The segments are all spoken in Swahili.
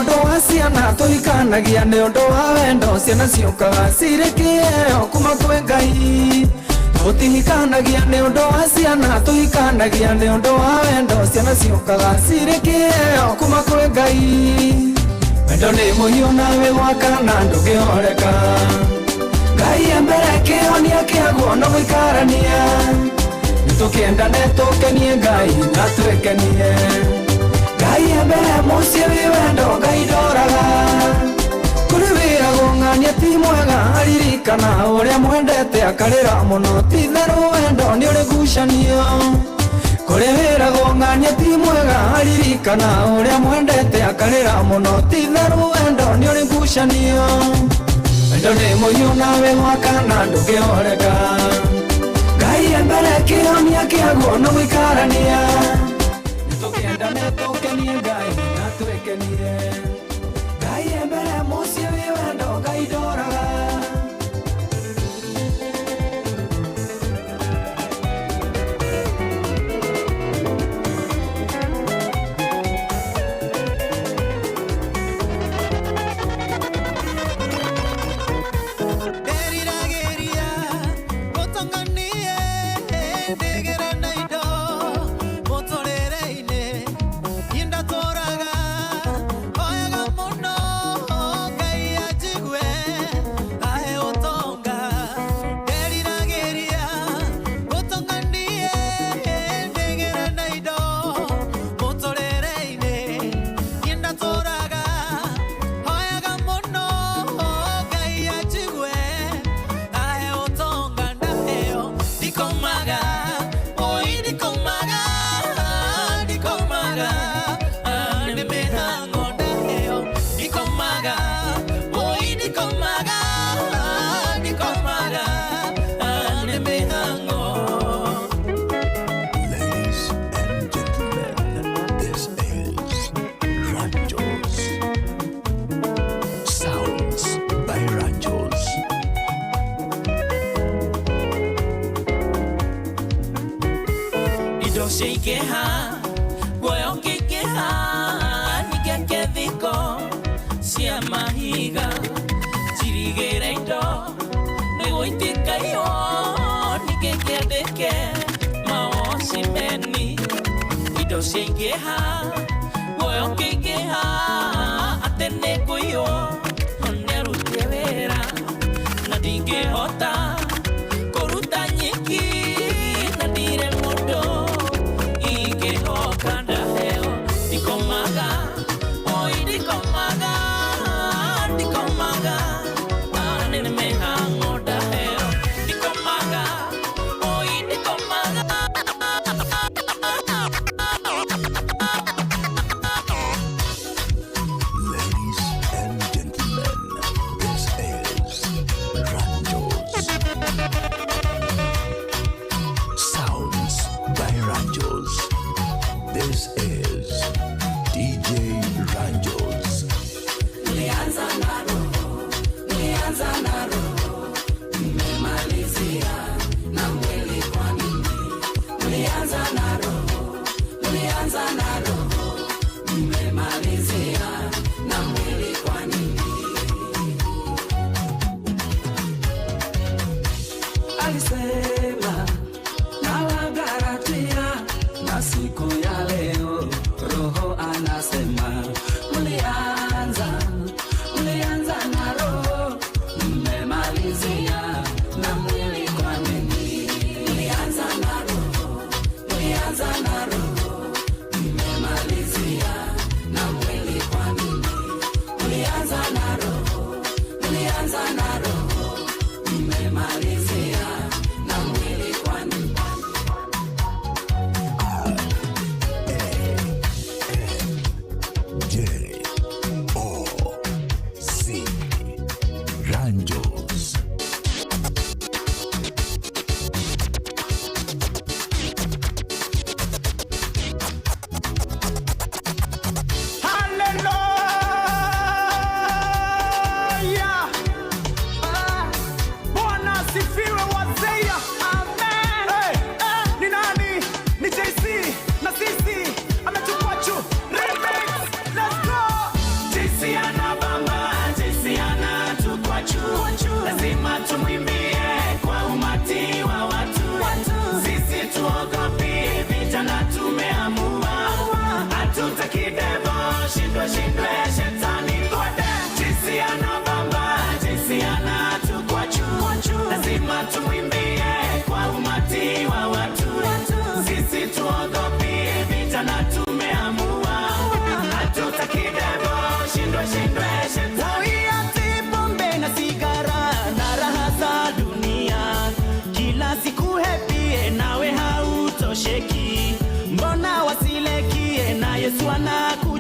neondo asiana tuikanagia neondo wendo ciana ciukaga cirekio kuma kwi Ngai tutihikanagia neondo asiana tuikanagia neondo wendo ciana ciukaga cirekio kuma kwi Ngai wendo ni muhiu nawe wakana ndungihoreka Ngai embere kĩhonia kĩaguo no gũikarania nĩtũkĩendane tũkenie Ngai na twĩkenie Ngai embere mũciĩ wĩ wendo Ngai ndoraga kũrĩ wĩra gũng'ania ti mwega aririkana ũrĩa mwendete akarĩra mũno ti therũ wendo nĩ ũrĩ ngucanio kũrĩ wĩra gũng'ania ti mwega aririkana ũrĩa mwendete akarĩra mũno ti therũ wendo nĩ ũrĩ ngucanio wendo nĩ mũhiũ nawe wakana ndũngĩhoreka Ngai embere kĩhonia kĩaguo no gũikarania nĩtũkĩendane tũkenie Ngai na twĩkenie Ngai embere mũciĩ wĩ wendo Ngai ndoraga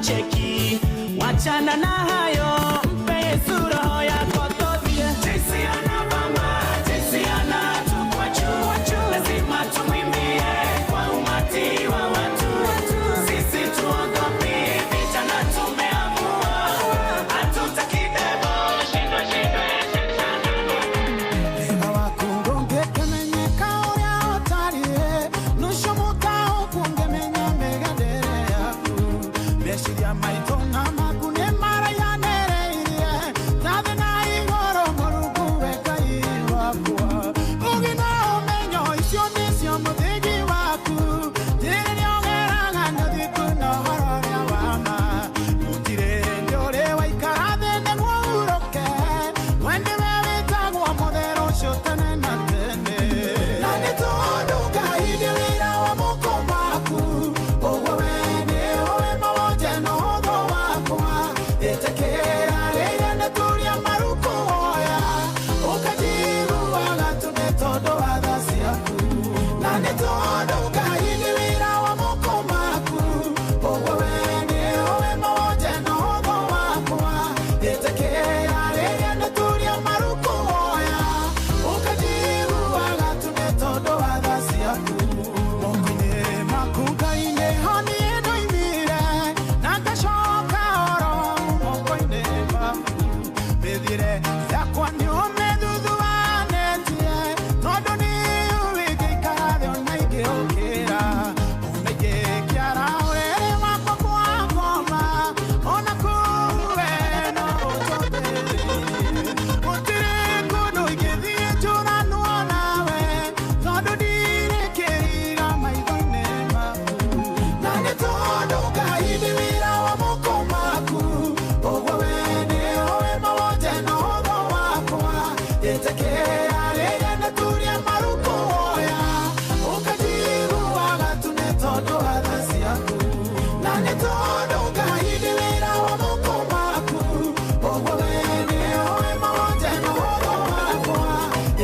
cheki. Wachana na hayo, mpe Yesu roho yako tovie. Jinsi anavama, jinsi anatukwa juu, lazima tumwimbie kwa umati wa watu. Sisi tuogopi vita na tumeamua, hatutaki debo, shindwe Ega wakungonge kemenyeka uria otarie, nushomuka ukungemenya megadere yaku. Meshiria maito na magune mara yanereirie, tathe na igoro morugu wekai wakwa. Ugina umenyo icio nicio muthigi waku, ndiri niongeraga nuthiku na uhoro ria wama. Mutirĩrĩ ũrĩ waikara thĩ nĩguo uroke, we nĩwe wĩtagwo mũthero ũcio tene na tene. Na nĩ tondũ Ngai nĩ wĩra wa moko maku, ũguo we nĩũĩ mawoje na ũhũthũ wakwa. Ĩtĩkĩra rĩrĩa nĩturia maru kũhoya, ũkanjiguaga tu nĩ tondũ wa tha ciaku. Na nĩ tondũ Ngai nĩ wĩra wa moko maku, ũguo we nĩũĩ mawoje na ũhũthũ wakwa. Ĩtĩkĩra rĩrĩa nĩturia maru kũhoya, ũkanjiguaga tu nĩ tondũ wa tha ciaku. Moko-inĩ maku Ngai nĩho niĩ ndoimire, na ngacoka oro moko-inĩ maku. Mĩthiĩre yakwa nĩũmĩthuthuanĩtie, tondũ nĩũĩ ngĩikara thĩ ona ingĩũkĩra. Ũmeingĩkiara ũrĩrĩ wakwa kwa ngoma, ona kuwe no ũtũthĩrie. Gũtirĩ kũndũ ingĩthiĩ njũranwo nawe, tondũ ndirĩkĩra maitho-inĩ maku. Na nĩ tondũ Ngai nĩ wĩra wa moko maku, ũguo we nĩũĩ mawoje na ũhũthũ wakwa. Ĩtĩkĩra rĩrĩa nĩturia maru kũhoya, ũkanjiguaga tu nĩ tondũ wa tha ciaku. Na nĩ tondũ Ngai nĩ wĩra wa moko maku, ũguo we nĩũĩ mawoje na ũhũthũ wakwa.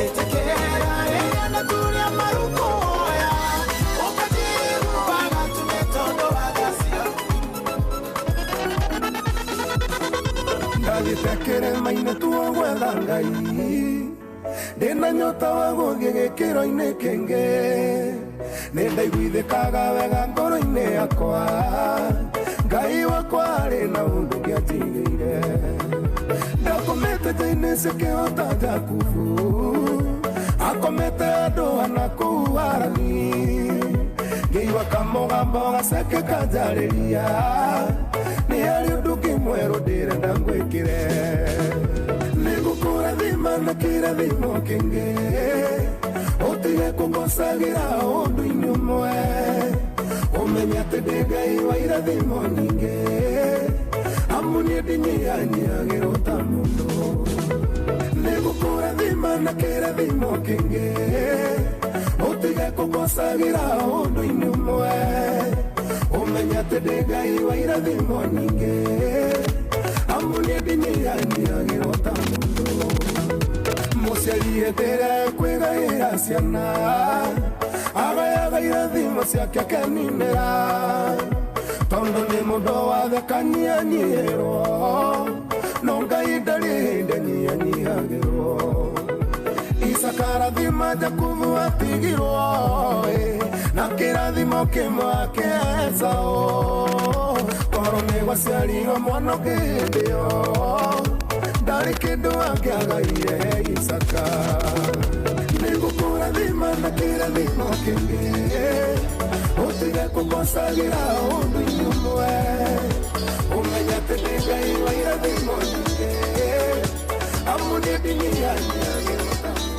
Ĩtĩkĩra rĩrĩa nĩturia maru kũhoya, ũkanjiguaga tu nĩ tondũ wa tha ciaku. Ndathiĩte kĩrĩma-inĩ tuo gwetha Ngai, ndĩna nyota wa gũthiĩ gĩkĩro-inĩ kĩngĩ. Nĩndaiguithĩkaga wega ngoro-inĩ yakwa, Ngai wakwa arĩ na ũndũ ngĩatigĩire. Ndakomete nja-inĩ cia kĩhota Jakubu, akomete andũ ana kũu Harani. Ngĩigua kamũgambo gaceke kanjarĩria, nĩ harĩ ũndũ kĩmwerũ ndĩrenda ngwĩkĩre. Nĩngũkũrathima na kĩrathimo kĩngĩ, ũtige kũngocagĩra ũndũ-inĩ ũmwe. Ũmenye atĩ ndĩ Ngai wa irathimo nyingĩ, amu niĩ ndinyihanyiagĩrwo ta mũndũ. Nĩngũkũrathima na kĩrathimo kĩngĩ, ũtige kũngocagĩra ũndũ-inĩ ũmwe. Ũmenye atĩ ndĩ Ngai wa irathimo nyingĩ, amu niĩ ndinyihanyiagĩrwo ta mũndũ. Mũciari hĩndĩ ĩrĩa ekwĩgaĩra ciana, agayaga irathimo ciake akeninĩra, tondũ nĩ mũndũ wothe kanyihanyiĩrwo, no Ngai ndarĩ hĩndĩ anyihanyihagĩrwo. Isaka arathima Jakubu atigirwo, na kĩrathimo kĩmwe akĩhe Esaũ. Korwo nĩ gwaciarirwo mwana ũngĩ hĩndĩ ĩyo, ndarĩ kĩndũ angĩagaire he Isaka. Nĩngũkũrathima na kĩrathimo kĩngĩ, ũtige kũngocagĩra ũndũ-inĩ ũmwe. Ũmenye atĩ ndĩ Ngai wa irathimo nyingĩ, amu niĩ ndinyihanyiagĩrwo ta mũndũ.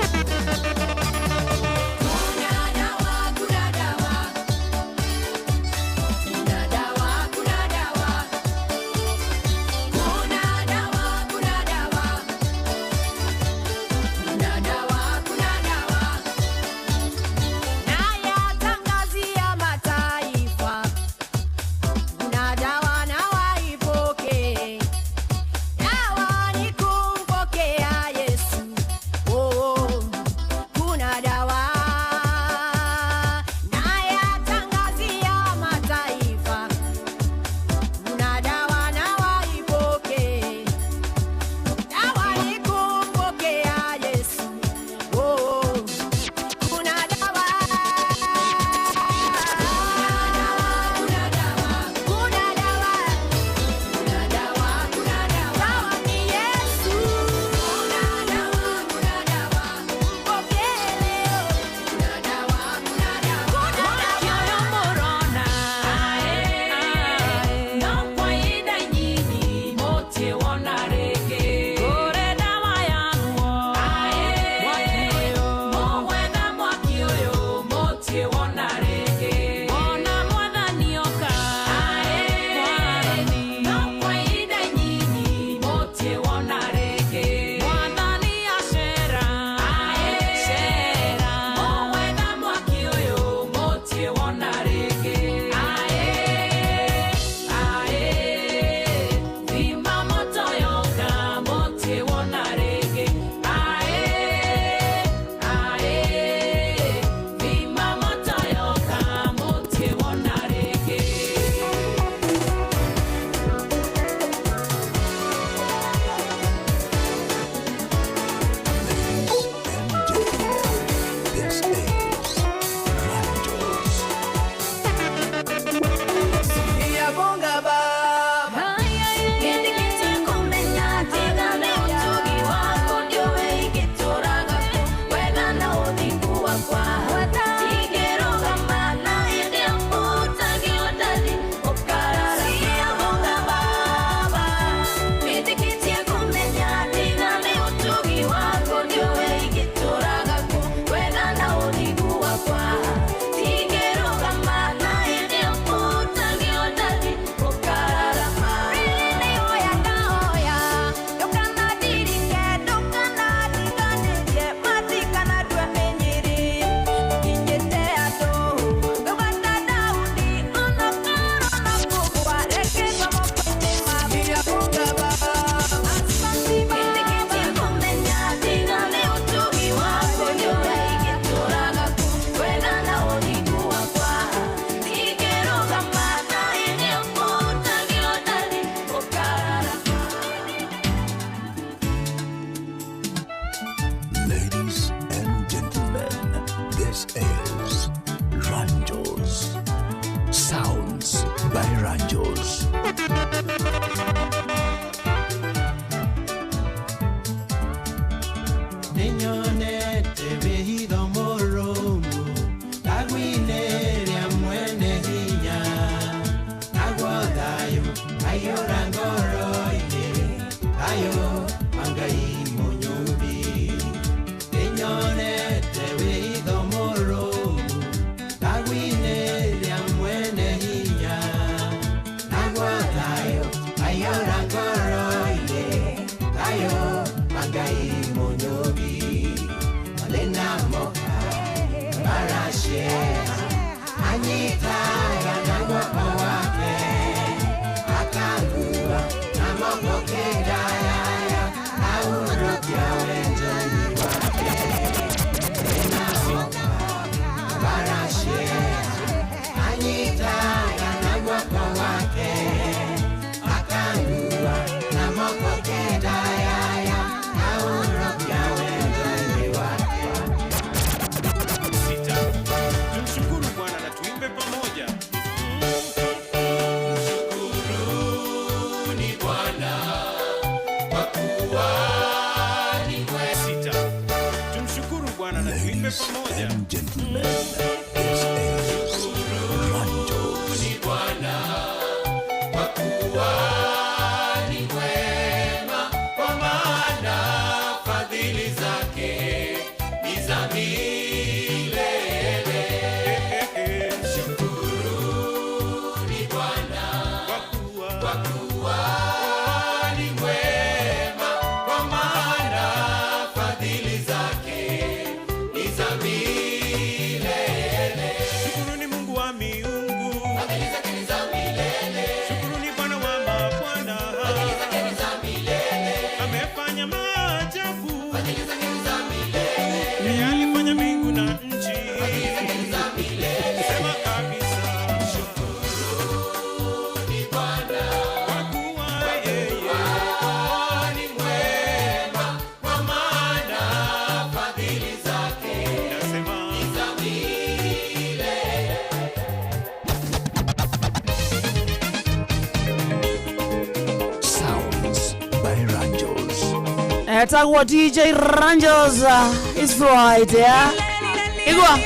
Ladies and gentlemen, this is Ranjos. Ni Bwana kwa kuwa ni mwema, kwa maana fadhili zake ni za milele. Shukuruni Bwana kwa kuwa ni mwema, kwa maana fadhili zake ni za milele. Shukuruni Mungu wa miungu, Fadhili zake ni za milele. shukuruni Bwana wa mabwana, Fadhili zake ni za milele. amefanya maajabu, Fadhili zake ni za milele. yeye alifanya mbingu na nchi. Fadhili zake ni za milele. Sema kabisa, Ni Bwana kwa kuwa yeye ni mwema, kwa maana fadhili zake nasema ni za milele. Sounds by Ranjos. Etagwa DJ Ranjos. It's Friday. Igwa.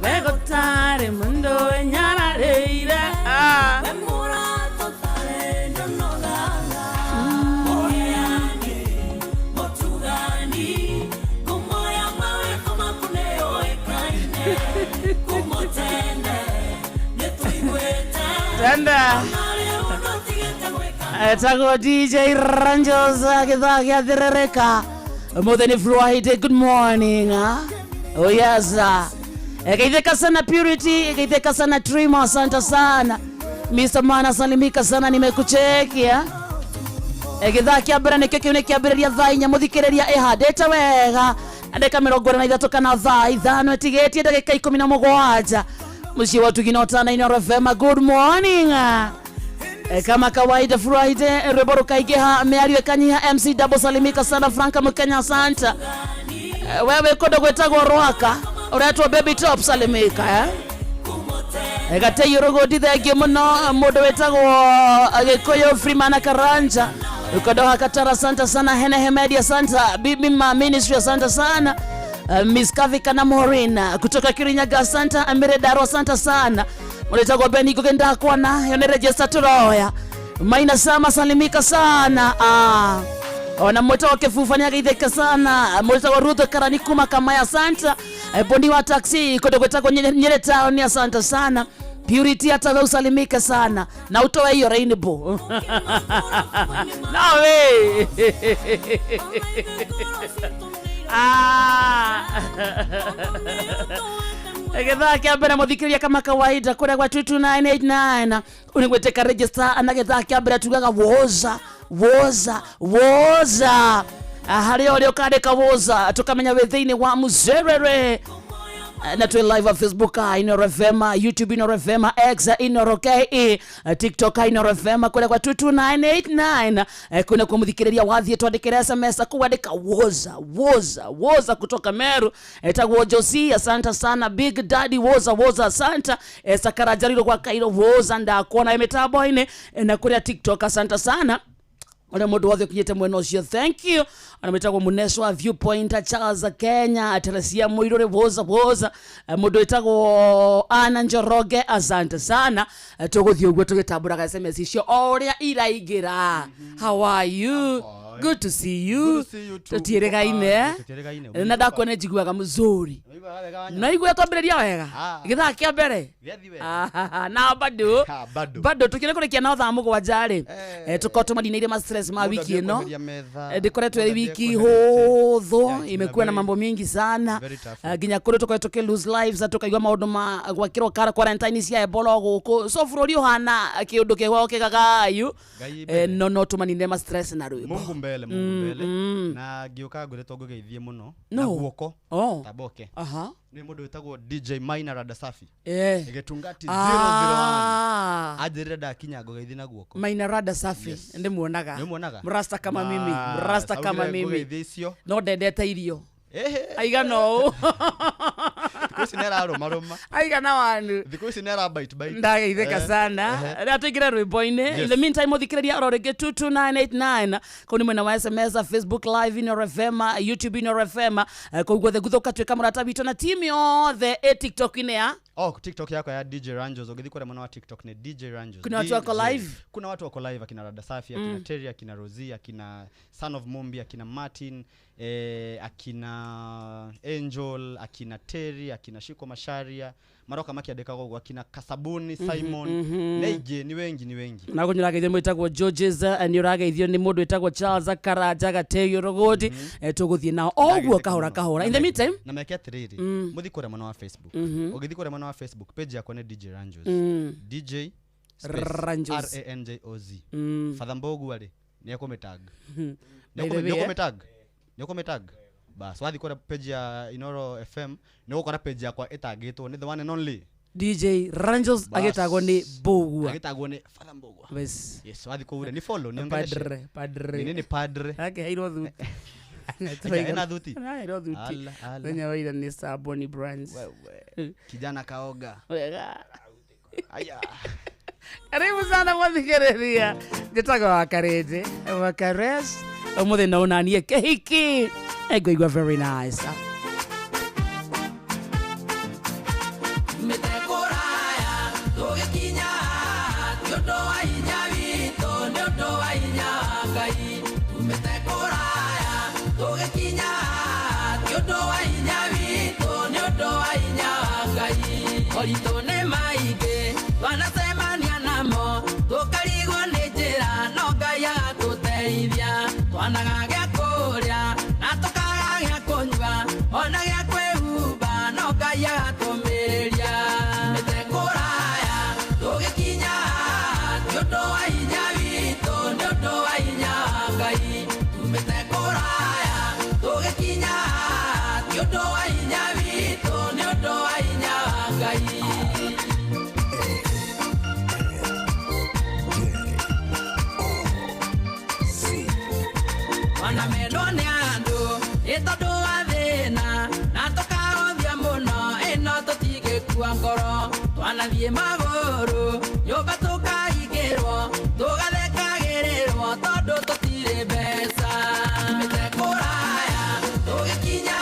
Begotare mundo enyarareire. Tanda. Etagwa DJ Ranjos githagia thirereka. Mutheni Friday, good morning. Oh yes. Geitheka sana Purity, geitheka sana Trima, asante sana. Mr. Mana salimika sana, nimekuchekia. Githaa kia mbere nikio kiu nikiambiriria thaa inya muthikiriria ihandite wega. Ndeka 23 kana thaa ithano etigetie ndagika 17. Muci wa Tugino Tana Ino FM, good morning. Kama kawaida Friday reboro kaigeha meario kanyiha MC double salimika sana Franka Mkenya Santa. Wewe kodo gwetagwo Rwaka uretwo Baby Top salimika Gate yorogo thengie muno mundu wetagwo Gikuyu Freeman Karanja ukodo hakatara santa sana Hene Hemedia Santa Bibi Ma Ministry Santa sana Miss Kavika na Morina kutoka Kirinyaga Santa Amire Daro Santa sana Mulitagwa Beni kugenda kwana yone register turoya Maina Sama salimika sana Ona moto wake fufanya githeka sana moto wa Ruth Karanikuma Kamaya Santa bondi wa taxi kodogota kwenye Nyere Town ya Santa sana Purity hata usalimika sana na utoe hiyo rainbow nawe Githaa kia mbere muthikiria kama kawaida kura kwa 22989 unigweteka register anagithaa kia mbere tugaga woza hari ori ukandika woza tukamenya withiini wa muzerere na tu live on Facebook Inoro FM, YouTube Inoro FM, X Inoro KE, TikTok Inoro FM, kule kwa 22989 kuna kumudhikiria wathi twandikira SMS kuandika woza kutoka Meru etagwo Josie, asante sana Big Daddy woza asante Sakarajariro kwa Kairo woza ndakuona imetabo ine na kule TikTok asante sana ole modu wothe kunyete mweno cio, thank you. Anametagwo Muneswa Viewpoint Charles Kenya, Teresia Muirore woza modu etagwo Ana Njoroge asante sana. Tuguthio gwe tugitaburaga SMS cio oria iraigira. How are you? Good to see you. Tutieregaine na ndakwene njiguaga muzuri na igwe twambireria wega githaa kia mbere na bado tukire kurekia na thaa mugwanja ri tukotuma dinaire ma stress ma wiki ino ndikoretwe wiki huthu imekuwa na mambo mingi sana ginya kuri tukoe lose lives tukaigwa maundu ma gwakirwo quarantine cia Ebola guku so bururi uhana kiundu kigwa kigagayu no tumanine ma stress na rwimbo Mungu mbele na giuka ngoretwo ngugeithie muno No. na guoko taboke aha ni mundu witagwo DJ Minor Radasafi getungati 001 ajire ndakinya ngugeithie na guoko Minor Radasafi ndimuonaga mrasta kama mimi ngugeithie icio no ndendete irio aiga no kusi nera aroma aiga na wanu kusi nera bite ndageitheka sana na tuigira rwimbo-ini. In the meantime muthikiriria ororege 22989 kuni mwena wa SMS, Facebook live Inoro FM, YouTube Inoro FM, koguo the guthuka twika murata bitu na team yothe TikTok ine ya TikTok yako ya DJ Ranjos ugithi kwa mwana wa TikTok ni DJ Ranjos. Kuna watu wako live? Kuna watu wako live akina Radasafi, akina Terry, akina Rosie, akina Son of Mumbi, akina Martin, akina Angel, akina Terry, akina Shiko Masharia, Maroka Maki adekago, akina Kasabuni, Simon, Neige, ni wengi. Na kunyuraga ithio mwitagwo Georges, ni uraga ithio ni mundu witagwo Charles Karajaga Teyo Rogoti, tuguthie nao ogwo kahora. In the meantime, na meke tiriri, muthi kore mwana wa Facebook. Ugithi kore mwana wa Facebook page yako ni DJ Ranjos. DJ Ranjos RANJOZ. Fadhambogu wale ni yako metag. Nyoko metag. Bas wathi kora page ya Inoro FM, nyoko kora page yakwa etagitwo ni the one and only DJ Ranjos agitagwo ni Bogua. Agitagwo ni Fadhambogu. Yes. Wathi kure ni follow ni ongeleshe. Padre. Ni padre. Okay, hairo thu. Ena dhuti. Hairo dhuti. Nenya waida ni Saboni Brands. Wewe. Kijana kaoga. Wega. Aya. Karibu sana mwathikiriria. Njetaga wakarete. Wakares. Omuthe na unanie kehiki. Ego very nice. Metekoraya tugikinya tiondo wa inya wito niondo wa inya Ngai. Metekoraya tugikinya tiondo wa inya wito niondo wa inya Ngai. Orito ne maige wanasemania namo tukarigwo ni njira no Ngai atuteithia twanaga gya kuria na tukaga gya kunywa ona gya kwehumba no Ngai atumiria. Metekoraya tugikinya tiondo wa inya wito niondo wa inya Ngai. Metekoraya tugikinya tiondo wa inya wito niondo wa inya Ngai. Wana medone andu itondo wa thina na tukaothia muno ino tutige kuwa ngoro twanathie maguru nyumba tukahingirwo tugathekagirirwo tondu tutire mbeca. Metekoraya tugikinya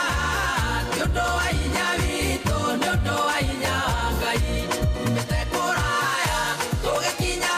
tiondo wa inya wito niondo wa inya Ngai. Metekoraya tugikinya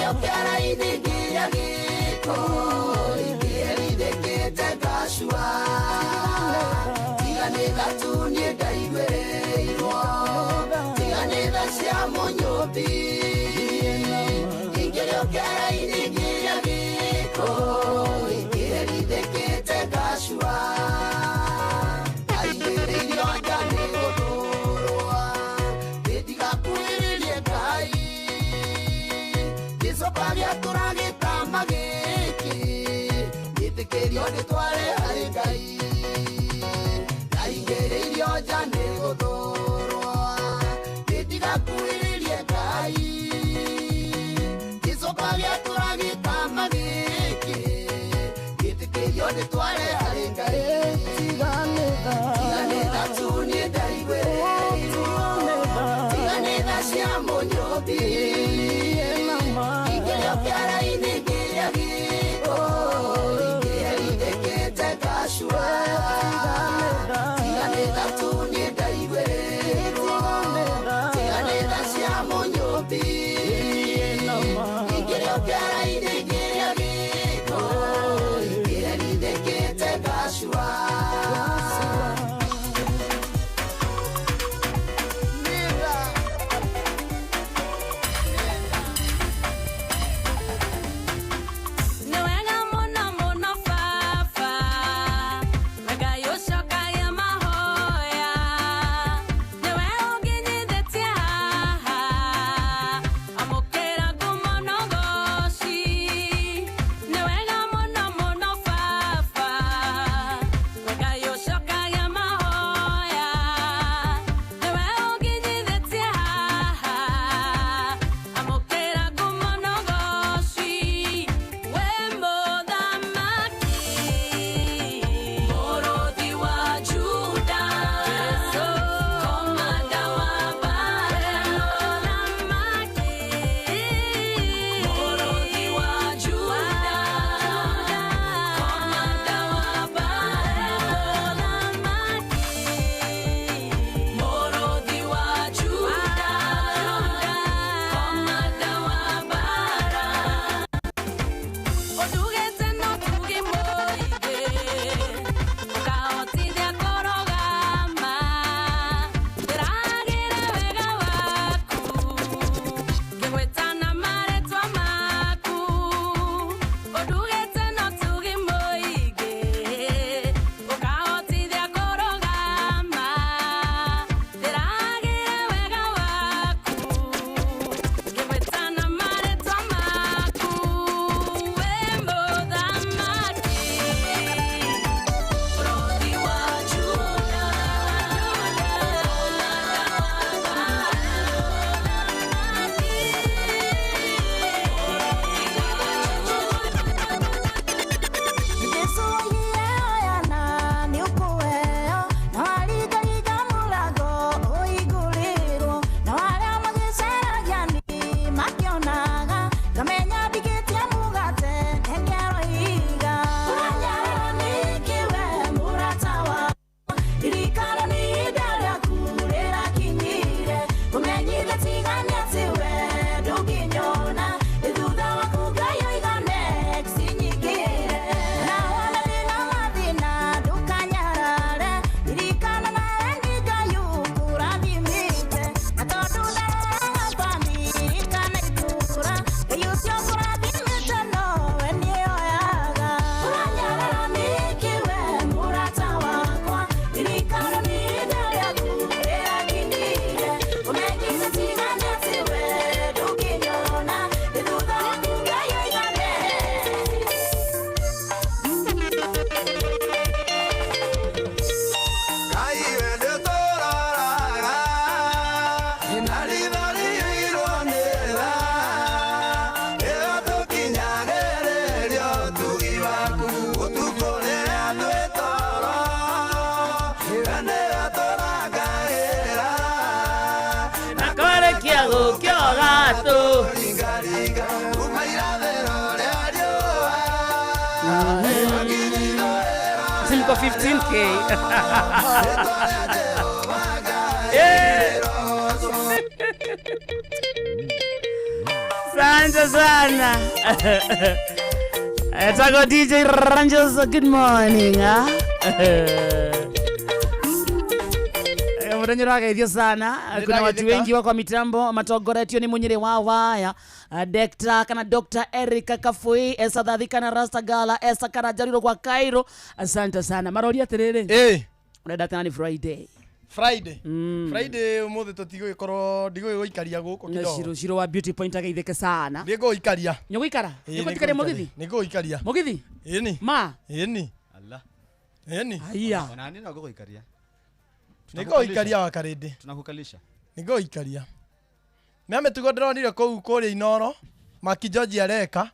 Ingeo kera inigi ya giko Ingeri dekete gashua Tiganeda tunye daigwere irwa Tiganeda siamo nyobi Ingeo kera inigi ya giko Ingeri dekete gashua de toare harigai Laigere irio jane godoro Dediga kuirie kai Kisopavia turagi tamagiki Gitike yo de toare harigai Tigane da tuni daigwe Tigane da siamo nyobi Igeo kiara inigi yagiko Tiganeda tuni daigwe Tiganeda siamo nyobi Ingeo kiara inigea giko Ingeri dekete gashua gato. 15K. Asante sana. Tako DJ Ranjos, good morning. Muranyura geithio sana. Kuna watu wengi wako mitambo matogoretio ni munyire wa waya. Dekta kana Dr. Erika Kafui esa dadhika na Rasta Gala esa karajariro kwa Cairo. Asante sana. Marori atiriri. Urenda tena ni Friday. Friday umuthe tutigo ikoro ndigo ikaria guko kidogo. Shiro wa beauty point ageitheke sana. Ndigo ikaria. Nyogo ikara. Nyogo tikare mugithi. Ndigo ikaria. Mugithi. Eni. Ma. Eni. Allah. Eni. Haya. Ona nini nago ikaria? Nigo ikaria wa karede. Tunakukalisha. Nigo ikaria. Meme tugo ndronire kou kuri Inoro. Maki George areka.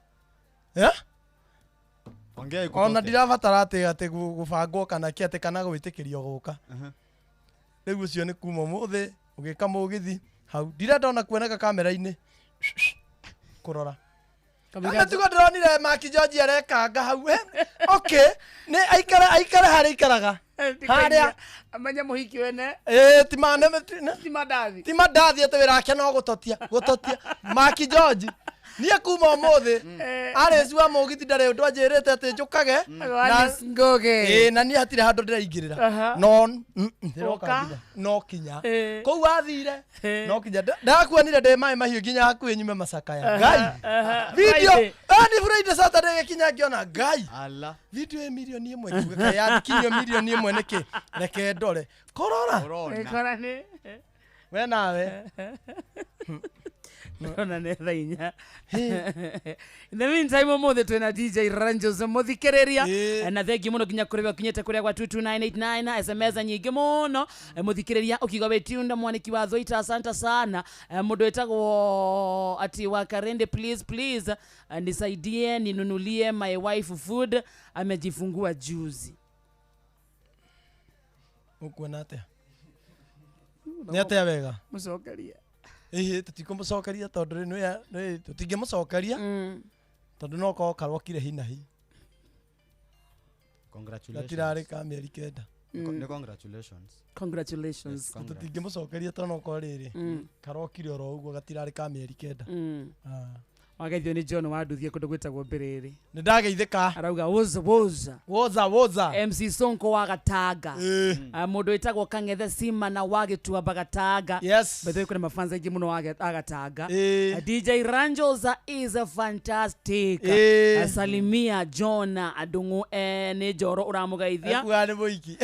Ongea ikutoke. Ona ndirabatara ate gubangwo kana kiate kana gwitikirio guka. Rĩu ũcio nĩ kuma mũthĩ ũgĩka mũgithi hau ndirenda ona kuoneka kamera-inĩ kũrora kana tugo ndĩronire Maki George arekanga hau okay nĩ aikara harĩa aikaraga harĩa amenya mũhiki wene ti mandathi atĩ wĩra wake no gũtotia Maki George niĩ kuma ũmũthĩ arĩci wa mũgithi ndarĩ ũndũ anjĩrĩte atĩ njũkage na niĩ hatirĩ handũ ndĩraingĩrĩra no kinya kũu athire no kinya ndakuonire ndĩ maĩ mahiũ nginya hakuhĩ nyume macakaya ngai video ni Friday Saturday gĩkinya ngĩona ngai video ĩ milioni ĩmwe ngĩgũka yandikinyio milioni ĩmwe nĩkĩ reke ndore korora we nawe Nona netha inya. In the meantime omothe twena DJ Ranjos muthikereria na thengi muno kinya kuriwa kinyete kuria kwa 22989 SMS nyingi muno muthikereria ukigo betunda mwaniki wa Zoita asante sana mundu etagwo ati wa Karende please nisaidie ninunulie my wife food amejifungua juzi. Ukuona atia ni atia wega mucokeria tutikomucokeria tondu nĩ tutingĩmucokeria tondu no ko karokire hi na hi. Congratulations. Gatirarĩ ka mĩeri kenda. Congratulations. Tutingĩmucokeria tondu no ko rĩrĩ karokire oro ũguo gatirarĩ ka mĩeri kenda. Wageithio ni John waduthie kundu gwitagwo mbiriri ni ndageithika arauga woza MC Sonko wa Gatanga mundu witagwo Kangethe Sima na wagitua Bagatanga bethe kuna mafanza ingi muno wa Gatanga DJ Ranjos is a fantastic asalimia John Adungu ni Joro uramugaithia kuane boiki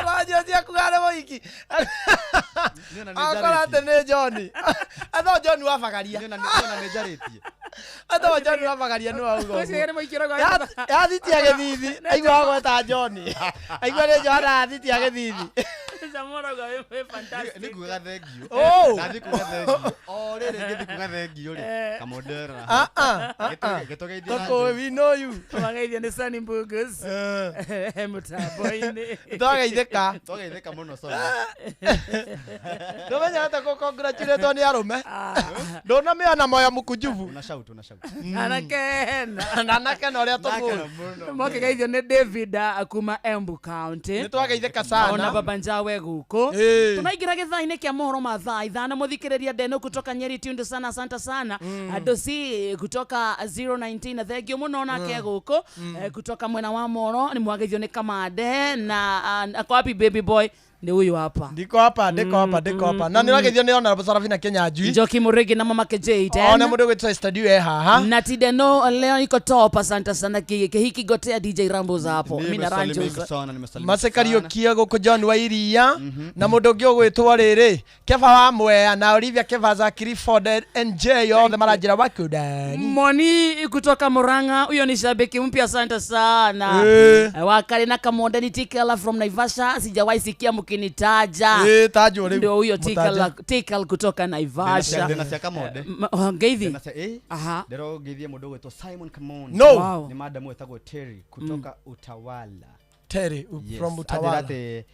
Ranjos ya kuane boiki akorate ni John atho John wafagaria nina nejaritie atho John wafagaria no augo ya thiti agithithi aigwa gweta John aigwa ni John athiti agithithi Samora ga we fantastic ni kuga thengio nathi kuga thengio riri ngithi kuga thengio ri kamodera gitogeithia toko we know you magaithia ni Sunny Mbugus mutaboini togeitheka muno so ndomenya hata congratulate ni arume ndona meana moya mukujuvu una shout anakena uria tumu moke gaithio ni David akuma Embu County ni twageitheka sana ona baba njawe guko tunaingira githaini kia mohoro ma thaa ithana muthikiriria Deno kutoka Nyeri tundu sana asante sana Dosi kutoka 019 thegio muno nake guko kutoka mwena wa Moro ni mwageithio ni Kamade na ako happy baby boy ni huyu hapa ndiko hapa na nirageithio ni ona Sarafina Kenya Jui Njoki Murigi na mama KJ tena ona mundu gwetwa studio haha na Tideno leo iko top asante sana hiki gotea DJ Ranjos hapo mimi na Ranjos masekario kia guko John wa iria na mundu ngi ogwitwa riri Keva wa Mwea na Olivia Keva za Clifford NJ othe marajira wakudani Moni kutoka Murang'a huyo ni shabiki mpya asante sana wakali na Kamondeni Tikala from Naivasha sijawahi sikia mkinitaja tajo leo ndio huyo Tikal kutoka Naivasha ndena cia Kamode ngeithi aha ndero ngeithi mundu gwetwa Simon Kamon ni madam wetagwo Terry kutoka Utawala Terry from Utawala adirate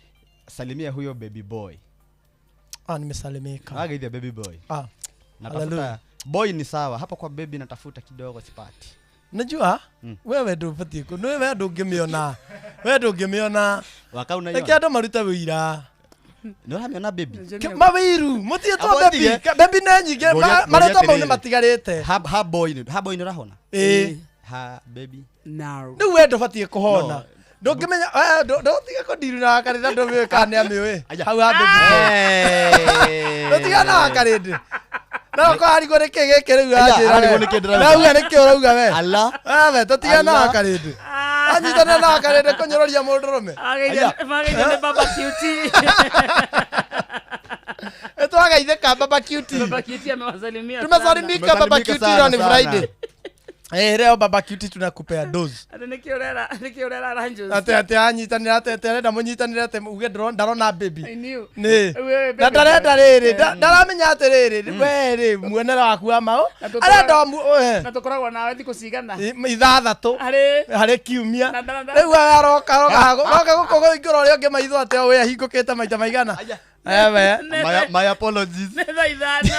salimia huyo baby boy nimesalimika ageithia baby boy natafuta boy ni sawa hapa kwa baby natafuta kidogo sipati najua wewe ndio upatie wewe ndio ungemiona wakauna hiyo akiado maruta wira Nora miona baby. Mawiru, mutieto baby. Baby na nyingi, mareto mau ni matigarite. Ha boy ni rahona. Ha baby. Now. Ndu wendo batie kuhona. Ndungimenya ndutiga kundiru na kanitha ndume kane amiwe. Hau ha baby. Ndutiga na kanitha. No ko ari gore kege kere Ari gore kege. Na uga ne kyo uga we. Allah. We tutiga na kanitha. Anyitana na kanitha kunyororia mundurume. Magaithe baba cutie. Eto agaitheka baba cutie. Baba cutie amewasalimia. Tumesalimika baba cutie leo ni Friday. Leo baba cutie tunakupea dose. Nikiorera Ranjos. Ate anyitanira ate renda munyitanira ate uge ndarona baby. I knew. Ni. Na ndarenda riri, ndaramenya ate riri. We ri muonera waku wa mao. Arenda na tukoragwo nawe thiku cigana. Ithathatu. Hari kiumia. Riu aroka guko igoro ri onge maitho ate we ahingukite maita maigana. Ewe. My apologies. Netha ithano.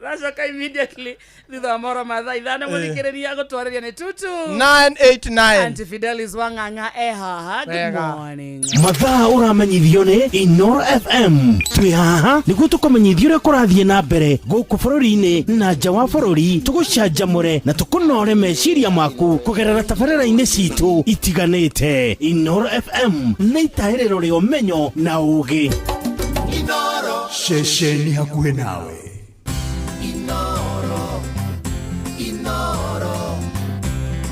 Racoka immediately thutha wa moro mathaa ithano mũthikĩrĩria gũtwarĩria nĩ tutu 989 Auntie Fidelis Wang'ang'a haha. Good morning. Mathaa ũramenyithio nĩ Inoro FM. Twĩ haha nĩguo tũkũmenyithia ũrĩa kũrathiĩ na mbere gũkũ bũrũri-inĩ na nja wa bũrũri, tũgũcanjamũre na tũkũnore meciria maku kũgerera tabarĩra-inĩ citũ itiganĩte. Inoro FM nĩ itahĩrĩro rĩa ũmenyo na ũũgĩ. Inoro Ceceni hakuhĩ nawe. Inoro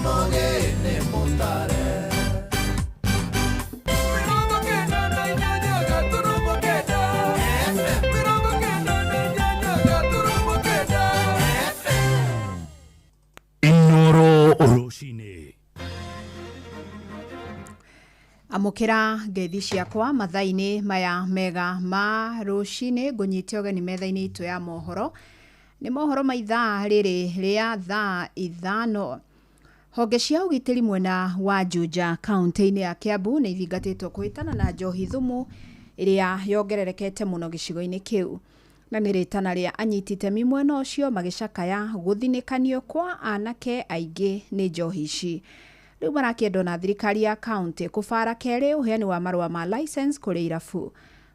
Mogene Montare Inoro Rũcinĩ. Amukira ngeithi ciakwa mathaini maya mega ma rũcinĩ ngũnyite ũgeni metha-inĩ itũ ya mohoro. Nĩ mohoro ma ithaa rĩrĩ rĩa thaa ithano. Honge cia ũgitĩri mwena wa Juja kaunti-inĩ ya Kiambu nĩ ithingatĩtwo kũhĩtana na njohi thumu ĩrĩa yongererekete mũno gĩcigo-inĩ kĩu. Na nĩ rĩtana rĩa anyiti itemi mwena ũcio magĩcakaya gũthinĩkanio kwa anake aingĩ nĩ njohi ici. Rĩu marakĩendwo na thirikari ya kaunti kũbara kerĩ ũheani wa marũa ma license kũrĩ irabu.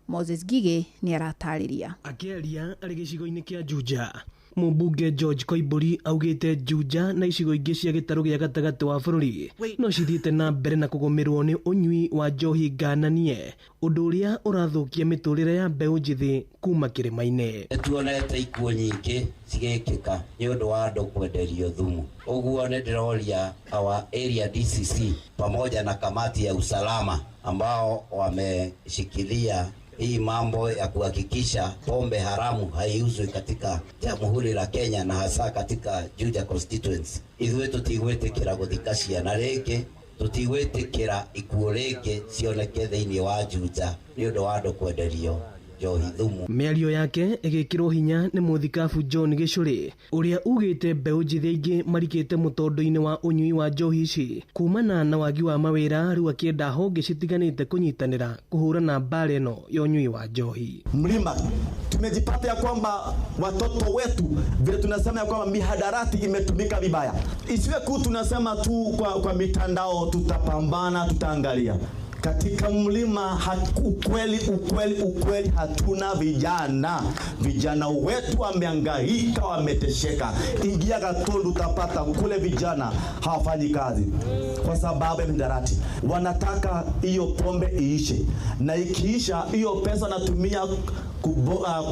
Moses Gigi nĩ aratarĩria. Akĩaria arĩ gĩcigo-inĩ kĩa Juja, Mũmbunge George Koimburi augĩte Juja na icigo ingĩ cia gĩtarũ gĩa gatagatĩ wa bũrũri no cithiĩte na mbere na kũgũmĩrwo nĩ ũnyui wa njohi ngananie, ũndũ ũrĩa ũrathũkia mĩtũrĩre ya mbeũ njĩthĩ kuma kĩrĩma-inĩ. Nĩtuonete ikuũ nyingĩ cigĩkĩka nĩ ũndũ wa andũ kwenderio thumu. Ũguo nĩ ndĩroria our area DCC pamoja na kamati ya usalama ambao wameshikilia hii mambo ya kuhakikisha pombe haramu haiuzwi katika Jamhuri la Kenya na hasa katika Juja constituency. Ithuĩ tũtigwĩtĩkĩra gũthikacia na rĩngĩ, tũtigwĩtĩkĩra ikuũ rĩngĩ cioneke thĩinĩ wa Juja nĩ ũndũ wa andũ kwenderio njohi thumu. Mĩario yake ĩgĩkĩrwo hinya nĩ mũthikabu John Gĩcũrĩ ũrĩa ugĩte mbeũ njĩthĩ aingĩ marikĩte mũtondo-inĩ wa ũnyui wa njohi ici kumana na wagi wa mawĩra, rĩu akĩenda honge citiganĩte kũnyitanĩra kũhũrana mbara ĩno ya ũnyui wa njohi. Mlima tumejipata ya kwamba watoto wetu vile tunasema ya kwamba mihadarati imetumika vibaya. Isiwe kuu tunasema tu kwa mitandao tutapambana, tutaangalia. Katika mlima ukweli hatuna vijana. Vijana wetu wamehangaika, wametesheka. Ingia Gatundu utapata kule vijana hawafanyi kazi kwa sababu ya mihadarati. Wanataka hiyo pombe iishe, na ikiisha hiyo pesa wanatumia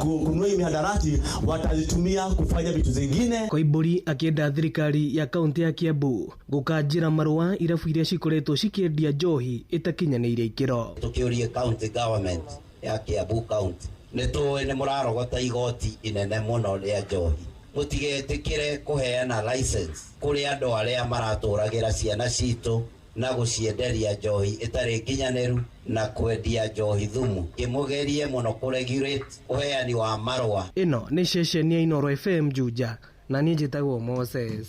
kununua mihadarati watazitumia kufanya vitu zingine. Koimburi akĩenda thirikari ya kaunti ya Kiambu gũkanjĩra marũa irabu iria cikoretwo cikĩendia njohi ĩtakinyanĩire ikĩro. Tukĩũrie county government ya Kiambu county nĩtũĩ nĩ mũrarogota igoti inene mũno rĩa njohi. Mũtigetĩkĩre kũheana license kũrĩ andũ arĩa maratũragĩra ciana citũ na gũcienderia njohi ĩtarĩ nginyanĩru na kwendia njohi thumu. Kĩmũgerie mũno kũregulate ũheani wa marũa. Ĩno nĩ ceceni ya Inoro FM Juja na niĩ njĩtagwo Moses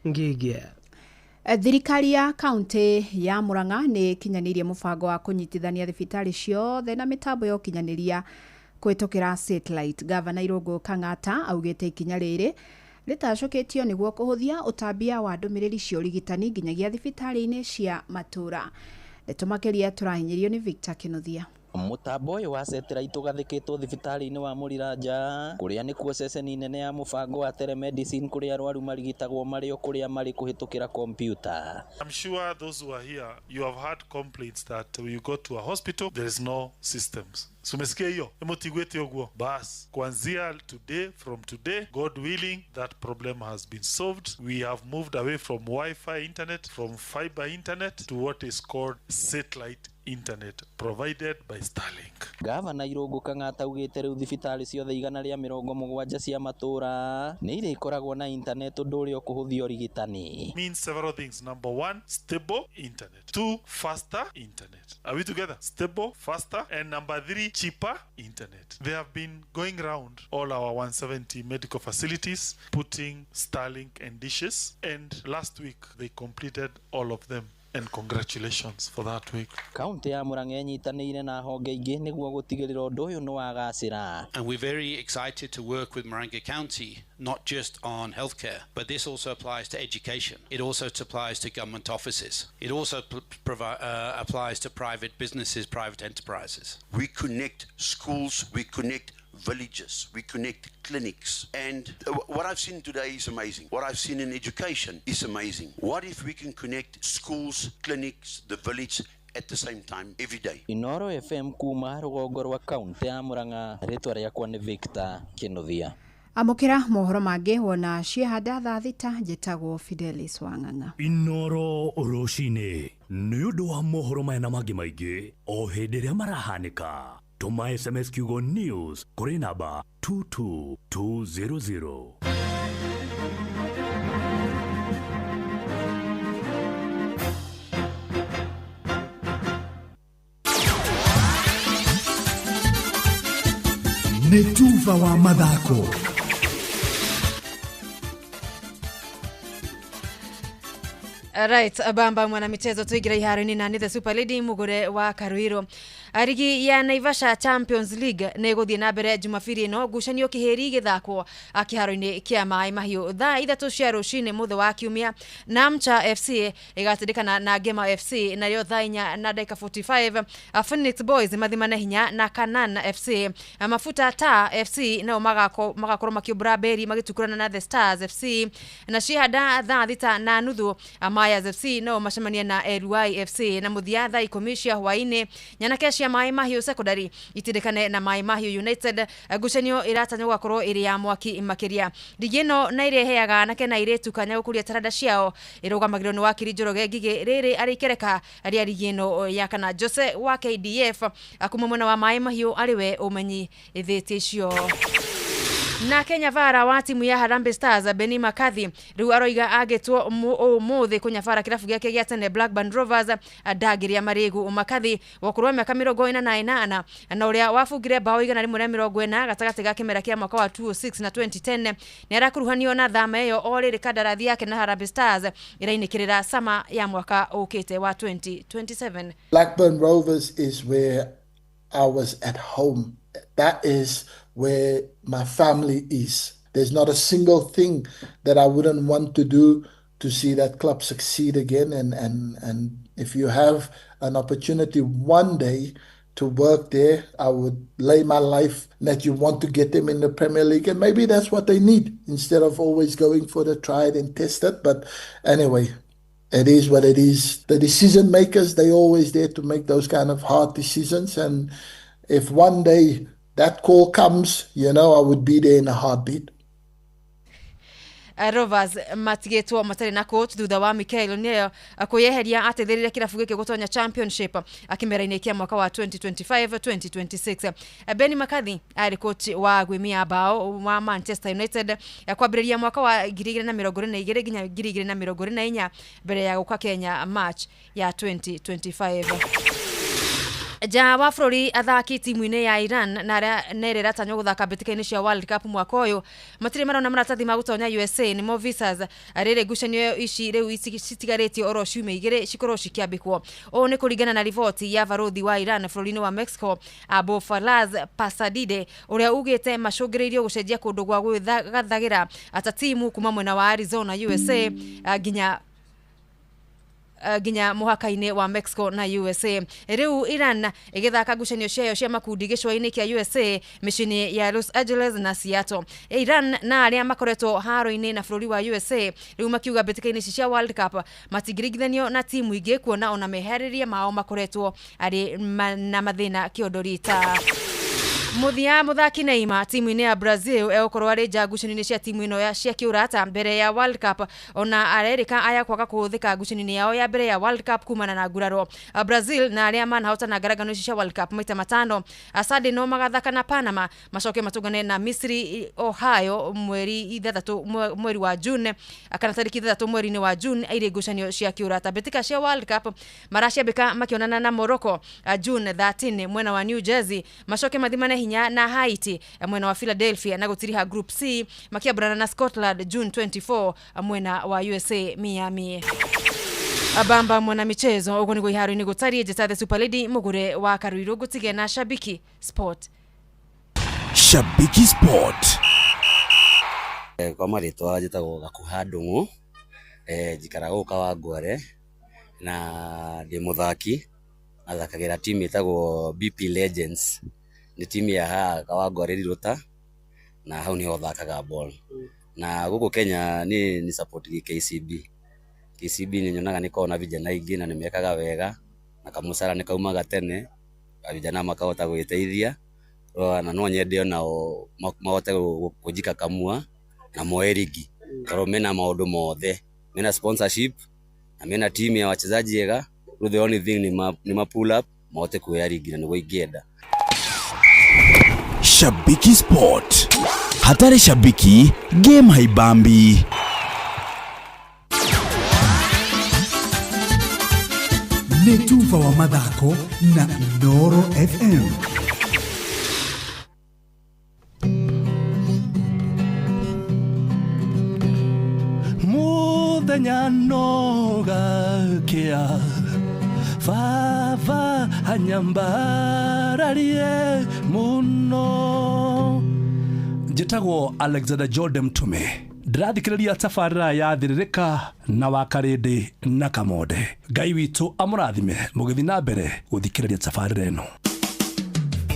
Ngĩgĩa. Thirikari ya kaunti ya Murang'a nĩ kinyanĩirie mũbango wa kũnyitithania thibitarĩ ciothe na mĩtambo ya ũkinyanĩria kũhĩtũkĩra satellite. Gavana Irũngũ Kang'ata augĩte ikinya rĩrĩ rĩtacũkĩtio nĩguo kũhũthia ũtambia wa ndũmĩrĩri cia ũrigitani nginyagia thibitarĩ-inĩ cia matũra. Ndetumakeria turahinyirio ni Victor Kinuthia. Mutambo uyu wa satellite ugathikitwo thibitari-ini wa Muriranja kuria ni kuo ceceni nene ya mubango wa telemedicine kuria arwaru marigitagwo mario kuria mari kuhitukira computer. I'm sure those who are here, you have had complaints that when you go to a hospital there is no systems. Sumesikia hiyo? Emotigwete ogwo. Bas, kuanzia today, from today, God willing, that problem has been solved. We have moved away from Wi-Fi internet, from fiber internet to what is called satellite internet provided by Starlink. Gavana Irungu Kang'ata ugite riu thibitari ciothe igana ria 70 cia matura ni irikoragwo na internet undu uria ukuhuthia urigitani. Means several things. Number 1, stable internet. 2, faster internet. Are we together? Stable, faster, and number 3, cheaper internet. They have been going around all our 170 medical facilities putting Starlink and dishes, and last week they completed all of them. And congratulations for that week. County ya Murang'a inyitanĩire na honge ingĩ nĩguo gũtigĩrĩra ũndũ ũyũ nĩ wagacĩra. And we're very excited to work with Murang'a County, not just on healthcare, but this also applies to education. It also applies to government offices. It also applies to private businesses, private enterprises. We connect schools, we connect villages, we connect clinics, and what I've seen today is amazing. What I've seen in education is amazing. What if we can connect schools, clinics, the village at the same time every day? Inoro FM kuma rũgongo rwa kaunti ya Murang'a, rĩtwa rĩakwa nĩ Victor Kinuthia. Amukira mohoro mangĩ wona ciehanda thaa thita njĩtagwo Fidelis Wang'ang'a. Inoro rũcinĩ nĩ ũndũ wa mohoro maya na mangĩ maingĩ o hĩndĩ ĩrĩa marahanĩka. Tuma SMS Kiugo News kuri namba 22200. Nĩ tuva wa mathako. Right, bamba mwana michezo tuigira iharoni na the Super Lady mugure wa Karuiro. Arigi ya Naivasha Champions League neguthie na mbere Jumapili no gucanio kiheri githakwo akiharoni kia mai mahiu thaa 3 cia rucini muthe wa kiumia. Namcha FC igatindikana na Gema FC na rio thaa 4 na dakika 45. Phoenix Boys mathimana hinya na Kanan FC. Mafuta ta FC na magakorwo makiubra beri magitukurana na The Stars FC na ciehanda thaa 6 na nuthu. Mayas FC no macemania na LY FC na muthia thaa 10 cia hwaini. Nyanake cia Mai Mahiu Secondary itindikane na Mai Mahiu United. Gucanio iratanya gwakorwo iri ya mwaki makiria. Digeno na ireheaga nake na iretu kanya gukuria tarada ciao irugamagirwo ni wakiri Njoroge Ngigi riri arikereka ari Digeno ya kana Jose wa KDF akuma mwena wa Mai Mahiu ariwe umenyi ithiti cio. Na Kenya Vara wa timu ya Harambee Stars Beni Makathi riu aroiga agetwo muthe kunyabara kirafu giake gia tene Blackburn Rovers adagiria Marigu Makathi wakurwa miaka 48 na uria wafugire bao igana rimwe 40 gatagati ga kimera kia mwaka wa 2006 na 2010 ni arakuruhanio na thama iyo oriri kadarathi yake na Harambee Stars irainikirira sama ya mwaka ukite wa 2027. Blackburn Rovers is where I was at home. That is where my family is. There's not a single thing that I wouldn't want to do to see that club succeed again. And if you have an opportunity one day to work there, I would lay my life that you want to get them in the Premier League. And maybe that's what they need instead of always going for the tried and tested. But anyway, it is what it is. The decision makers, they're always there to make those kind of hard decisions. And if one day that call comes, you know, I would be there in a heartbeat. Rovers matigetwo matari na coach thutha wa Mikel O'Neill kuyeheria atethereria kirafu gike gutonya championship akimera-ini kia mwaka wa 2025-2026. Benny McCarthy ari coach wa gwimia bao wa Manchester United kwambiriria mwaka wa 2022 nginya 2024 mbere ya guka Kenya March ya 2025. Ja wa Flori athaki timu-ini ya Iran na nerera tanyo guthaka mbĩtĩka-inĩ cia World Cup mwaka ũyũ matire marona maratathi ma gutonya USA ni mo visas arere gucanio ici riu citigarĩtio oro ciumia igĩrĩ cikorwo cikiambĩkwo. O ni kũringana na riboti ya barothi wa Iran bũrũri-inĩ wa Mexico Abu Falaz Pasadide uria ugĩte macũngĩrĩirio gũcenjia kũndũ gwa gwĩthathagĩra ata timu kuma mwena wa Arizona USA nginya nginya muhaka-ini wa Mexico na USA. Riu Iran igithaka ngucanio ciayo cia makundi gicua-ini kia USA micini ya Los Angeles na Seattle. Iran na aria makoretwo haro-ini na bururi wa USA riu makiuga mbĩtĩka-ini cia World Cup matingirigithanio na timu ingĩ kuona ona meharĩria mao makoretwo ari na mathina kiondorita. Muthia muthaki Neymar timu-ini ya Brazil egukorwo ari ngucanio-ini cia timu ino ya cia kiurata mbere ya World Cup ona arerika aya kwaga kuhuthika ngucanio-ini yao ya mbere ya World Cup kumana na nguraro. Brazil na aria manahotana ngaragano cia World Cup maita matano asade no magathaka na Panama macoke matugane na Misri Ohio mweri 3 mweri wa June kana tariki 3 mweri-ini wa June aire ngucanio cia kiurata. Mbĩtĩka cia World Cup maracambĩka makionana na Morocco June 13 mwena wa New Jersey macoke mathimane hinya na Haiti mwena wa Philadelphia na gutiriha Group C makiaburana na Scotland June 24 mwena wa USA Miami. Abamba mwana michezo ugo nigo iharo ni gutari jeta the Super Lady mugure wa Karuiro gutige na Shabiki Sport. Shabiki Sport. Kwa marĩtwa njĩtagwo Gakuha Ndung'u njikaraga gũka Wangware na ndĩ mũthaki athakagĩra timu ĩtagwo BP Legends ni timu ya haha Wangware Rirũta na hau niho thakaga ball na gũkũ Kenya ni support KCB ni nyonaga niko na vijana aingĩ na nimekaga wega na kamusara ni kaumaga tene vijana makahota gwĩteithia na no nyende onao mahote kũjika kamua na moerigi toro mena maũndũ mothe mena sponsorship na mena team ya wachezaji ega the only thing ni ma pull up mahote kuerigi na nĩguo ingĩenda. Shabiki Sport. Hatari shabiki, game haibambi. Netufa wa madhako na Noro FM. Muthenya noga kia Fava hanyambararie muno. Njĩtagwo Alexander Jordan Mtume. Ndĩrathikĩrĩria tabarĩra ya Thĩrĩrĩka na Wakarĩndĩ na Kamonde. Ngai witũ amũrathime mũgĩthiĩ na mbere gũthikĩrĩria tabarĩra ĩno.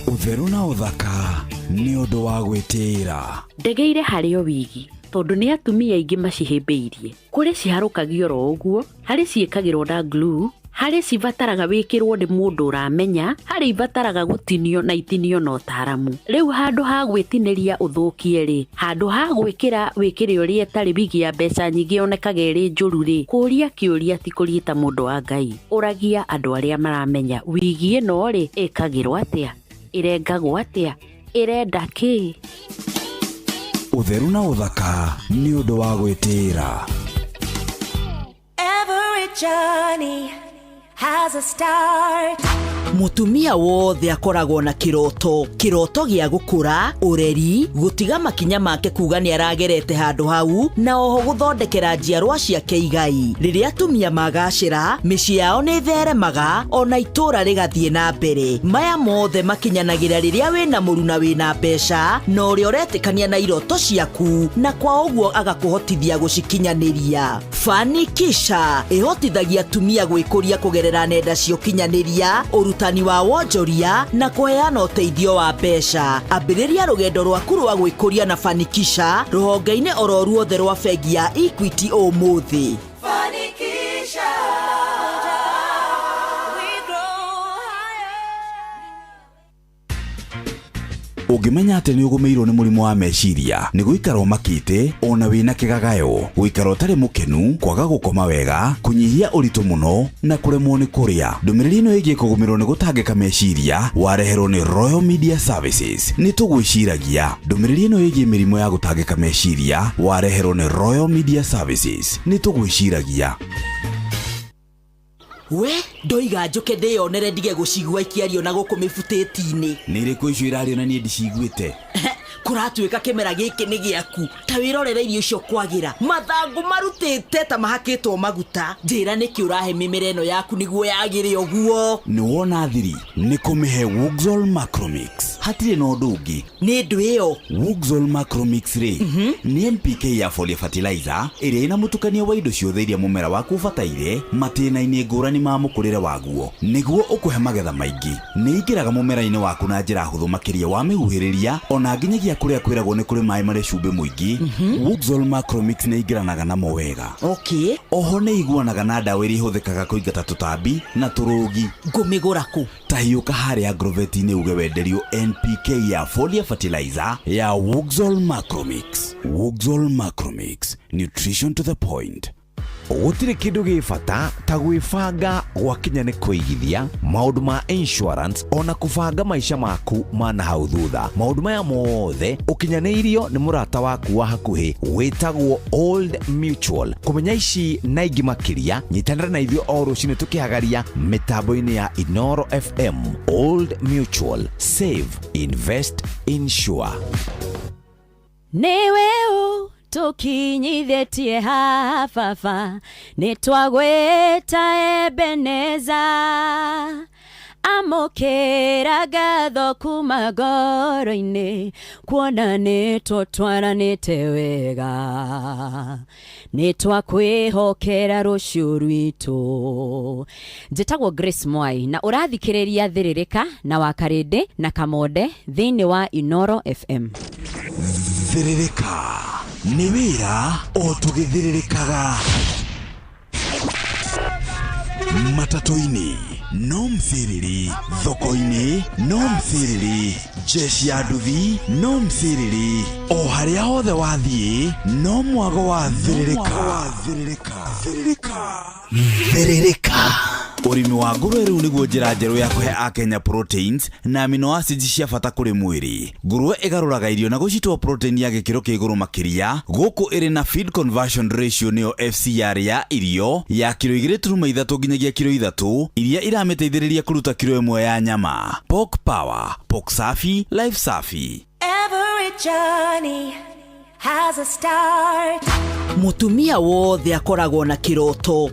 Ũtheru na ũthaka nĩ ũndũ wa gwĩtĩĩra. Ndegeire harĩ o wigi tondu ni atumia aingĩ macihĩmbĩirie. Kũrĩ ciharũkagio ro ũguo, harĩ ciĩkagĩrwo na glue, harĩ cibataraga wĩkĩrwo nĩ mũndũ ũramenya, harĩ ibataraga gũtinio na itinio na ũtaaramu. Rĩu handũ ha gwĩtinĩria ũthũkie rĩ, handũ ha gwĩkĩra wĩkĩre ũrĩa tarĩ wigi ya mbeca nyingĩ onekaga ĩrĩ njũru rĩ, kũria kĩũria ti kũriĩta mũndũ wa Ngai. Ũragia andũ arĩa maramenya wigi ĩno rĩ ĩkagĩrwo atĩa, ĩrengagwo atĩa, ĩrenda kĩ? Ũtheru na ũthaka nĩ ũndũ wa gwĩtĩĩra. Every journey has a start. Mutumia wothe akoragwo na kiroto gĩa gũkũra, ũreri, gũtiga makinya make kuga nĩ aragerete handũ hau na oho gũthondekera njiarwa ciake igai. Rĩrĩa atumia magacĩra, mĩciĩ yao nĩ theremaga ona itũra rĩgathiĩ na mbere. Maya mothe makinyanagĩra rĩrĩa wĩna mũru na wĩna mbeca na ũrĩa ũretĩkania na iroto ciaku na kwa ũguo agakũhotithia gũcikinyanĩria. Fanikisha ĩhotithagia atumia gwĩkũria kũgerera nenda cia ũkinyanĩria, ũrutani wa wonjoria na kũheana ũteithio wa mbeca. Ambĩrĩria rũgendo rwaku rwa gwĩkũria na Fanikisha rũhonge-inĩ oro ruothe rwa bengi ya Equity ũmũthĩ. Fanikisha. Ũngĩmenya atĩ nĩ ũgũmĩirwo nĩ mũrimũ wa meciria, nĩ gũikara ũmakĩte ona wĩna kĩgagayo, gũikara ũtarĩ mũkenu, kwaga gũkoma wega, kũnyihia ũritũ mũno na kũremwo nĩ kũrĩa. Ndũmĩrĩri ĩno ĩgiĩ kũgũmĩrwo nĩ gũtangĩka meciria wareherwo nĩ Royal Media Services. Nĩ tũgwĩciragia. Ndũmĩrĩri ĩno ĩgiĩ mĩrimũ ya gũtangĩka meciria wareherwo nĩ Royal Media Services. Nĩ tũgwĩciragia. We ndoiga njoke ndĩyonere ndige gũcigua ikiario na gũkũ mĩbutĩti-inĩ. Nĩ irĩkũ icio irario na niĩ ndiciguĩte? Kũratuĩka kĩmera gĩkĩ nĩ gĩaku, ta wĩrorere irio icio kwagĩra, mathangũ marutĩte ta mahakĩtwo maguta. Njĩra nĩkĩ ũrahe mĩmera ĩno yaku nĩguo yagĩre ũguo? Nĩ wona thiri nĩ kũmĩhe Woxol Macromix. hatire no ndungi ni ndu iyo Wuxol Macromix ri ni NPK ya foliar fertilizer iria ina mutukanio wa indo ciothe iria mumera waku ubataire matinaini ngurani ma mukurire waguo niguo ukuhe magetha maingi ni ingiraga mumera-ini waku na njira huthu makiria wa mihuhiriria ona nginyagia kuria kwiragwo ni kuri mai mari cumbi muingi Wuxol Macromix ni ingiranaga namo wega. Okay. Oho ni iguanaga na ndawa iria ihuthikaga kuingata tutambi na turugi. Ngumigura ku tahiuka haria Agrovet-ini uge wenderio NPK ya foliar fertilizer ya Wuxol Macromix. Wuxol Macromix, nutrition to the point. Gutire kindu gifata ta gwibanga gwakinya ni kuigithia maundu ma insurance ona kubanga maisha maku mana hau thutha. Maundu maya mothe ukinyaniirio ni murata waku wa hakuhi witagwo Old Mutual. Kumenya ici na ingi makiria nyitanira na ithio o rucini tukihagaria mitambo-ini ya Inoro FM. Old Mutual, save, invest, insure. Neweo tukinyithetie hafafa nitwagweta Ebeneza amokera gatho kuma ngoro-ini kuona nitutwaranite wega nitwakwihokera rucio rwitu. Njitagwo Grace Mwai na urathikiriria Thiririka na Wakarindi na Kamonde thiini wa Inoro FM. Thiririka ni wira o tugithiririkaga matatu-ini no mthiriri, thoko-ini no mthiriri, jeshi ya nduthi no mthiriri, o haria hothe wathie no mwago wa thiririka. Thiririka urimi wa ngurwe riu niguo njira njeru ya kuhe akenya proteins na amino acids cia bata kuri mwiri. Ngurwe igaruraga irio na gucitwo protein ya gikiro kia iguru makiria guku iri na feed conversion ratio niyo FCR ya irio ya kilo 2.3 nginyagia kilo 3 iria iramiteithiriria kuruta kilo 1 ya nyama. Pork Power, Pork Safi, Life Safi. Every journey has a start. Mutumia wothe akoragwo na kiroto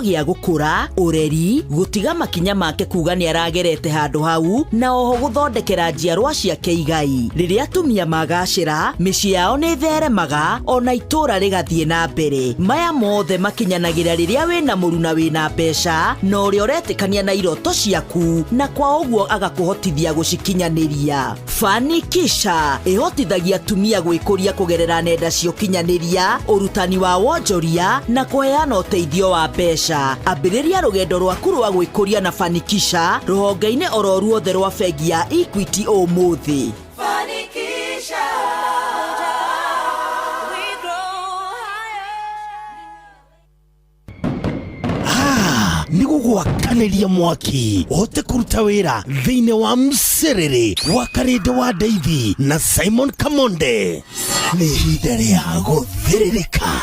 gia gukura ureri gutiga makinya make kuga ni aragerete handu hau na oho guthondekera njiarwa ciake igai. Riria atumia magacira micii yao ni theremaga ona itura rigathie na mbere. Maya mothe makinyanagira riria wina muru na wina mbeca na uria uretikania na iroto ciaku na kwa uguo agakuhotithia gucikinyaniria. Fanikisha ihotithagia atumia gwikuria kugerera nenda cia ukinyaniria urutani wa wonjoria na kuheana uteithio wa mbeca. Ambiriria rugendo rwaku rwa gwikuria na Fanikisha ruhonge-ini oro ruothe rwa bengi ya Equity umuthi. Fanikisha. Nigugwakaniria mwaki ote kuruta wira thiine wa Mserere wa Karinde wa Deithi na Simon Kamonde. Ni ihinda ria guthiririka.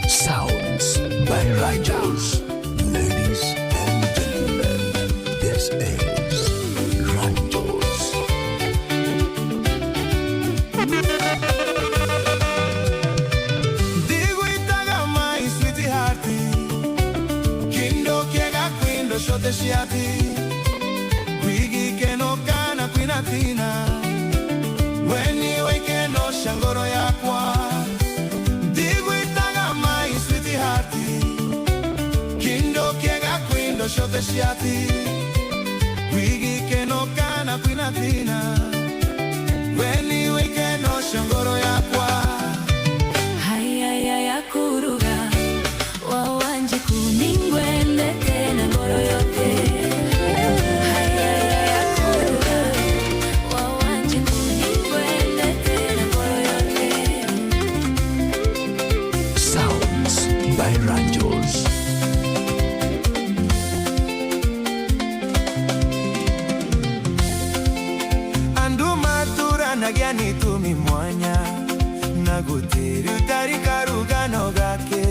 Sounds by Rangers. Ladies and gentlemen, this is Rangers. Digo itaga mai sweetheart, kindo kiega quindo shote shiati. ciathi wigi keno kana kwina thina weni wikeno shongoro yakwa Hayaya ya kuruga wawanje kuningwende tena ngoro yote Hayaya ya kuruga wawanje kuningwende tena ngoro yote Sounds by Ranjos. Nagiani tumi mwanya nagutiri utarika rugano gake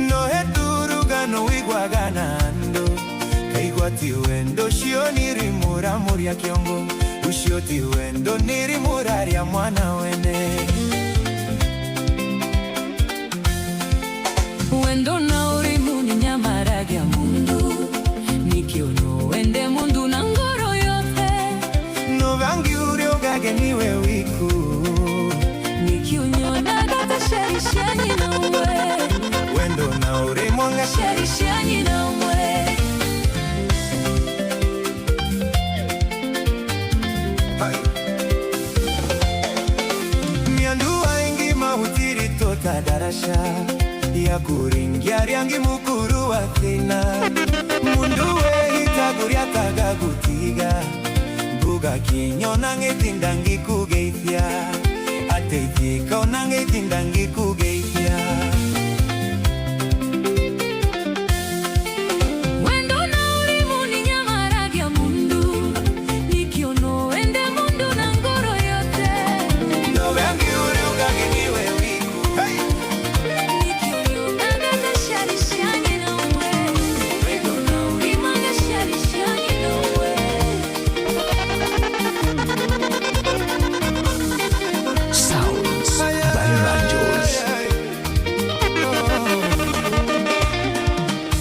no heturugano wigwaga nando kaigwa tiwendo cio nirimura muria kiongo ucio tiwendo nirimuraria mwana wene wendo na urimu ni nyamaragia mundu nikiono wende mundu na ngoro yote no vangi uriogage niwe wiku nikiunyona gata sharishani na uwe wendo na urimu nga sharishani na uwe miandua ingi mahutiri tota darasha ya kuringia riangi mukuru wa thina munduwe hitaguria taga gutiga buga kinyo nangetindangi kugeithia ateithika onangetindangi kugeithia wendo na ulimu ni nyamaragia mundu nikiono wende mundu na ngoro yote no vengi uri ugage niwe wiku nikiunyona gata sharishani na uwe wendo na ulimu nga sharishani na uwe Sounds by Ranjos.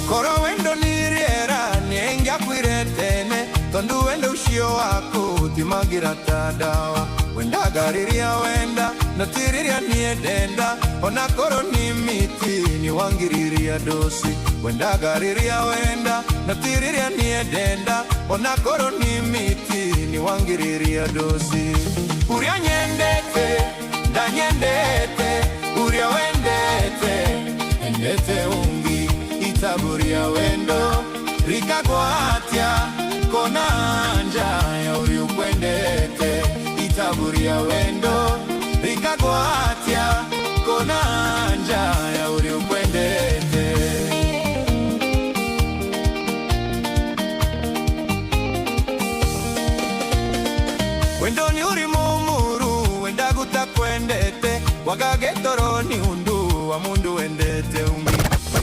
koro wendo niriera nengia kwiretene tondu wendo ucio waku timagira tadawa wenda gariria wenda natiriria niedenda ona koro ni miti ni wangiriria dosi wenda gariria wenda natiriria niedenda ona koro ni miti ni wangiriria dosi uria nyendete ndanyendete uria wendete endete ungi itaburia wendo rikagwatia kona anja ya uri ukwendete itaburia wendo rikagwatia kona anja ya uri ukwendete wendo ni uri mumuru wenda gutakwendete wagagetoroni undu wa mundu wendete ungi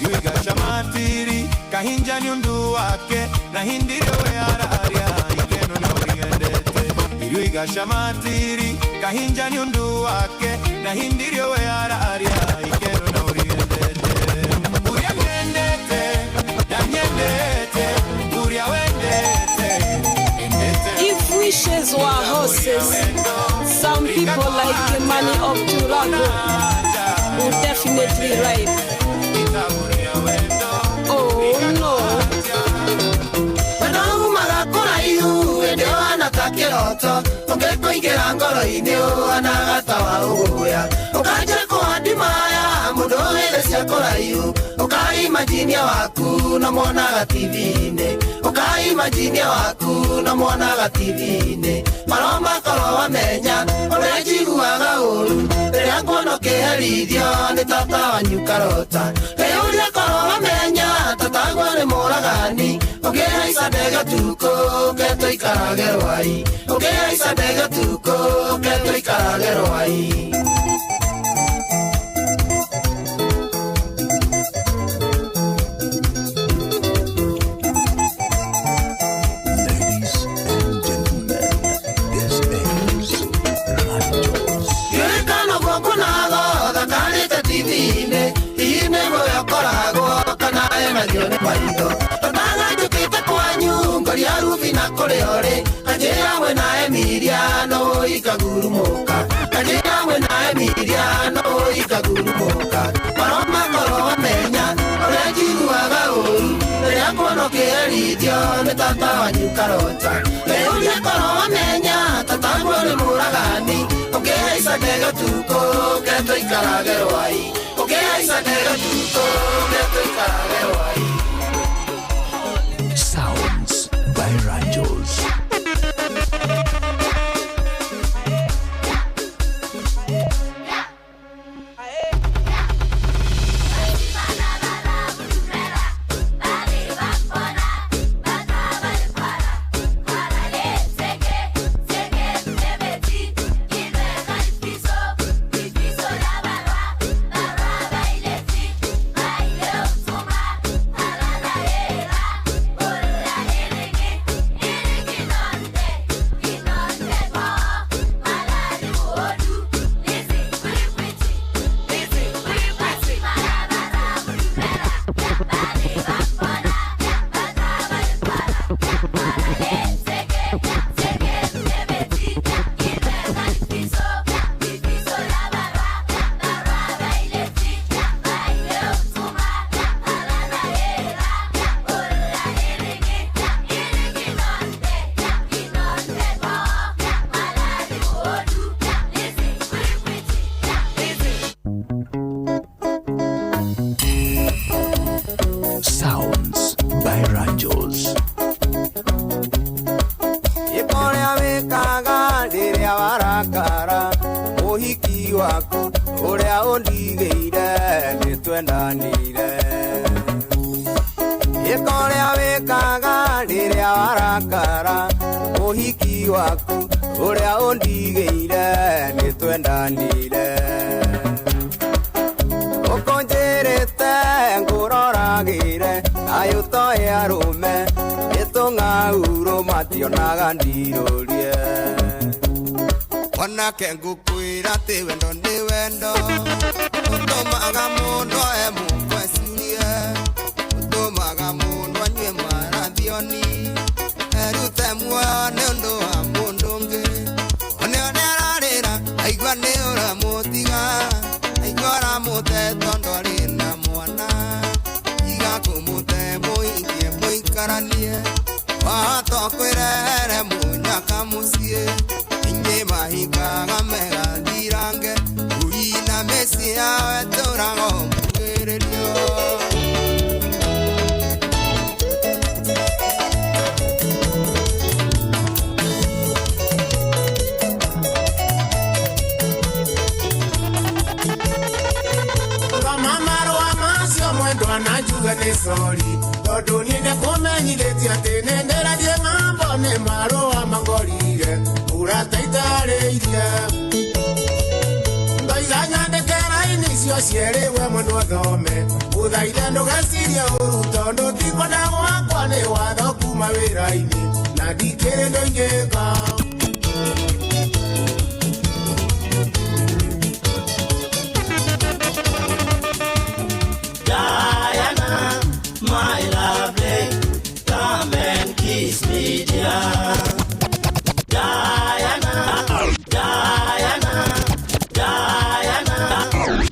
yuiga chamatiri kahinja ni undu wake na hindirio we araria ikeno na uriendete yuiga chamatiri kahinja ni undu wake na hindirio we araria ikeno na uriendete uria wendete danyendete uria wendete If wishes were horses, some people like money up to Rago would definitely ride. Oh no. Wena umaga ihu wende wana takiroto ongeko ingera ngoro-ini uhanagata wa uguya ukaje kuandimaya mundu wele cia kuraihu ukaimajinia waku na mwonaga TV-ini ukaimajinia waku na mwonaga TV-ini maroma korwo wamenya uria njiguaga uru riria nguona ukiherithio ni tata wanyu Karota uria korwo wamenya tatagwo ni muragani ukihaica ndege tuko uketoikarage rwai ukihaica ndege tuko uketoikarage rwai Koreore kajera we na Emiliano ikagurumuka kajera we na Emiliano ikagurumuka maroma koro wamenya ore jiguaga uru ria kono kerithio nĩ tata wanyu karota rĩu nĩkorwo wamenya tata nĩ mũragani ũkĩhaica ndege ũtukũ ketũikarage rwai ũkĩhaica ndege ũtukũ ketũikarage rwai. Sounds by Ranjos. Sounds by Ranjos. Ikoria wekaga rĩrĩa warakara ũhiki waku ũrĩa ũndigĩire nĩtwendanĩire. Ikoria wekaga rĩrĩa warakara ũhiki waku ũrĩa ũndigĩire nĩtwendanĩire. Ũkonjĩrĩte ngũroragĩre ayũtoe arũme ĩtũng'aurũ mationaga ndirũrie. Onake ngũkwĩra atĩ wendo nĩ wendo ũtũmaga mũndũ oe mũndũ ecirie ũtũmaga mũndũ anyue marathioni erute muoyo nĩ ũndũ wa mũndũ ũngĩ. Oneo nĩararĩra aigua nĩ ũramũtiga aigua ũramũte tondũ arĩ na mwana iga kũmũte mũingĩ mũikaranie wahota kwĩrehere mũnyaka mũciĩ inyĩ mahingaga megathirange ngui na mĩciĩ yawe tũraga mũgĩrĩrio. Anajuga nĩ sori tondũ niĩ ndĩkũmenyithĩtie atĩ nĩndĩrathiĩ ng'ambo nĩ marũa mangorire urata itarĩirie. Ngoiga nyandĩke raini icio cierĩ we mũndũ ũthome ũthaithe ndũgecirie ũru tondũ tikwenda gwakwa nĩ watho kuma wĩra-inĩ na ndikĩrĩ ndũ ingĩka. My lovely, come and kiss me, dear. Diana, Diana, Diana,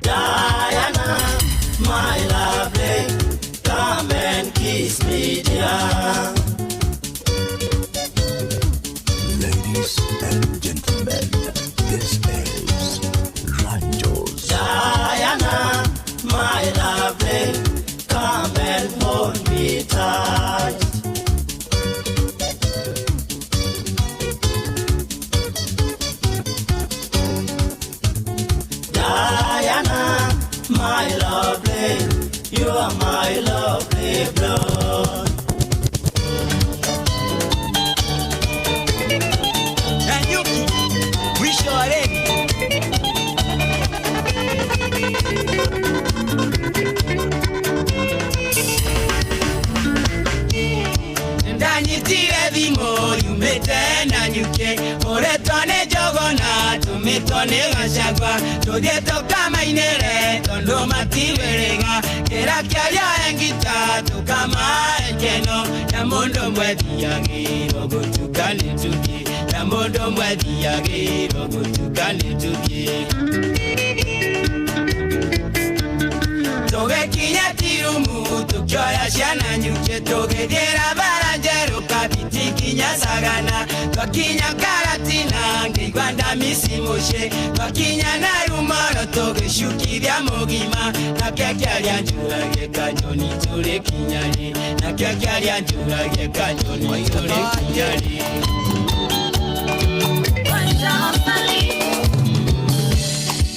Diana, my lovely, come and kiss me, dear. Ladies and gentlemen, this is Ranjos. Diana, my lovely, come and hold me tight. Diana, my lovely, you are my lovely blood. And you, we sure ready. Ndanyitire thimo yumĩte na nyuke ũretwo nĩ njogona tũmĩtwo nĩ gacagwa tũthiĩ tũkamainĩre tondũ matiwĩrĩga kĩra kĩaria engita tũkamae keno na mũndũ mwethiagĩrwo gũtuka nĩ tuki na mũndũ mwethiagĩrwo gũtuka nĩ tuki tũgĩkinya ti irumu tukioya ciana nyuke tugithira baranjeru kabiti kinya sagana twakinya karatina ngĩigua ndamisi mũciĩ twakinya na rumoro tũgĩcukithia mũgima nake kĩaria njuragie kanyoni tũrĩ kinyarĩ nake kĩaria njuragie kanyoni tũrĩ kinyarĩ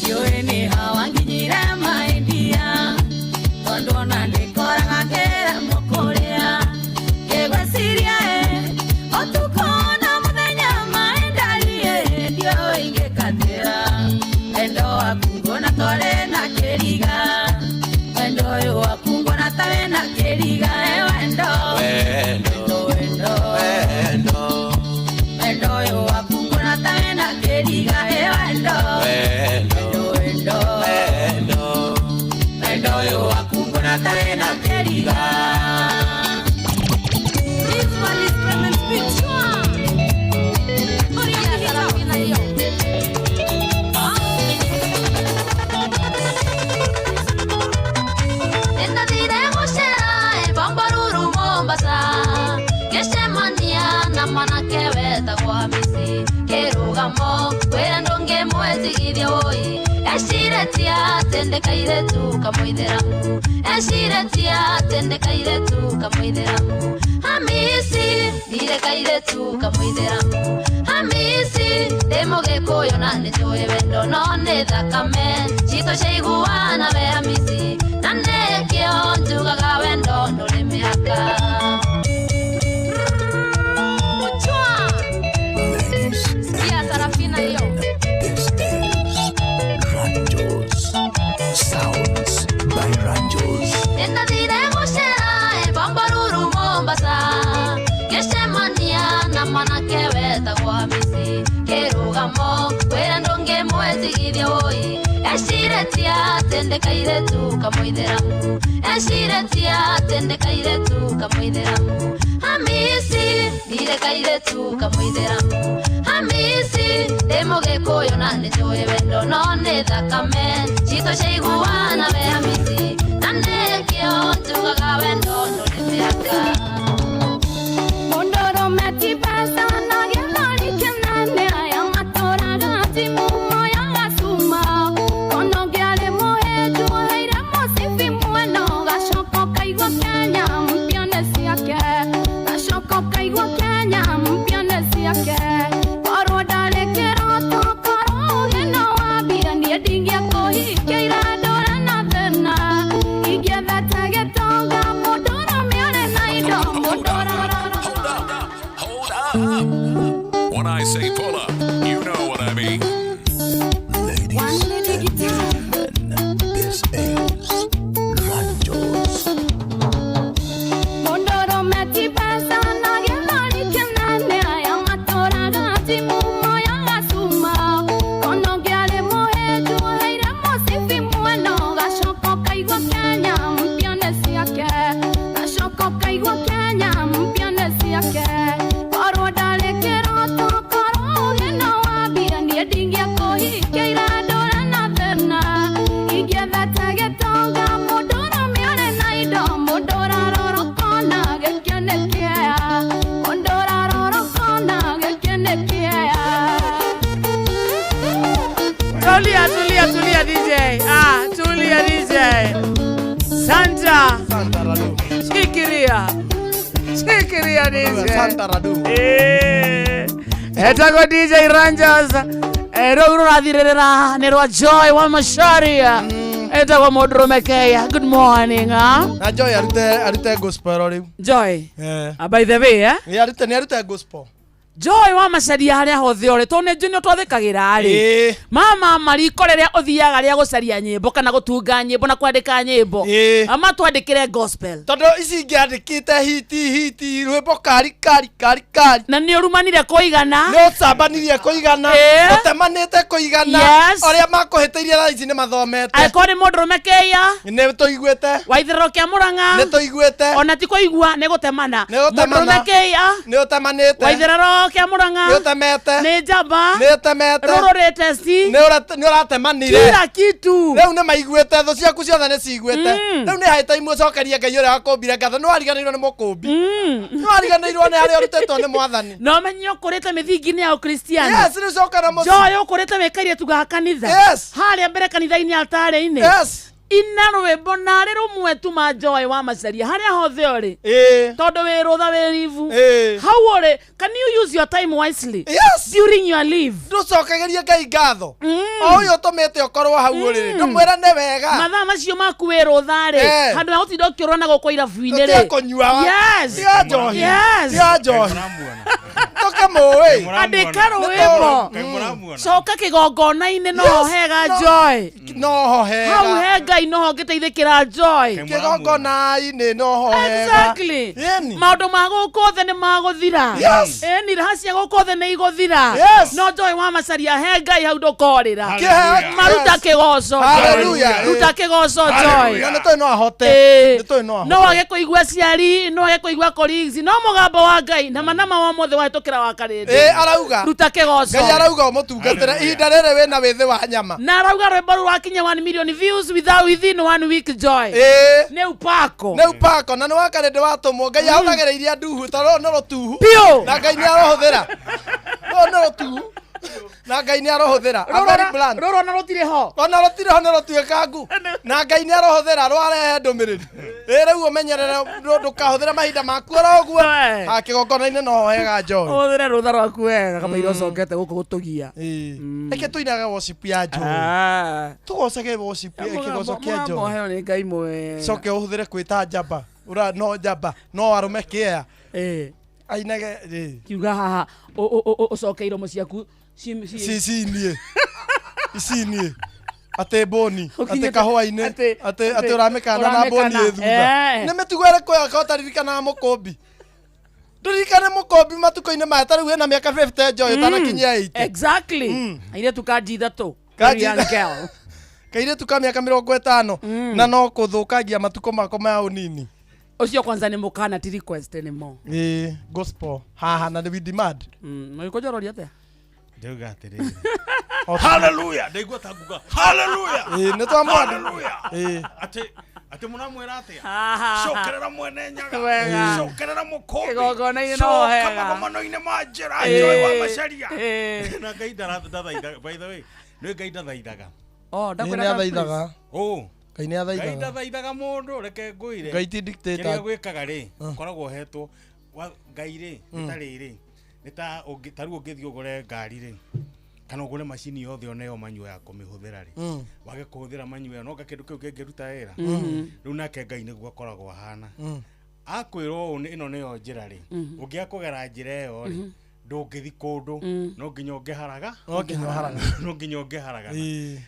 Yoi ni hawa nginyire maindia Tondo na ndikoraga kera mokorea Kegwesiria Otukona muthenya maendarie Dio ingekatira Endo akungona tore na keriga Endo yo akungona tore na keriga Endo Endo yo akungona tore na keriga Endo yo akungona tare na keriga. This one is Clement Pichwa. Oria Sarafina yo. Enda diremo shera e bambaruru Mombasa. Keshemania na mana keweta kwa misi. Kerugamo kwera ndonge mwezi gidioi. Eshiretia tendekaire tu kamoideramu Eshiretia tendekaire tu kamoideramu Hamisi direkaire tu kamoideramu Hamisi demoge koyo na nejoe wendo none thakame Chito sheiguana be Hamisi Nane kio njugaga wendo ndole miaka Muchwa Sia Sarafina yo Sounds by Ranjos. Enda diremo shera e bambaruru Mombasa. Keshemania na mana keweta kwa misi. Kerugamo kwera ndonge mwezi gidioi. Eshiretia tendekaire tu kamoideramu. Eshiretia tendekaire tu kamoideramu. Hamisi direkaire tu kamoideramu. Hamisi demoge koyo na nejoe wendo none thakame Chito sheiguana be Hamisi Nane kio njugaga wendo none miaka Mondoro meti pesa na gelari kenane Ayamatora timu moya gasuma Kono gyale mohe juaire mosifi mueno Gashoko kaigwa Kenya mpione siake Gashoko kaigwa Kenya mpione siake When I say pull up, you know what I mean. Ladies and gentlemen, this is Ranjos. Mondoro meti pesa na gelari kenane Ayamatora timu moya gasuma Kono gyale mohe juaire mosifi mueno Gashoko kaigwa Kenya mpione siake Gashoko kaigwa Kenya mpione siake Tulia DJ. Tulia DJ. Santa Radu. Shikiria DJ. Santa Radu. Etago DJ Ranjos. Ero rathirira nero Joy wa Masharia. Etago Modro Mekeya. Good morning. Na Joy arute gospel riu. Joy. By the way, arute gospel. Joy wa Macharia haria hothe ore tone junior twathikagira ari mama mariko riria uthiaga ria gucaria nyimbo kana gutunga nyimbo na kwandika nyimbo ama twandikire gospel tondo ici ngiandikite hiti rwimbo kari na ni urumanire kuigana ni ucambanirie kuigana utemanite kuigana oria makuhiteirie na ici ni mathomete aikori mundu Mekeya ni tuiguite Waithero kia Murang'a ni tuiguite ona ti kuigua ni gutemana mundu Mekeya ni utemanite Waithero Kĩrĩro kĩa Mũrang'a. Nĩũtemete. Nĩ njamba. Nĩũtemete. Rũrũrĩte ci. Nĩũratemanire. Kila kitu. Rĩu nĩmaiguĩte thũ ciaku ciothe nĩciguĩte. Rĩu nĩ haĩta imucokerie Ngai ũrĩa wakũmbire ngatho. Nĩwariganĩirwo nĩ mũkũmbi. Nĩwariganĩirwo nĩ harĩa ũrutĩtwo nĩ Mwathani. No menye ũkũrĩte mĩthingi-inĩ ya Ũkristiano. Yes, rĩcokana mũciĩ. Joy ũkũrĩte wĩkairie tuga kanitha. Yes. Harĩa mbere kanitha-inĩ altarĩ-inĩ. Yes. Ina rwĩmbo narĩ rũmwe tu ma Joy wa Macharia harĩa hothe ũrĩ. Tondũ wĩ rũtha wĩ rivu. How ũrĩ? Can you use your time wisely? Yes. During your leave. Ndũcokagerie Ngai ngatho. O ũyũ ũtũmĩte ũkorwo hau ũrĩ. Ndũmwĩra nĩ wega. Mathaa macio maku wĩ rũtha-rĩ. Handũ ha gũtinda ũkĩũrwo na gũkũ irabu-inĩ-rĩ. Tũtekũnyua. Yes. Tia njohi. Yes. Tia njohi. Tũkamũĩ. Andĩka rwĩmbo. Coka kĩgongona-inĩ no hega Joy. No hega. Hau he Ngai no ngĩteithĩkĩra Joy. Kĩgongona-inĩ no hega. Exactly. Maũndũ ma gũkũ thĩ nĩ magũthira. Yes. Ĩni raha cia gũkũ thĩ nĩ igũthira. Yes. No Joy wa Macharia he Ngai hau ndũkorĩra. Maruta Yes. kĩgoco. Hallelujah. Ruta kĩgoco Joy. Na nĩtũĩ no ahote. Nĩtũĩ no ahote. No wage kũigua ciari, no wage kũigua colleagues, no mũgambo wa Ngai na manama wa mothe wahĩtũkĩra wa Karĩndĩ. Arauga. Ruta kĩgoco. Ngai arauga ũmũtungatĩre ihinda rĩrĩ wĩna wĩthĩ wa nyama. Na arauga rwĩmbo rũu rwakinya 1 million views within 1 week Joy. Nĩ upako. Nĩ upako na nĩ wa Karĩndĩ watũmwo. Ngai ahũthagĩra iria nduhu tondũ nĩ rũtuhu. Piũ. Na Ngai nĩ arohũthĩra. Nĩ rũtuhu. Na Ngai nĩ arohũthĩra. Rũrũ ona rũtirĩ ho. Ona rũtirĩ ho nĩ rũtuĩkangu. Na Ngai nĩ arohũthĩra rwarehe ndũmĩrĩri. Rĩu ũmenyerere ndũkahũthĩre mahinda maku oro ũguo. Kĩgongona-inĩ no hega Joy. Ũhũthĩre rũtha rwaku wega kamũira ũcokete gũkũ gũtũgia. Reke tũinage worship ya Joy. Tũgocage worship kĩgoco kĩa Joy. Mũheo nĩ Ngai mwega. Coke ũhũthĩre kwĩta njamba. No njamba. No arũme kĩea. Ainage. Kiuga haha ũcoke iromo ciaku. Ici niĩ. Ate boni. Ate kahũa-inĩ. Ate ũramĩkana na boni thutha. Nĩ mĩtugo ĩrĩkũ yaka ũtaririkanaga mũkũmbi? Ndũririkane mũkũmbi matukũ-inĩ maya ta rĩu hena mĩaka 50 Joy ũtanakinyia 80. Exactly. Airĩtu kanji ithatũ. Kairĩtu ka mĩaka 50 na no kũthũkangia matukũ mako ma ũnini. Ucio kwanza ni mukana ti request anymore. Gospel. Haha na we demand. Mwikojororia atia? Ndeuga atiriri. Hallelujah. Ndaigua tanguga. Hallelujah. Nĩ twamwenda. Hallelujah. Ati munamwira atia? Cokerera mwene nyaga. Cokerera mũkũmbi. Kĩgongona-inĩ no hega. Coka magomano-inĩ ma njĩra Joy wa Macharia. Na Ngai ndathaithaga. By the way, nĩ Ngai ndathaithaga. Ndakwĩra ndathaithaga. Ngai nĩ athaithaga. Ngai ndathaithaga mũndũ reke ngũire. Ngai ti dictator. Kĩrĩa gwĩkaga rĩ, koragwo hetwo Ngai rĩ, nĩ ta rĩrĩ. Nĩ ta rĩu ũngĩthiĩ ũgũre ngari rĩ. Kana ũgũre macini yothe oneyo manyu ya kũmĩhũthĩra rĩ. Wage kũhũthĩra manyu ĩyo no kĩndũ kĩu kĩngĩruta wĩra. Rĩu nake Ngai nĩguo akoragwo ahana. Akwĩrwo ĩno nĩyo njĩra rĩ. Ũngĩaga kũgera njĩra ĩyo rĩ. Ndũngĩthi kũndũ no nginya ũngĩharaga. No nginya ũngĩharaga.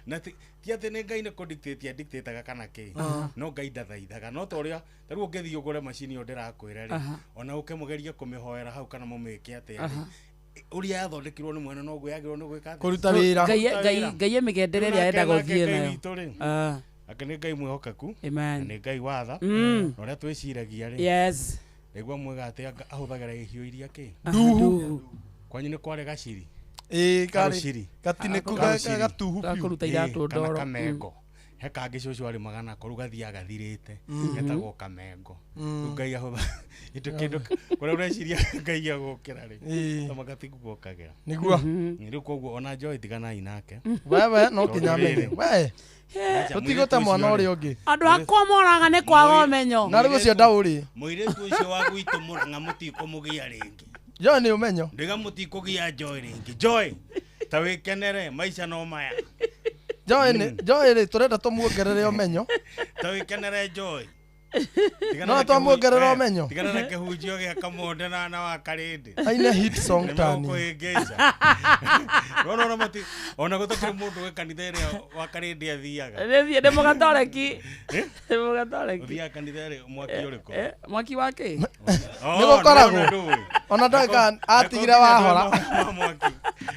Na ti atĩ nĩ Ngai nĩ kũdictate dictator kana kĩ. No Ngai ndathaithaga. No ta ũrĩa ta rĩu ũngĩthiĩ ũgũre macini ĩyo ndĩrakwĩra rĩ. Ona ũkĩmũgeria kũmĩhoera hau kana mũmĩke atĩa rĩ. Ũrĩa yathondekirwo nĩ mwene noguo yagĩrĩirwo nĩ gwĩka kũruta wĩra. Ngai mĩgendere ĩrĩa enda gũthiĩ nayo. Ake nĩ Ngai mwĩhokeku. Amen. Nĩ Ngai watha. Na ũrĩa twĩciragia rĩ. Yes. Nĩguo mwega atĩ ahũthagĩra ihiũ iria kĩ. Nduhu. Kwanyu nĩ kwarĩ gaciri. Gatinĩku gatuhu biũ. Kũruta iratũ ndoro. Kana kamengo. He kangĩ cũcũ arĩ magana koru gathiaga gathirĩte. Getagwo kamengo. Ngai ahũtha. Kĩndũ kũrĩa ũreciria Ngai agũkĩra rĩ. Tama gatiku gokagĩra. Nĩguo. Rĩu koguo ona Joy tiganai nake. We no kinya menye. We. Tũtigũte mwana ũrĩa ũngĩ. Andũ akwa moraga nĩ kwaga ũmenyo. Na rĩu ũcio ndaũrĩ. Mũirĩtu ũcio wa gwitũ Mũrang'a mũtikũmũgia rĩngĩ. Joy nĩ ũmenyo. Ndiga mũtikũgia Joy rĩngĩ. Joy ta wĩkenere maica no maya. Joy rĩ tũrenda tũmuongerere ũmenyo. Ta wĩkenere Joy. No twamuongerera ũmenyo. Tigana na kĩhunjio gĩa Kamonde na wa Karĩndĩ. Aina hit song tani. Ona mati ona gũtakĩrĩ mũndũ wĩ kanitha ĩrĩa wa Karĩndĩ athiaga. Nĩ mũgatoreki. Nĩ mũgatoreki. Ũthiaga kanitha ĩrĩa mwaki ũrĩkũ? Mwaki wa kĩ? Nĩ gũkoragwo. Ona ndoĩka atigire wahora.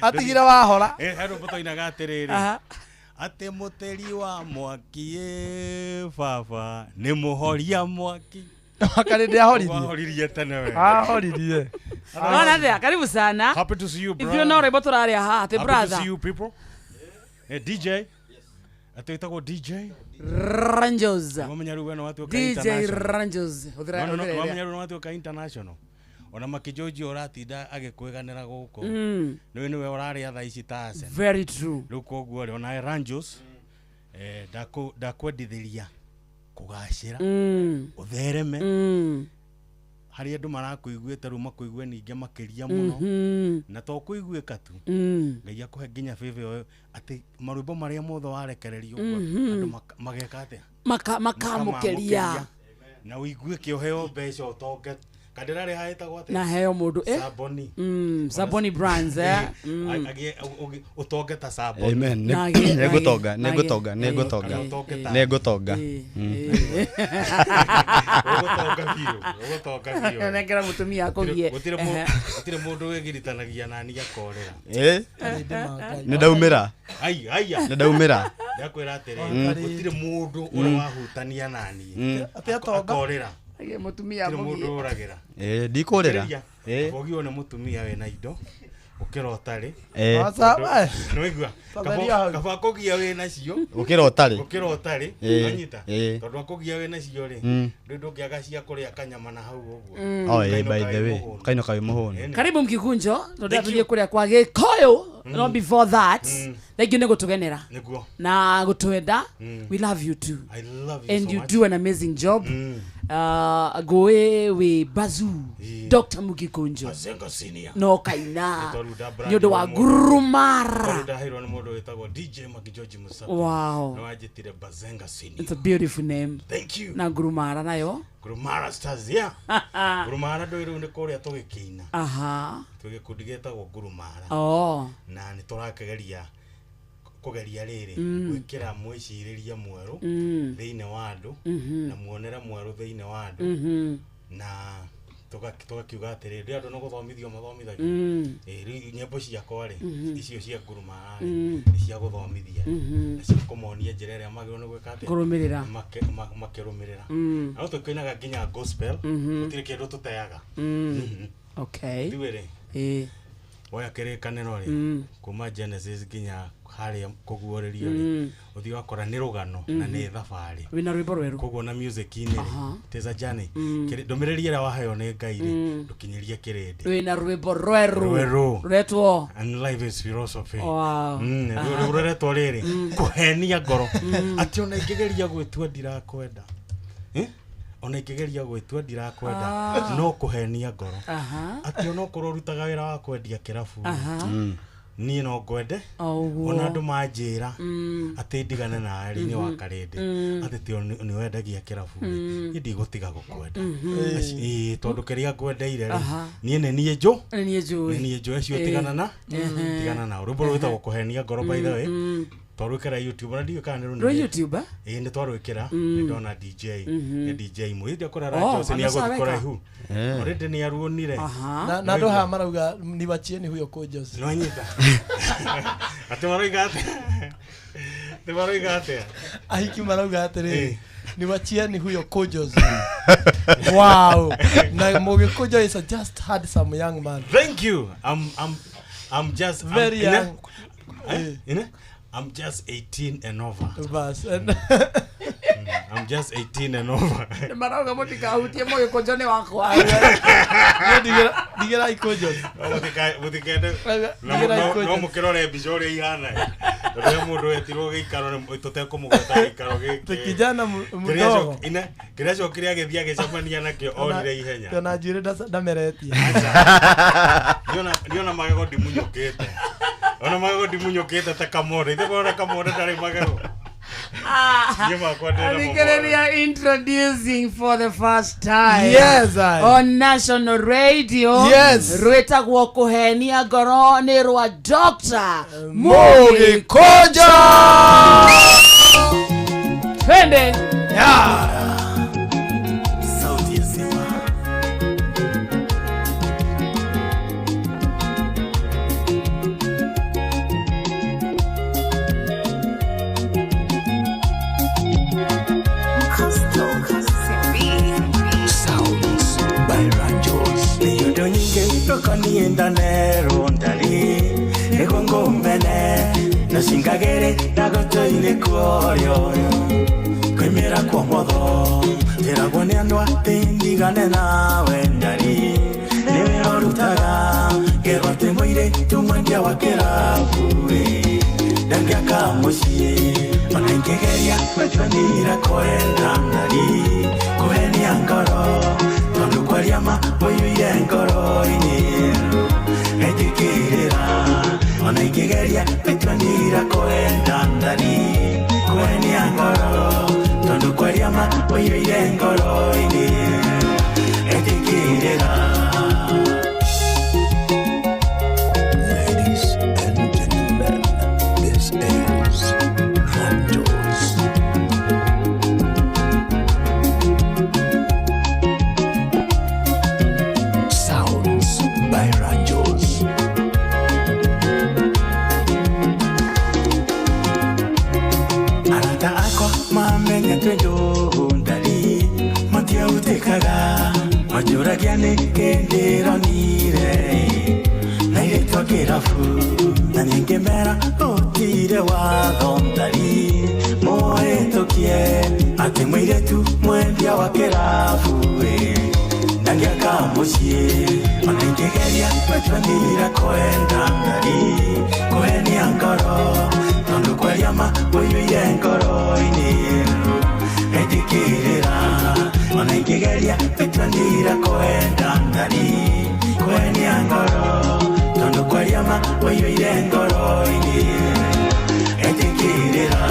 Atigire wahora. Handũ mbũtũ-inaga atĩrĩrĩ. Ate mũteri wa mwaki baba nĩ mũhoria mwaki Wakarede ahoririe. Ahoririe tene we. Ahoririe. Ona ndia karibu sana. Happy to see you, bro. If you know rebo turari aha te brother. Happy to see you people. DJ. Atuitagwo DJ Ranjos. Wamenyaru wena watu ka DJ Ranjos. Wamenyaru watu ka international. Ona makijoji oratinda agikweganira guko. Niwe urari atha ici tase. Very true. Ruko guo ri ona Ranjos ndakwendithiria kugacira uthereme hari andu marakuiguite ru makuigue ninge makiria muno na to kuiguika tu ngai akuhe nginya bebe oyo ati marwimbo maria mothe warekererio andu mageka ate makamukeria na uigue kioheo mbeca utonge kadirari haitagwo ate na heo mundu Saboni Saboni brands agi utonge ta Saboni amen negutonga ugutonga nekera mutumia akogie gutire mundu wegiritanagia nani akorera ndaumira ndaumira ndakwira atiri gutire mundu uri wahutania nani akorera mutumia mundu uragira ndikorera ogio na mutumia we na indo ukira utari noigua kaba kogia we na cio ukira utari anyita tondu akogia we na cio ri ndu kiaga cia kuria kanyama na hau uguo by the way kaino kawi muhuni karibu mkikunjo tondu tuthie kuria kwa Gikoyo no before that thank you nego tugenera na gutwenda we love you too I love you and so you much. do an amazing job goe we Bazu Dr. Mugikunjo Bazenga senior no kaina nyodo wa Gurumara ndahirwo ni mundu wetagwo DJ Magijoji Musabe wow no ajitire Bazenga senior it's a beautiful name thank you na Gurumara nayo Gurumara stars yeah Gurumara ndoiru ni kuria tugikiina tugikundigetagwo Gurumara na ni turakegeria kugeria riri gwikira mwiciriria mweru thiine wa andu na muonera mweru thiine wa andu na tugakiuga atiri ndi andu no guthomithio mathomithagia ri nyembo ciakwa ri icio cia Gurumara ni cia guthomithia na cia kumonia njira iria magiro ni gwika ati kurumirira makirumirira no tukinaga nginya gospel tutire kindu tuteaga okay ndiwere waya kirikaniro ri kuma Genesis nginya hari kuguoreria ri uthi wakora ni rugano na ni thabari wina rwimbo rweru koguo na music ini teza jani ndomereri ira wahayo ni ngai ri dukinyiria kirindi wina rwimbo rweru retwo and life is philosophy retwo riri kuhenia ngoro ati ona ingigeria gwitua ndirakwenda ona ingigeria gwitua ndirakwenda no kuhenia ngoro ati ona korwo rutaga wira wa kwendia kirabu ni no ngwende ona andu manjira ati ndigane na ari-ini wa Karende ati ti ni wendagia kirabu ndi gutiga gukwenda tondu kiria ngwendeire ni nie njo acio tigana na rwimbo rwitagwo kuhenia ngoro by the way twarwikira YouTube na ndiyo kana ro YouTube ni twarwikira ni ndona DJ mwidi akora radio ni agukora hu already ni aruonire na ndo ha marauga ni bachieni huyo Kojos no nyita ati maroiga ate ahiki marauga atiri ni bachieni huyo Kojos wow na Mugikujo is a just had some young man thank you I'm just very young I'm just 18 and over. Bas. I'm just 18 and over. Marauga motika hutie moyo kojone wako. Digera ikojo. No mukirore bijore ihana. Ndio mundu etiro gikaro tuteko mugota gikaro giki. Kijana mdogo. Kirecho kiria githia gicamania nakio orire ihenya. Tona njire ndameretie. Ndiona magego ndimunyukite. Ona magego ndimunyukite ta kamore. Ndikona kamore ndari magego. We are introducing for the first time on national radio Rweta kuhenia ngoro ni rwa Dr. Mugikujo twende sauti ya Simba rondane rondani ego ngomene nasingagere nagotoine kuoyo kwemera kwa motho teragone andwa tindigane nawe ndari newe orutaga gerote moire tumwendia wakerabuwe dangia kamusie onengegeria kwetwanira koenda ndari kuheni angoro tondu kwariama moyuire ngoro iniru etikirira onengegeria kwetwanira koenda ndari kuheni angoro tondu kwariama moyuire ngoro iniru etikirira. Majuragiane kendero nire naire twagerafu na ningemera otire wa dondari moetokie ate mwiretu mwendia wakerafu nangia kamusie onengegeria kwetwanira koenda ndari koheni angoro tondu kwariama moyuire ngoro iniru etikirira onengegeria kwetwanira koenda ndari koheni angoro tondu kwariama moyuire ngoro iniru etikirira.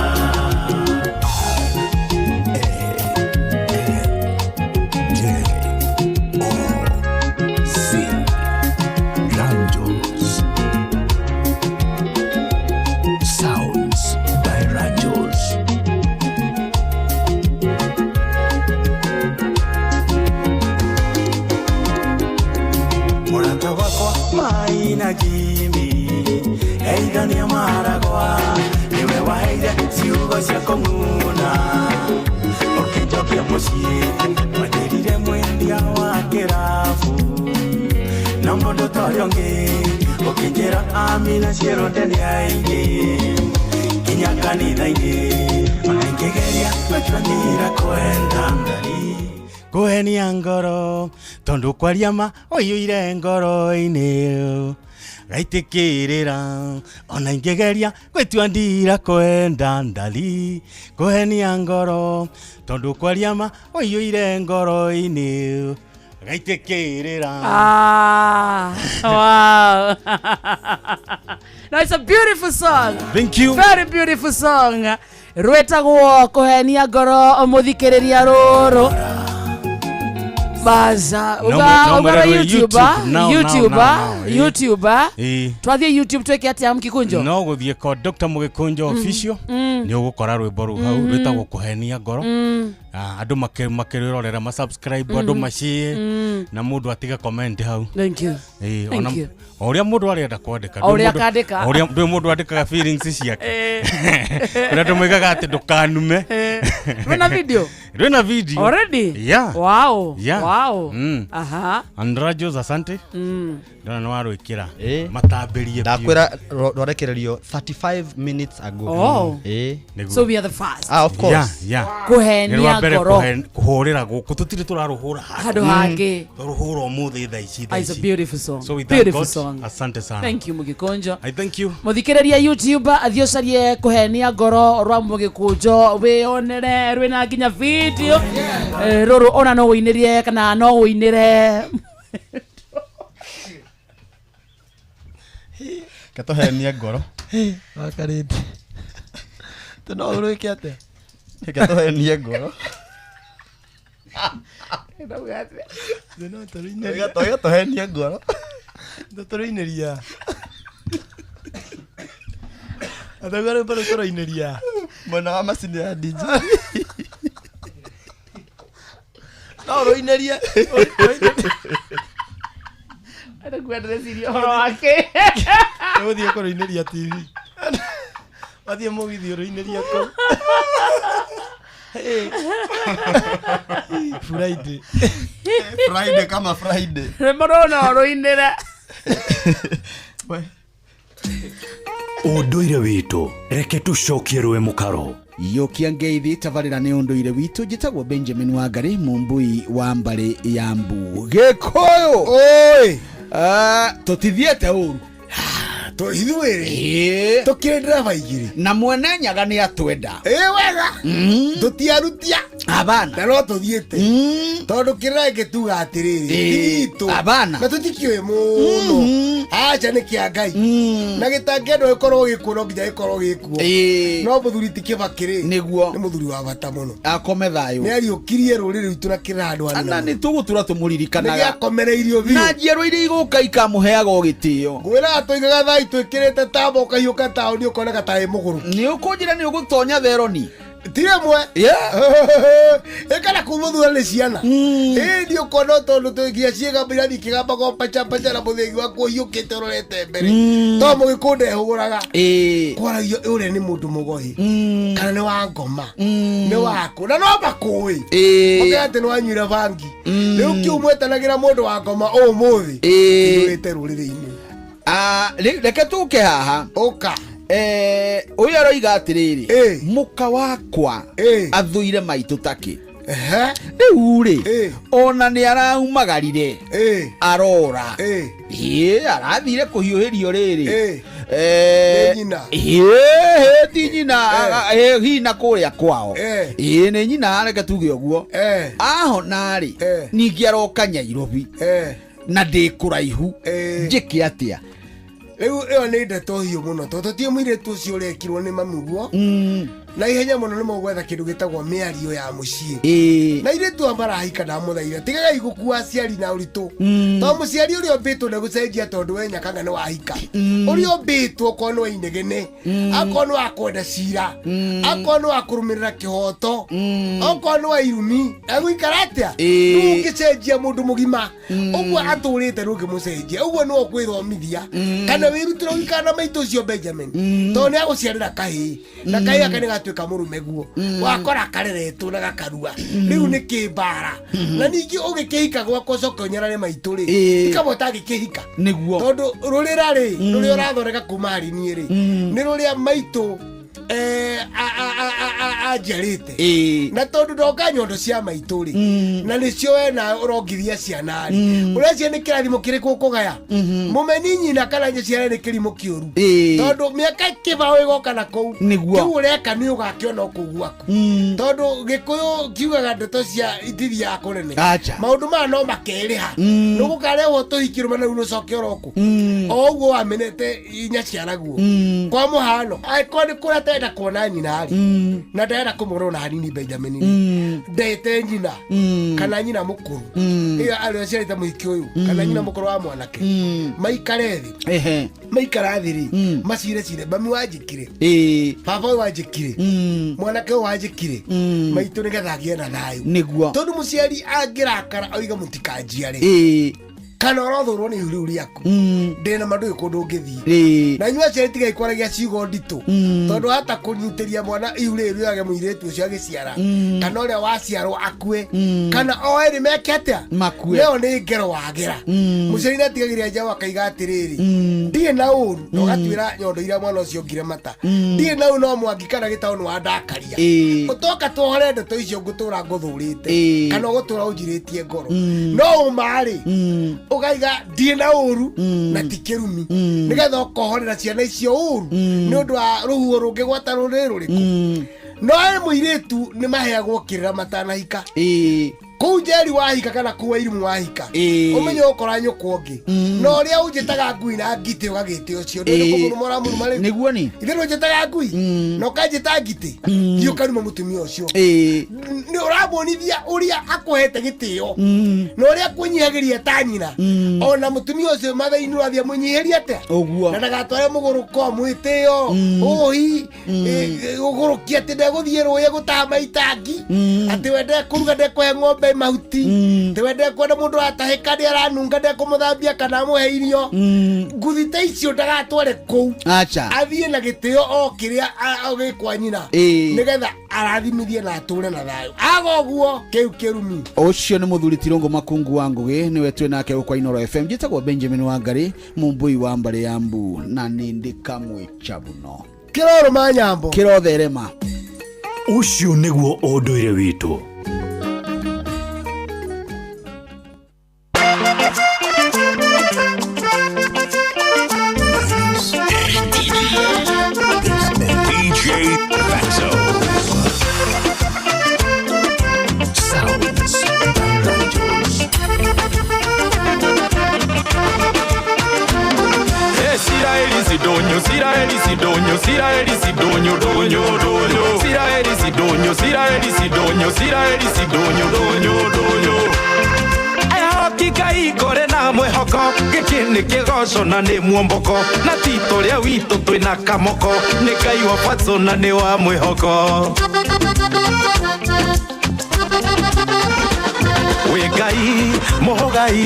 Jimmy, hey Daniel Maragua, niwe waide siugo cia komuna, okijokia mucie, maderire mwendia wa kirafu, na mondo torionge, okinjera amina ciero ndeni aingi, kinyakani naingi, onengegeria kwetwanira kwenda ndari. Koheni angoro, tondu kwariama oyuire ngoro-ini gaitikirira ona ingegeria gwetwandira kwenda ndari koheni angoro tondu kwariama oyuire ngoro-ini gaitikirira. Wow. Now it's a beautiful song. Thank you. Very beautiful song. Rwetagwo kohenia ngoro muthikiriria ruru. Baza uga YouTuber twathie YouTube tweke atia Mugikunjo no guthie ko Dr. Mugikunjo official ni ugukora rwimbo ru hau rwetagwo kuhenia ngoro andu makirorera ma subscribe andu macie na mundu atiga comment hau. Thank you. Ona oria mundu arenda kwandika oria mundu andikaga feelings ciake na tumwigaga ati ndukanume rwena video already. Yeah. Wow. Yeah. Wow. Aha. Andrajos asante. Ndona no arwikira matambirie ndakwira rorekererio 35 minutes ago. Oh. So we are the first. Of course. Yeah. Kuhenia ngoro kuhurira guku tutire turaruhura handu hangi turuhura umuthi tha ici. It's a beautiful song. So we beautiful song. Asante sana. Thank you Mugikunjo. I thank you. Muthikiriria YouTube athiocarie kuhenia ngoro rwa Mugikunjo wionere rwina nginya video ruru ona no uinirie kana no uinire katohenia ngoro wakarite tuno urwike ate katohenia ngoro no turuineria katohenia ngoro turuineria atagare para turuineria mwana wa macini ya DJ no uruineria ada kuadresiria horo wake uthie kuruineria TV wathie mugithi uruineria ko Friday kama Friday remorona uruinera Unduire witu reke tucokie rwe mukaro yokia ngeithi tabarira ni unduire witu njitagwo Benjamin Wangari mumbui wa mbari ya mbu gikoyo oi tutithiete uru to ithuire tukire driver igiri na mwene nyaga ni atwenda wega tutiarutia abana na no tuthiete tondu kirenge tuga atiriri itu abana na tutikioe muno acha ni kia ngai na gitangendo ikorwo gikuno nginya ikorwo gikuo no muthuri tikibakiri niguo ni muthuri wa bata muno akome thayo ni ariukirie ruriri rutu na kirandwa ana ni tugutura tumuririkanaga ni akomereirio biu na njiaro iria iguka ikamuheaga ugitio ngwira atoigaga thai twikirite tabo kahiuka taoni ukoneka tae muguru ni ukunjira ni ugutonya theroni tiremwe ekana kumuthura ni ciana ndio kono tondu tuigia ciega mbirani kigamba go pacha na muthengi wako hiukite urorete mbere to mugikunde huguraga kwaragia ure ni mundu mugohi kana ni wa ngoma ni wako na no bakui mugate no anyira bangi riu kiumwetanagira mundu wa ngoma umuthi urete ruriri-ini reke tuke haha oka uyu aroiga atiriri muka wakwa athuire maitu taki riu ri ona ni araumagarire arora arathire kuhiuhirio riri ti nyina hina kuria kwao ni nyina reke tuge uguo ahona ri ningi aroka Nyairobi na ndi kuraihu njike atia riu iyo ni ndeto hiu muno tondu tie muiretu ucio urekirwo ni mamuguo na ihenya muno ni mogwetha kindu gitagwo miario ya mucii na iretu amarahika na muthaire tigaga igukua aciari na uritu to muciari uria mbitwo ne gucenjia tondu we nyakanga ni wahika uria mbitwo ko no inegene ako no akwenda cira ako no akurumirira kihoto ako no irumi agwikara atia ngicenjia mundu mugima uguo aturite rungi mucenjia uguo no kwithomithia kana wirutira wikana maito cio Benjamin to ni aguciarira kahi na kahi akani gatwika murume guo wakora kareretwo na gakarua riu ni kibara na ningi ugikihika gwako coke unyarare maito ri tikabota gikihika niguo tondu rurira ri ruria urathoreka kumari ni ri ni ruria maito ajarite na tondu ndoka nyondo cia maituri na nicio we na urongithia ciana ri uracia ni kirathimo kiriku kugaya mumeninyi na kana nyaciara ni kirimo kiuru tondu miaka kibao igoka na kou kiu ureka ni ugakiona kugwaku tondu gikuyu kiugaga ndeto cia itiria kunene maundu ma no makeriha nugukareho tuhikiruma na uno coke oroku oguo amenete nyaciara guo kwa muhano aikoni kurate da kuona nyina ari na ndaenda kumurona hanini Benjamin ndete nyina kana nyina mukuru iyo ari aciarite muhiki uyu kana nyina mukuru wa mwanake maikare thi maikara thiri macire cire mami wanjikire baba wanjikire mwanake wanjikire maitu nigetha agie na thayu niguo tondu muciari angirakara oiga mutikanjiare kana orothurwo ni uri uriaku ndina mandu ikundu ngithii na nyua cia tiga ikwaragia ciugo ndito tondu hata kunyitiria mwana iure iru yage muiretu ucio agiciara kana uria waciarwo akue kana o eri meke atia leo ni ngero wagera muciari atigagiria nja wakaiga atiriri ndie na uru no gatwira nyondo ira mwana ucio ngire mata ndie na no mwangikana gitaonu wa ndakaria utoka twohore ndeto icio ngutura nguthurite kana gutura unjiritie ngoro no umari ugaiga ndie na uru na tikirumi nigetha ukohorera ciana icio uru ni undu wa ruhuo rungigwata ruriku no muiretu ni maheagwo kirira matanahika kou njeri wahika kana kuwa irimu wahika umenye ukora nyuko ngi no ria unjitaga ngui na ngite ugagite ucio ndi kumurumora murumari niguo ni ithe unjitaga ngui no kanjita ngite thiu karuma mutumia ucio ni urabonithia uria akuhete gitio no ria kunyihagiria ta nyina ona mutumia ucio mathaini rathia munyihiria ate uguo na ndagatware muguru kwa mwitio uhi ugurukia ati ndeguthie ruye gutaha maitangi ati wende kuruga ndekwe ng'ombe atoe mahuti tiwende kwenda mundu atahika ni aranunga nde kumuthambia kana muhe irio nguthi ta icio ndagatware kou acha athie na gitio o kiria agikwa nyina nigetha arathimithie na ature na thayo agoguo kiu kirumi ucio ni muthuri Tirongo Makungu wa Ngugi niwe twe nake ukwa Inoro FM njitagwo Benjamin Wangari mumbui wa mbare ya Mbu na nindi kamwe chabuno kiroro manyambo kirotherema ucio niguo unduire witu DJ Fatso. Sounds Rangers. Siraeli sidonyo, Siraeli sidonyo, Siraeli sidonyo, donyo, donyo. Siraeli sidonyo, Siraeli sidonyo, Siraeli sidonyo, donyo, donyo. Hakika ikore na mwehoko gikini kigoco na ni muomboko na tito ria wito twina kamoko ni Ngai wa Fatso na ni wa mwehoko we Ngai mugai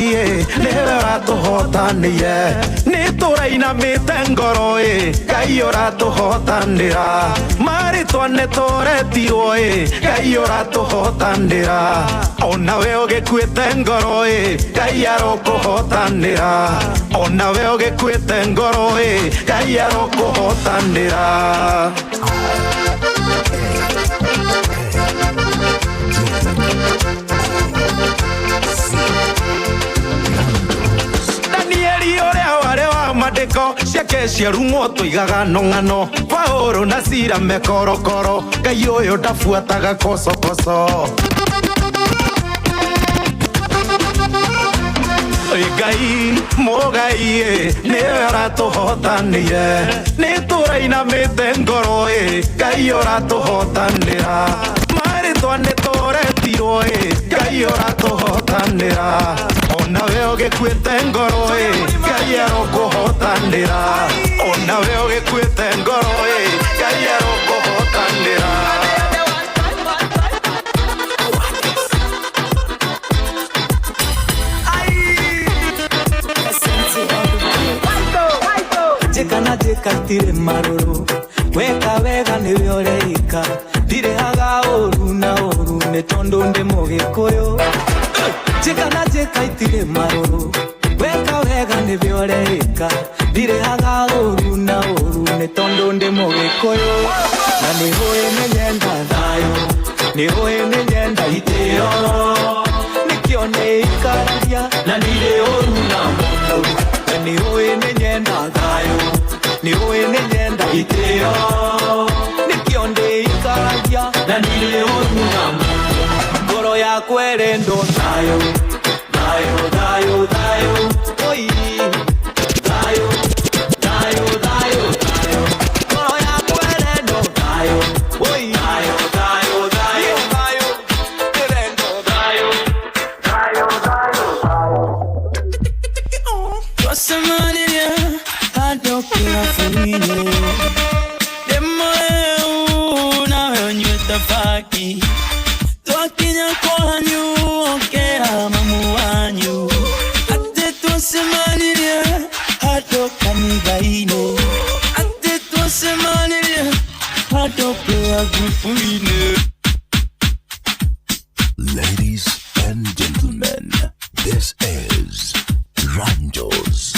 niwe ratuhotaniye ni turainamite ngoro Ngai uratuhotanira maritwa ni turetirwo Ngai uratuhotanira ona we ugikuite ngoro Ngai arokuhotanira ona we ugikuite ngoro Ngai arokuhotanira madeko ciake ciarumwo tuigaga ng'ano Paulo na Sila mekorokoro Ngai uyu ndabuataga kocokoco Ngai mugai niwe uratuhotaniye ni turainamite ngoro Ngai uratuhotanira maritwa ni turetirwo Ngai uratuhotanira ona we ugikuite ngoro Ngai arokuhotanira ona we ugikuite ngoro Ngai arokuhotanira Jekana jekatire maruru weka wega niwe ureika ndirehaga oru na oru ni tondu ndi mugikuyu Jekana jekaitire maruru weka wega niwe ureika ndirehaga oru na oru ni tondu ndi mugikuyu na nihoe ninyenda thayo nihoe ninyenda itio nikio ni ikararia na nire oru na mundu nihoe ninyenda thayo nihoe ninyenda itio nikio ndi ikararia na nire oru na mundu ngoro yakwa irendo thayo thayo thayo thayo oi thayo thayo thayo thayo ngoro yakwa irendo thayo oi thayo thayo thayo thayo irendo thayo thayo thayo Twasemaniria adokera fuine Demo na nyuta faki Twakinya kwa hanyu okera mamu wanyu Ate twasemaniria adoka migaine Ate twasemaniria adokera fuine Ladies and gentlemen, this is Ranjos.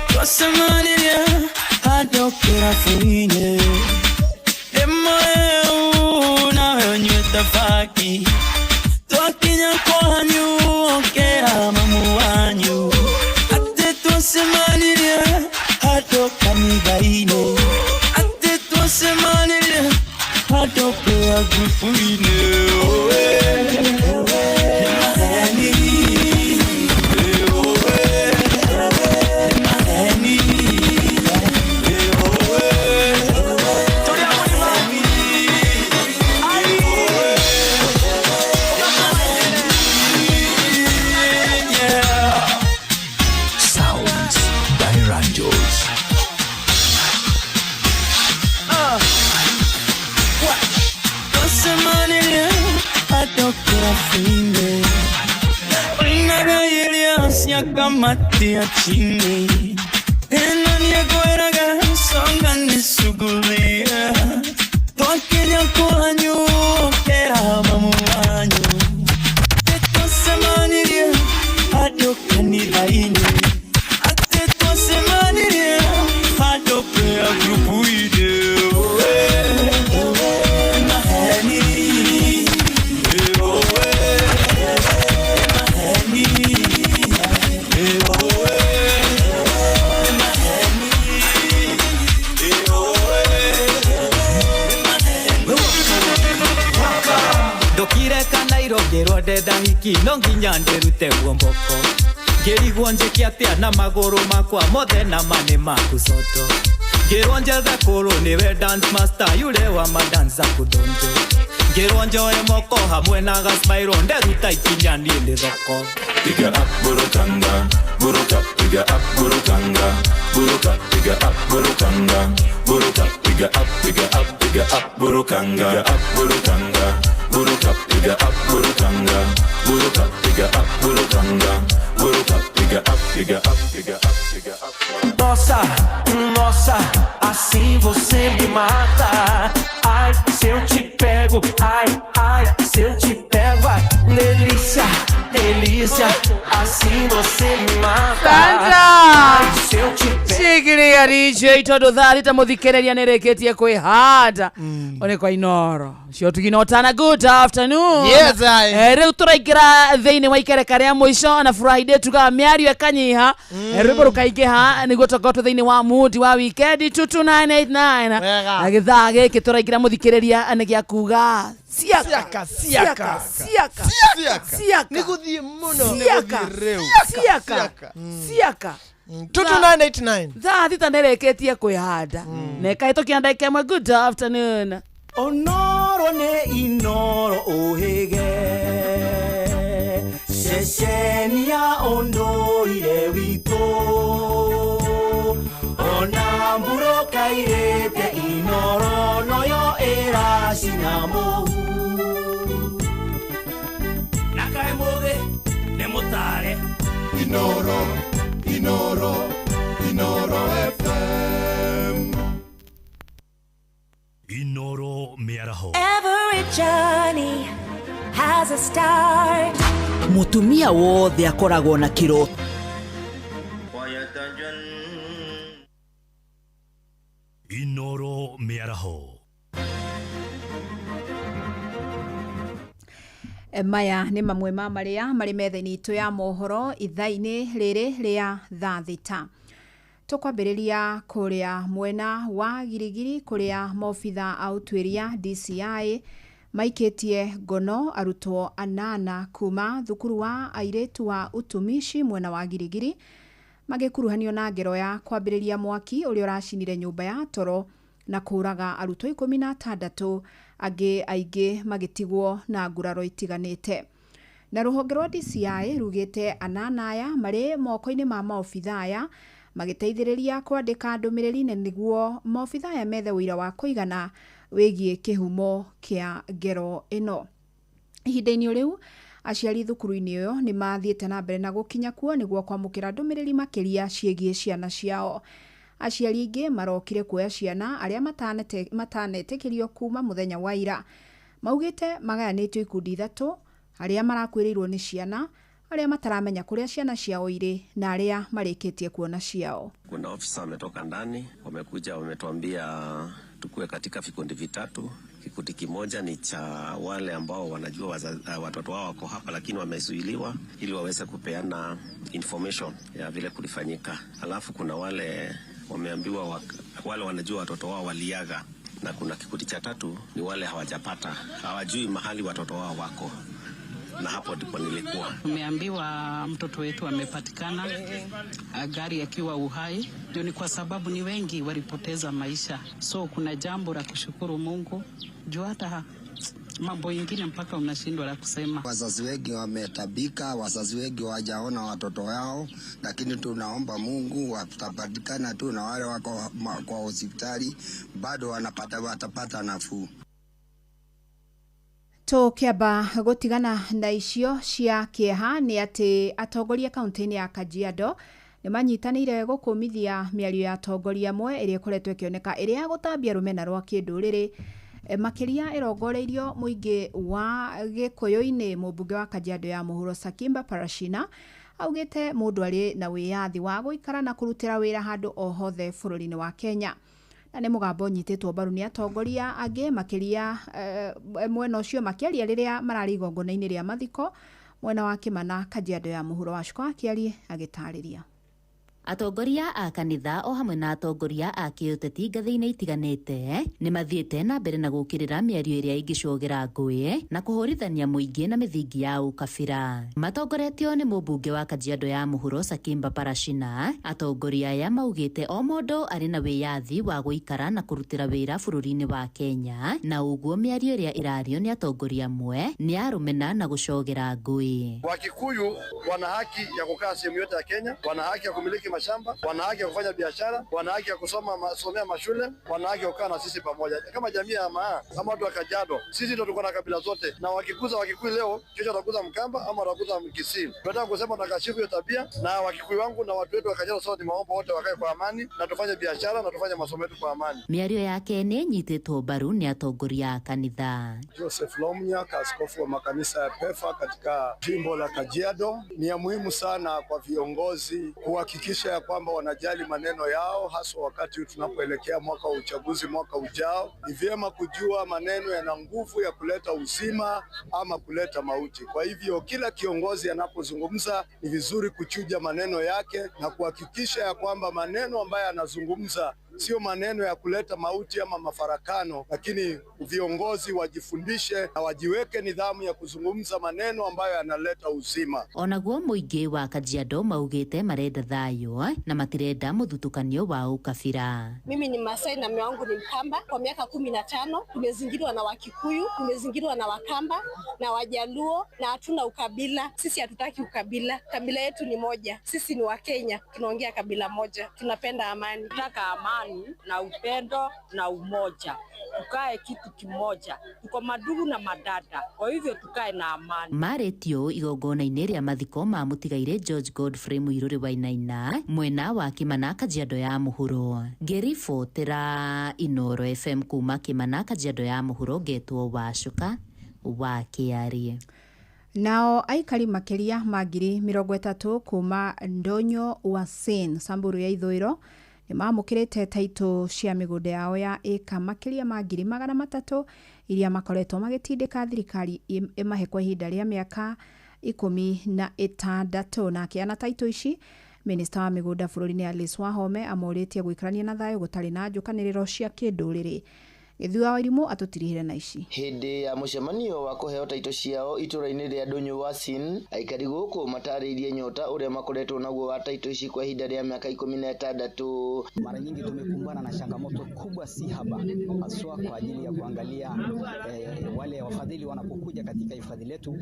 Twasemaniria adokera fuine Demo na nyuta faki Twakinya kwa hanyu okera mamu wanyu Ate twasemaniria adoka migaine Ate twasemaniria adokera fuine Sounds by Ranjos. Twasemaniria kamatia chini Nani agoeraga songa nisugulia Tokeja kuhanyu kera mamu anyu Teto semaniria hado kanilaini Ateto semaniria hado prea grupu ide Ngero ndenda hiki no nginya nderute guomboko ngirigwo njike atia na maguru makwa mothe na mane maku soto ngirwo njethe kuru niwe dance master yule wa madanza kudonjo ngirwo njoe moko hamwe na gasmairo nderuta ikinya nie ndi thoko piga up burukanga buruka piga up burukanga buruka piga up burukanga buruka piga up burukanga piga up burukanga buruka piga up burukanga buruka piga up burukanga buruka piga up piga up piga up piga up Nossa, nossa, assim você me mata. Ai, se eu te pego, ai, ai, se eu te pego, ai, delícia, delícia, assim você me mata. Ai, se eu te pego. Sigiria DJ todo thali tamuthikereria nereketie kwihanda one kwa Inoro cio tuginotana. Good afternoon. Yes I rĩu tũraingĩra thĩinĩ wa ikereka rĩa mũico na Friday tuga mĩario ĩkanyiha rwĩmbo rũkaingĩha nĩguo tũkorwo thĩinĩ wa mood wa weekend 22989 na gĩthaa gĩkĩ tũraingĩra mũthikĩrĩria nĩ gĩa kuga siaka siaka siaka siaka niguthie muno siaka siaka 22989 thaa thita nĩrĩkĩtie kwĩhanda na ĩkahĩtũkia ndagĩka ĩmwe. Good afternoon. Onoro ne Inoro ohege Sheshenia ondoire wito Onamburo kairete Inoro noyo era shinamo Nakaemoge nemotare Inoro, Inoro, Inoro FM Inoro Miaraho. Every journey has a start. Mutumia wothe akoragwo na kiro. Inoro Miaraho. Maya nĩ mamwe ma marĩa marĩ metha-inĩ itũ ya mohoro ithaa-inĩ rĩrĩ rĩa thaa thita. Tukwambĩrĩria kũrĩa mwena wa Girigiri kũrĩa maobitha a ũtuĩria DCI maikĩtie ngono arutwo 8 kuma thukuru wa airĩtu wa utumishi mwena wa Girigiri magĩkuruhanio na ngero ya kwambĩrĩria mwaki ũrĩa ũracinire nyũmba ya toro na kũraga arutwo 16 angĩ aingĩ magĩtigwo na nguraro itiganĩte. Na rũhonge rwa DCI rugĩte 8 aya marĩ moko-inĩ ma maobitha aya magĩteithĩrĩria kwandĩka ndũmĩrĩri nĩguo maobitha aya methe ũira wa kũigana wĩgiĩ kĩhumo kĩa ngero ĩno. Ihinda-inĩ rĩu aciari thukuru-inĩ ĩyo nĩ mathiĩte na mbere na gũkinya kuo nĩguo kwamũkĩra ndũmĩrĩri makĩria ciĩgiĩ ciana ciao. Aciari aingĩ marokire kuoya ciana arĩa matanetĩkĩrio kuma mũthenya wa ira. Maugĩte magayanĩtio ikundi 3 arĩa marakwĩrĩirwo nĩ ciana, arĩa mataramenya kũrĩa ciana ciao irĩ na arĩa marĩkĩtie kuona ciao. Kuna ofisa wametoka ndani, wamekuja wametuambia tukue katika vikundi 3. Kikundi kimoja ni cha wale ambao wanajua watoto wao wako hapa lakini wamezuiliwa ili waweze kupeana information ya vile kulifanyika. Alafu kuna wale wameambiwa wale wanajua watoto wao waliaga, na kuna kikundi cha 3 ni wale hawajapata, hawajui mahali watoto wao wako. Na hapo ndipo nilikuwa. Tumeambiwa mtoto wetu amepatikana gari akiwa uhai. Ndio ni kwa sababu ni wengi walipoteza maisha. So kuna jambo la kushukuru Mungu. Juu hata mambo ingine mpaka unashindwa la kusema. Wazazi wengi wametabika, wazazi wengi wajaona watoto wao, lakini tunaomba Mungu watapatikana tu, na wale wako kwa hospitali bado watapata nafuu. Tukiamba gutigana na icio cia kieha ni ati atongoria kaunti-ini ya Kajiado ni manyitanire gukumithia miario ya atongoria amwe iria ikoretwo ikioneka iria ya gutambia rumena rwa kinduriri makiria irongoreirio muingi wa Gikuyu-ini. Mubunge wa Kajiado ya muhuro Sakimba Parashina augite mundu ari na wiyathi wa guikara na kurutira wira handu o hothe bururi-ini wa Kenya. Na nĩ mũgambo nyitĩtwo mbaru nĩ atongoria angĩ makiria mwena ũcio makĩaria rĩrĩa mararĩ igongona-inĩ rĩa mathiko mwena wa Kĩmana, Kajiado ya muhuro wa Cuka akĩaria agĩtarĩria. Atongoria a kanitha o hamwe na atongoria a kĩũteti ngathĩ-inĩ itiganĩte nĩ mathiĩte na mbere na gũkĩrĩra mĩario ĩrĩa ĩngĩcogera ngũĩ na kũhũrithania mũingĩ na mĩthingi ya ũkabira. Matongoretio nĩ mũmbunge wa Kajiado ya muhuro Sakimba Parashina. Atongoria aya maugĩte o mũndũ arĩ na wĩyathi wa gũikara na kũrutĩra wĩra bũrũri-inĩ wa Kenya, na ũguo mĩario ĩrĩa ĩrario nĩ atongoria amwe nĩ ya rũmena na gũcogera ngũĩ. Wakikuyu wana haki ya kukaa sehemu yote ya Kenya, wana haki ya kumiliki mashamba, wana haki ya kufanya biashara, wana haki ya kusomea mashule, wana haki ya kukaa na sisi pamoja kama jamii ya Maa, kama watu wa Kajiado. Sisi ndio tuko na kabila zote, na wakikuza Wakikuyu leo, kesho watakuza Mkamba ama watakuza Mkisii. Tunataka kusema tunakashifu hiyo tabia, na Wakikuyu wangu na watu wetu wa Kajiado sote ni maomba wote wakae kwa amani na tufanye biashara na tufanye masomo yetu kwa amani. Mĩario yake nĩ nyitĩtwo mbaru nĩ atongoria a kanitha. Joseph Lomnya, askofu wa makanisa ya PEFA katika jimbo la Kajiado. Ni ya muhimu sana kwa viongozi kuhakikisha ya kwamba wanajali maneno yao, haswa wakati tunapoelekea mwaka wa uchaguzi mwaka ujao. Ni vyema kujua maneno yana nguvu ya kuleta uzima ama kuleta mauti. Kwa hivyo kila kiongozi anapozungumza ni vizuri kuchuja maneno yake na kuhakikisha ya kwamba maneno ambayo anazungumza sio maneno ya kuleta mauti ama mafarakano, lakini viongozi wajifundishe na wajiweke nidhamu ya kuzungumza maneno ambayo yanaleta uzima. Onaguo mũingĩ wa Kajiado maugĩte marenda thayũ na matirenda mũthutukanio wa ukabira. Mimi ni Masai na mume wangu ni Mkamba. Kwa miaka 15 tumezingirwa na Wakikuyu, tumezingirwa na Wakamba na Wajaluo na hatuna ukabila. Sisi hatutaki ukabila. Kabila yetu ni moja. Sisi ni Wakenya, tunaongea kabila moja. Tunapenda amani. Tunataka amani na upendo na umoja. Tukae kitu kimoja. Tuko madugu na madada. Kwa hivyo tukae na amani. Maretio igongona-inĩ rĩa mathiko ma mũtigaire George Godfrey Mũirũrĩ Wainaina mwena wa Kĩmana, Kajiado ya muhuro. Ngĩribotera Inooro FM kuma Kĩmana, Kajiado ya muhuro, ngetwo Wacuka wa Kĩarie. Nao aikari makiria magiri 30 kuma Ndonyo Uasin, Samburu ya ithũĩro ni mamũkĩrĩte taitũ cia mĩgũnda yao ya ĩka makiria magiri 300 iria makoretwo magĩtindĩka thirikari ĩmahe kwa ihinda rĩa mĩaka 16. na kĩana taitũ ici Minista wa mĩgũnda bũrũri-inĩ Alice Wahome amũrĩtie gũikarania na thayũ gũtarĩ na njũkanĩrĩro cia kĩndũrĩrĩ. Gĩthua Wairimu atũtirihire na ici. Hĩndĩ ya mũcemanio wa kũheo taitũ ciao itũra-inĩ rĩa Ndonyo Uasin, aikari gũkũ matarĩirie nyota ũrĩa makoretwo naguo wa taitũ ici kwa ihinda rĩa miaka 16. Mara nyingi tumekumbana na changamoto kubwa si haba, haswa kwa ajili ya kuangalia wale wafadhili wanapokuja katika hifadhi letu.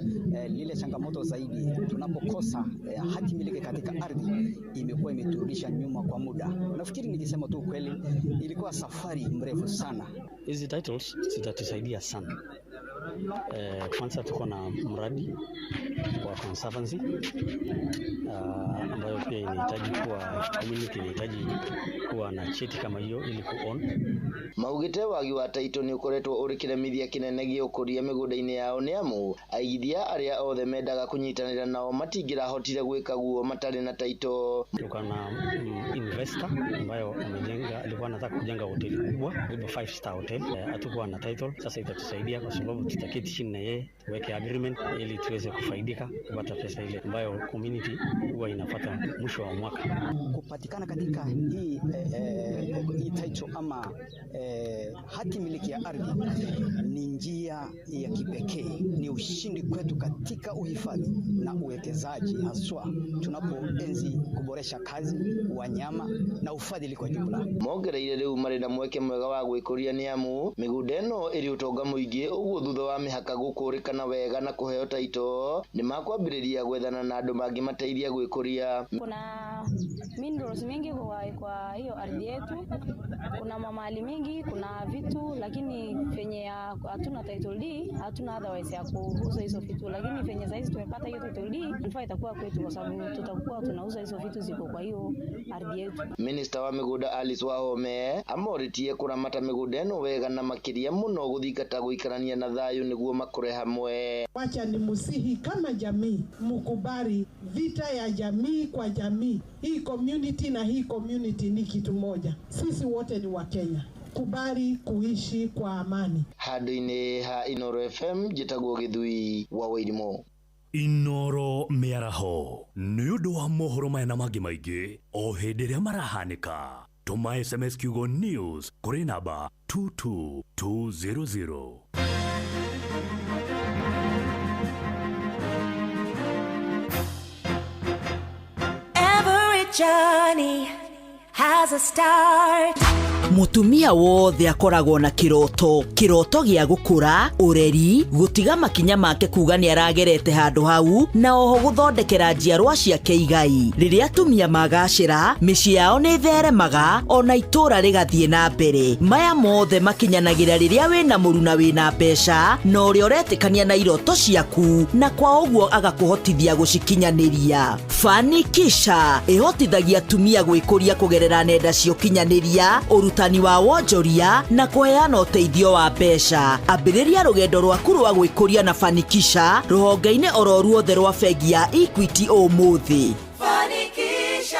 Lile changamoto zaidi tunapokosa hati miliki katika ardhi imekuwa imeturudisha nyuma kwa muda. Nafikiri nikisema tu kweli ilikuwa safari mrefu sana. Hizi titles zitatusaidia sana. Kwanza tuko na mradi wa conservancy ambayo pia inahitaji kuwa community inahitaji kuwa na cheti kama hiyo ili ku-own. Maugite wagi wa taito ni ukoretwo uri kiremithia kinene gĩũkũria mĩgũnda-inĩ yao nĩ amu aigithia arĩa othe mendaga kunyitanĩra nao matingĩrahotire gwĩka guo matarĩ na taito. Tuko na investor ambayo alikuwa anataka kujenga hoteli kubwa, 5-star hotel. Hatukuwa na title. Sasa itatusaidia kwa sababu tutaketi chini na yeye tuweke agreement ili tuweze kufaidika kupata pesa ile ambayo community huwa inapata mwisho wa mwaka. Kupatikana katika hii title ama hati miliki ya ardhi ni njia ya kipekee, ni ushindi kwetu katika uhifadhi na uwekezaji, haswa tunapoenzi kuboresha kazi, wanyama na ufadhili kwa jumla. Mongereire rĩu marĩ na mweke mwega wa gwĩkũria nĩ amu mĩgũnda ĩno ĩrĩ ũtonga mũingĩ, ũguo thutha wa mĩhaka gũkũrĩkana wega na kũheo taito nĩ makwambĩrĩria gwethana na andũ mangĩmateithia gwĩkũria. Kuna minerals mingi kwa hiyo ardhi yetu Kuna mamali mingi, kuna vitu, lakini venye hatuna title deed, hatuna otherwise ya kuuza hizo vitu, lakini venye saizi tumepata hiyo title deed, inafaa itakuwa kwetu kwa sababu tutakuwa tunauza hizo vitu ziko kwa hiyo ardhi yetu. Minister wa migunda Alice Wahome amoritie kuramata migunda eno wega na makiria muno guthingata guikarania na thayu niguo makore hamwe. Wacha ni musihi kama jamii mukubali vita ya jamii kwa jamii. Hii community na hii community ni kitu moja. Sisi wote ni wa Kenya. Kubali kuishi kwa amani. Hadi ha Inoro FM jitagwo Githui wa Wairimo. Inoro Miaraho nĩũndũ wa mohoro maya na mangĩ maingĩ o hĩndĩ ĩrĩa marahanĩka. Tũma SMS kiugo news kũrĩ namba 22200. Every journey has a start. Mutumia wothe akoragwo na kiroto gya gukura ureri gutiga makinya make kuga ni aragerete handu hau na oho guthondekera njiarwa ciake igai. Riria atumia magacira micii yao ni theremaga ona itura rigathie na mbere. Maya mothe makinyanagira riria wina muruna wina mbeca no uri uretikania na iroto ciaku na kwa uguo agakuhotithia gucikinyaniria. Fanikisha ihotithagia atumia gwikuria kugerera nenda cio kinyaniria urutani wa wonjoria na kuheana uteithio wa mbeca. Ambiriria rugendo rwaku rwa gwikuria na Fanikisha ruhonge-ini oro ruothe rwa bengi ya Equity umuthi. Fanikisha.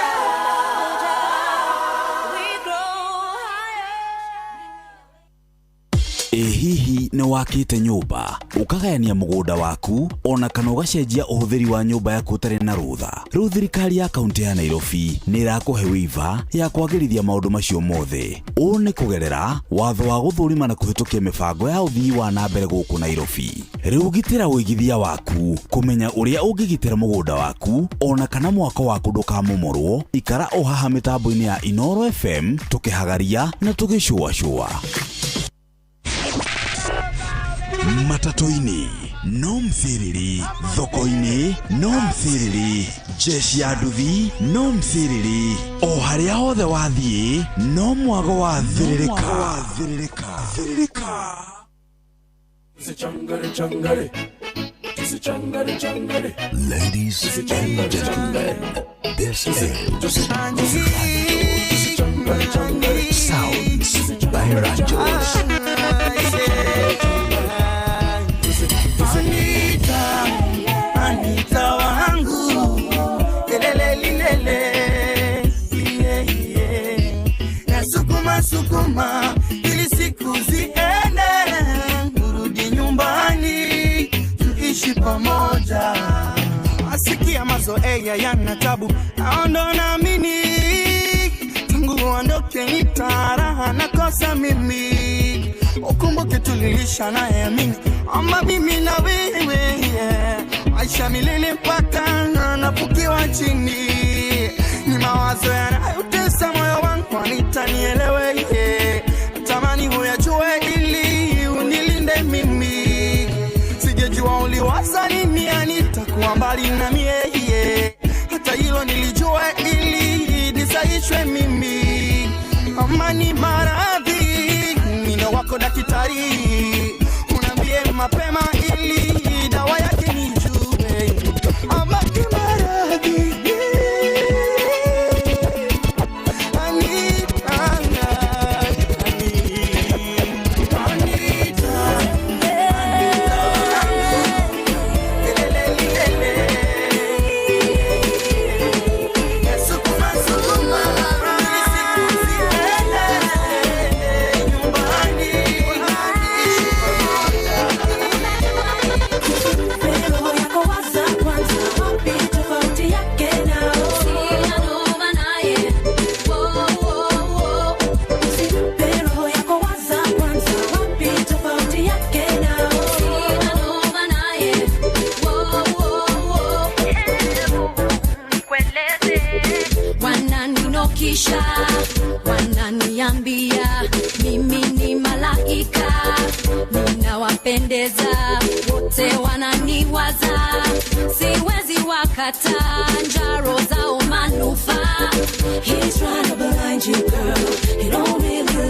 Hihi ni wakite nyumba ukagayania mugunda waku ona kana ugacenjia uhuthiri wa nyumba yaku tare na rutha. Riu thirikari ya kaunti ya Nairobi ni irakuhe wiva ya kwagirithia maundu macio mothe. Uu ni kugerera watho wa guthurima na kuhitukia mibango ya uthii wa na mbere guku Nairobi. Riu gitira uigithia waku kumenya uria ungigitira mugunda waku ona kana mwako waku ndukamomorwo. Ikara o haha mitambo-ini ya Inoro FM tukihagaria na tugicua. Matatoini no mthiriri, thoko-ini no mthiriri, jeshi ya nduthi no mthiriri, o haria hothe wathie no mwago wa thiririka. Ladies and gentlemen, this is Sounds by Rangers. Anita wangu lelelelele na sukuma ili siku ziende urudi nyumbani tuishi pamoja. Asikia mazoea yana tabu naondo naamini tangu ondoke nitaraha nakosa mimi. Ukumbuke tulilisha naye amini ama mimi na wewe Aisha milele mpaka nafukiwa chini. Ni mawazo yanayotesa moyo wangu Anita nielewe tamani huyajue ili unilinde mimi. Sijejua uliwaza nini Anita kuwa mbali na mie hata hilo nilijua ili nisaishwe mimi. Amani maradhi mino wako daktari unambie mapema ili dawa yake nijue. Amani maradhi wananiambia mimi ni malaika, ninawapendeza wote, wananiwaza siwezi wakata njaro zao manufaa. He's trying to blind you girl, he don't really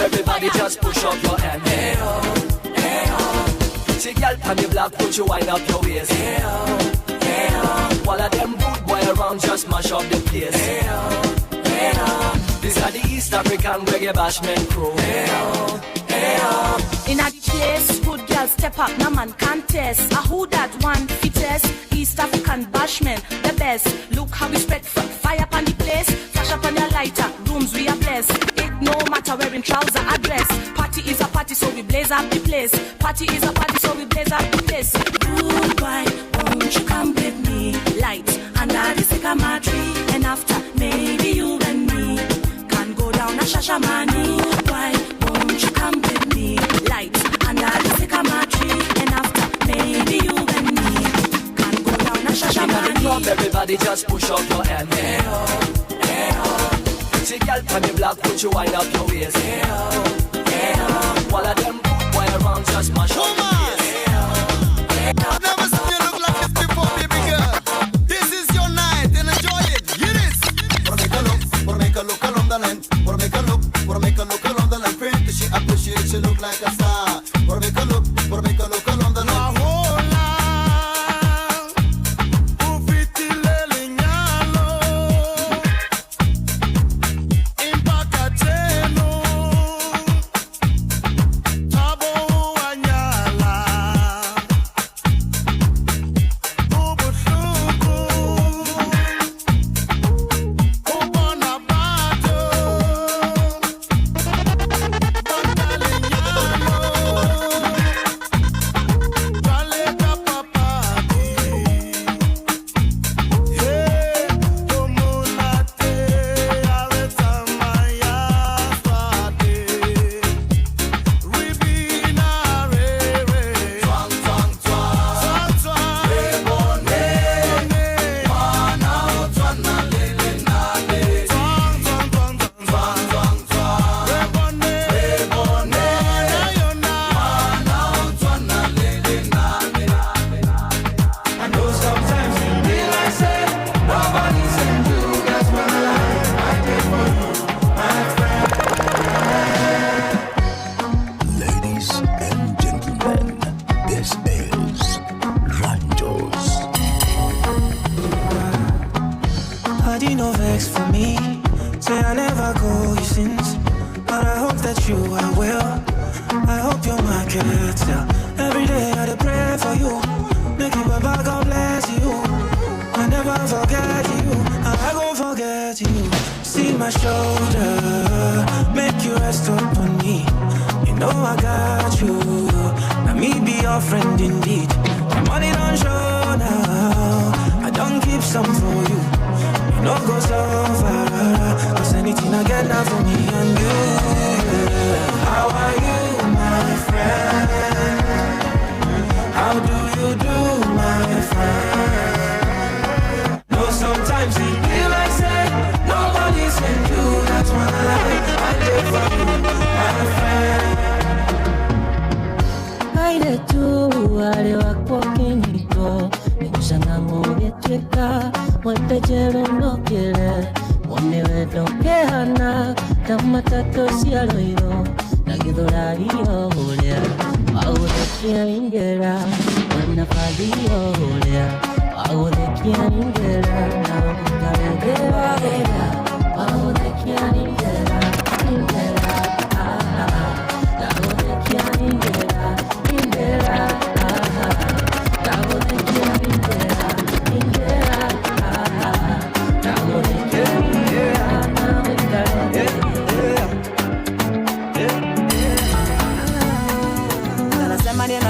Everybody just push up your hand. Hey oh, hey oh. See girl on the block, put you wind up your waist. Hey oh, hey oh. While of them good boy around just mash up the place. Hey oh, hey oh. This are the East African reggae bashment crew. Hey oh, hey oh. In a place, good girl step up, no man contest. A who that one fittest? East African bashment, the best. Look how we spread fire upon the place. Flash up on your lighter, rooms we are blessed. No matter wearing trouser or dress. Party is a party, so we blaze up the place. Party is a party, so we blaze up the place. Goodbye, won't you come with me? Lights under the sycamore tree. And after, maybe you and me can go down a Shashamani. Why won't you come with me? Lights under the sycamore tree. And after, maybe you and me can go down a Shashamani. In the club, everybody just push up your hand. Hey oh, hey oh. See girl on the block, put you wind up your waist. Hey oh, hey oh. While of them good boy around just mash up the place. Hey oh, hey oh. Never seen you look like this before, baby girl. This is your night and enjoy it. Hear this. Wanna make her look along the line. Wanna make her look along the line. Print she appreciate she look like a star. Wanna make her look along the line.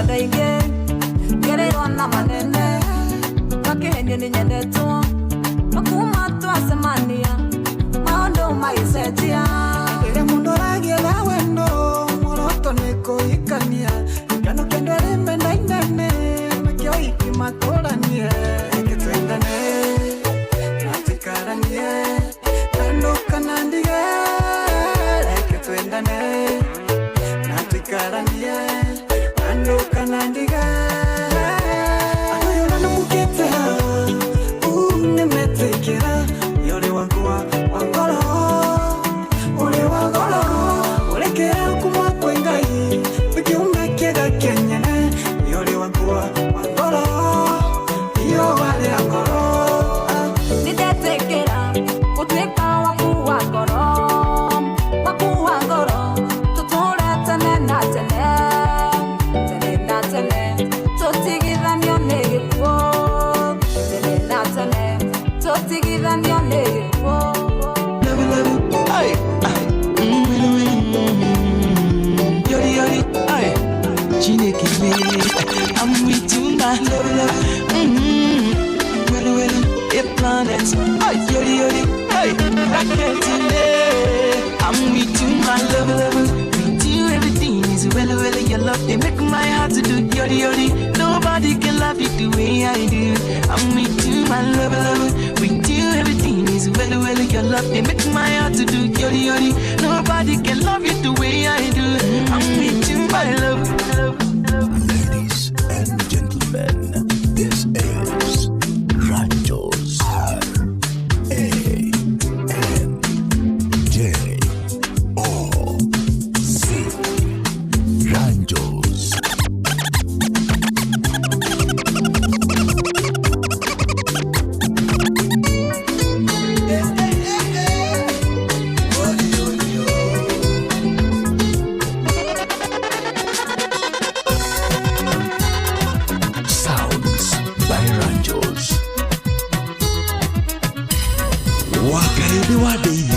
Another again. Gerero na manene Kakeheni ni nyendetua Makuma tuasemania Maondo maisetia Ere mundo ragie la wendo Moroto neko ikania Gano kendo rimbe na inene Mekio iki matoranie Eke tuendane Natikaranie Kando kanandige Eke tuendane Natikaranie Kando kanandige Ayo nana mukete Nemetekera Yore wangua wangolo Ule wangolo Ule kera kumwa kwengai Wiki umekega kenyene Yore wangua wangolo Iyo wale wangolo Nitetekera Kuteka waku wangolo Waku wangolo Tutore tene na tene Tene na tene Tutigithanio negikuo Tene na tene Totigithanio negikuo Ay, yori yori, ay, Chineke me, I'm with you, my love. Well, a planet, ay, yori yori, ay, I can't deny. I'm with you, my love. With you, everything is well. Your love, they make my heart to do yori yori. Nobody can love you the way I do. I'm with you, my love. With you, everything is well. Your love, they make my heart to do yori yori. Nobody can love you the way I do. I'm with you, my love. Ladies and gentlemen, this is Ranjos RANJOS Ranjos. Sounds by Ranjos. Wakaebe wa Daily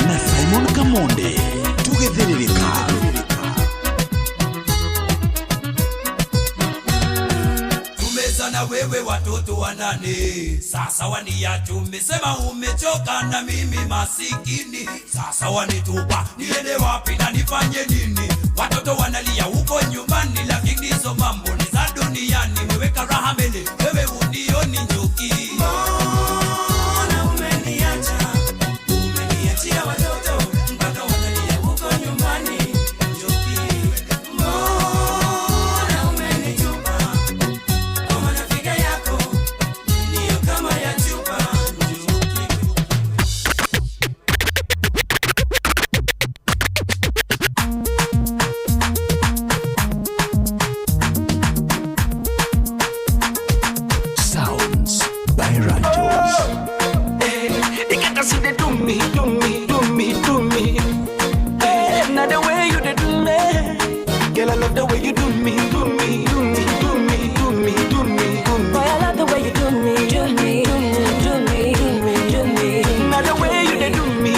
na Simon Kamonde tugetherereka. Tumezana wewe watoto wanane, sasa waniacha, umesema umechoka na mimi masikini, sasa wanitupa, niende wapi na nifanye nini? Watoto wanalia huko nyumbani, lakini hizo mambo ni za duniani. Weweka raha mbele, wewe unioni njoki. Mbona umeniacha? Umeniachia watoto mpaka wanalia huko nyumbani, njoki. Mbona umenitupa? Kwa manafika yako ndiyo kama ya chupa, njoki. Sounds by Ranjos. You get to see they do me. Now the way you they do me, girl, I love the way you do me. Boy, I love the way you do me. Now the way you they do me,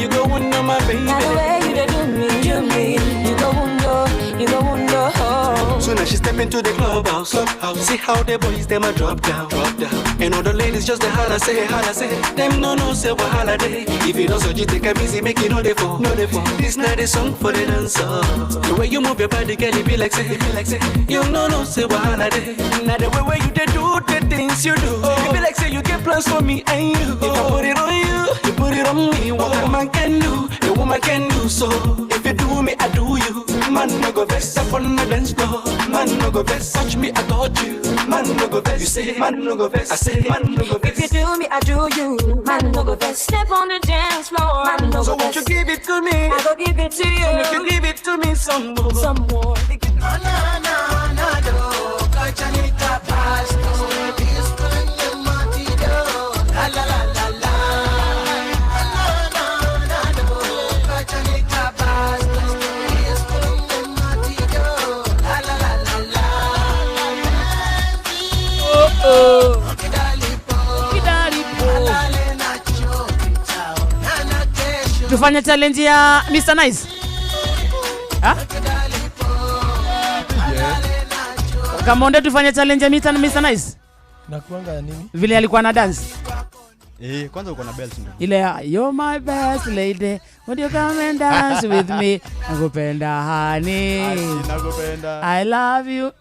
you go under my baby. Now the way you they do me, you go under. So now she step into the clubhouse. See how the boys them a drop down. And all the ladies just the holla say. Them no say what holiday. If you don't so you take a busy, make it no dey for. This not a song for the dancer. The way you move your body, girl, it be like say. You no say what holiday. Now the way you they do the things you do. It be like say you get plans for me and you. If I put it on you put it on me. What a man can do, a woman can do so. If you do me, I do you. Man no go vex up on the dance floor. Man no go vex, touch me, I got you. Man no go vex, you say. Man no go vex, I say. Man no go vex. If you do me, I do you. Man no go vex. Step on the dance floor. Man no So go won't vex. you give it to me? I go give it to you. And if you give it to me some more. Cachanita pasto, disco en el matido. La la la la la. Cachanita pasto, disco en el matido. La la la la la. Oh. Tufanye challenge ya Mr. Nice. Ha? Kamonde tufanye challenge ya Mr. Nice. Na kuanga ya nini? Vile alikuwa na dance. Kwanza uko na bells ndio. Ile you're my best lady. Would you come and dance with me? Nakupenda honey. Nakupenda. I love you.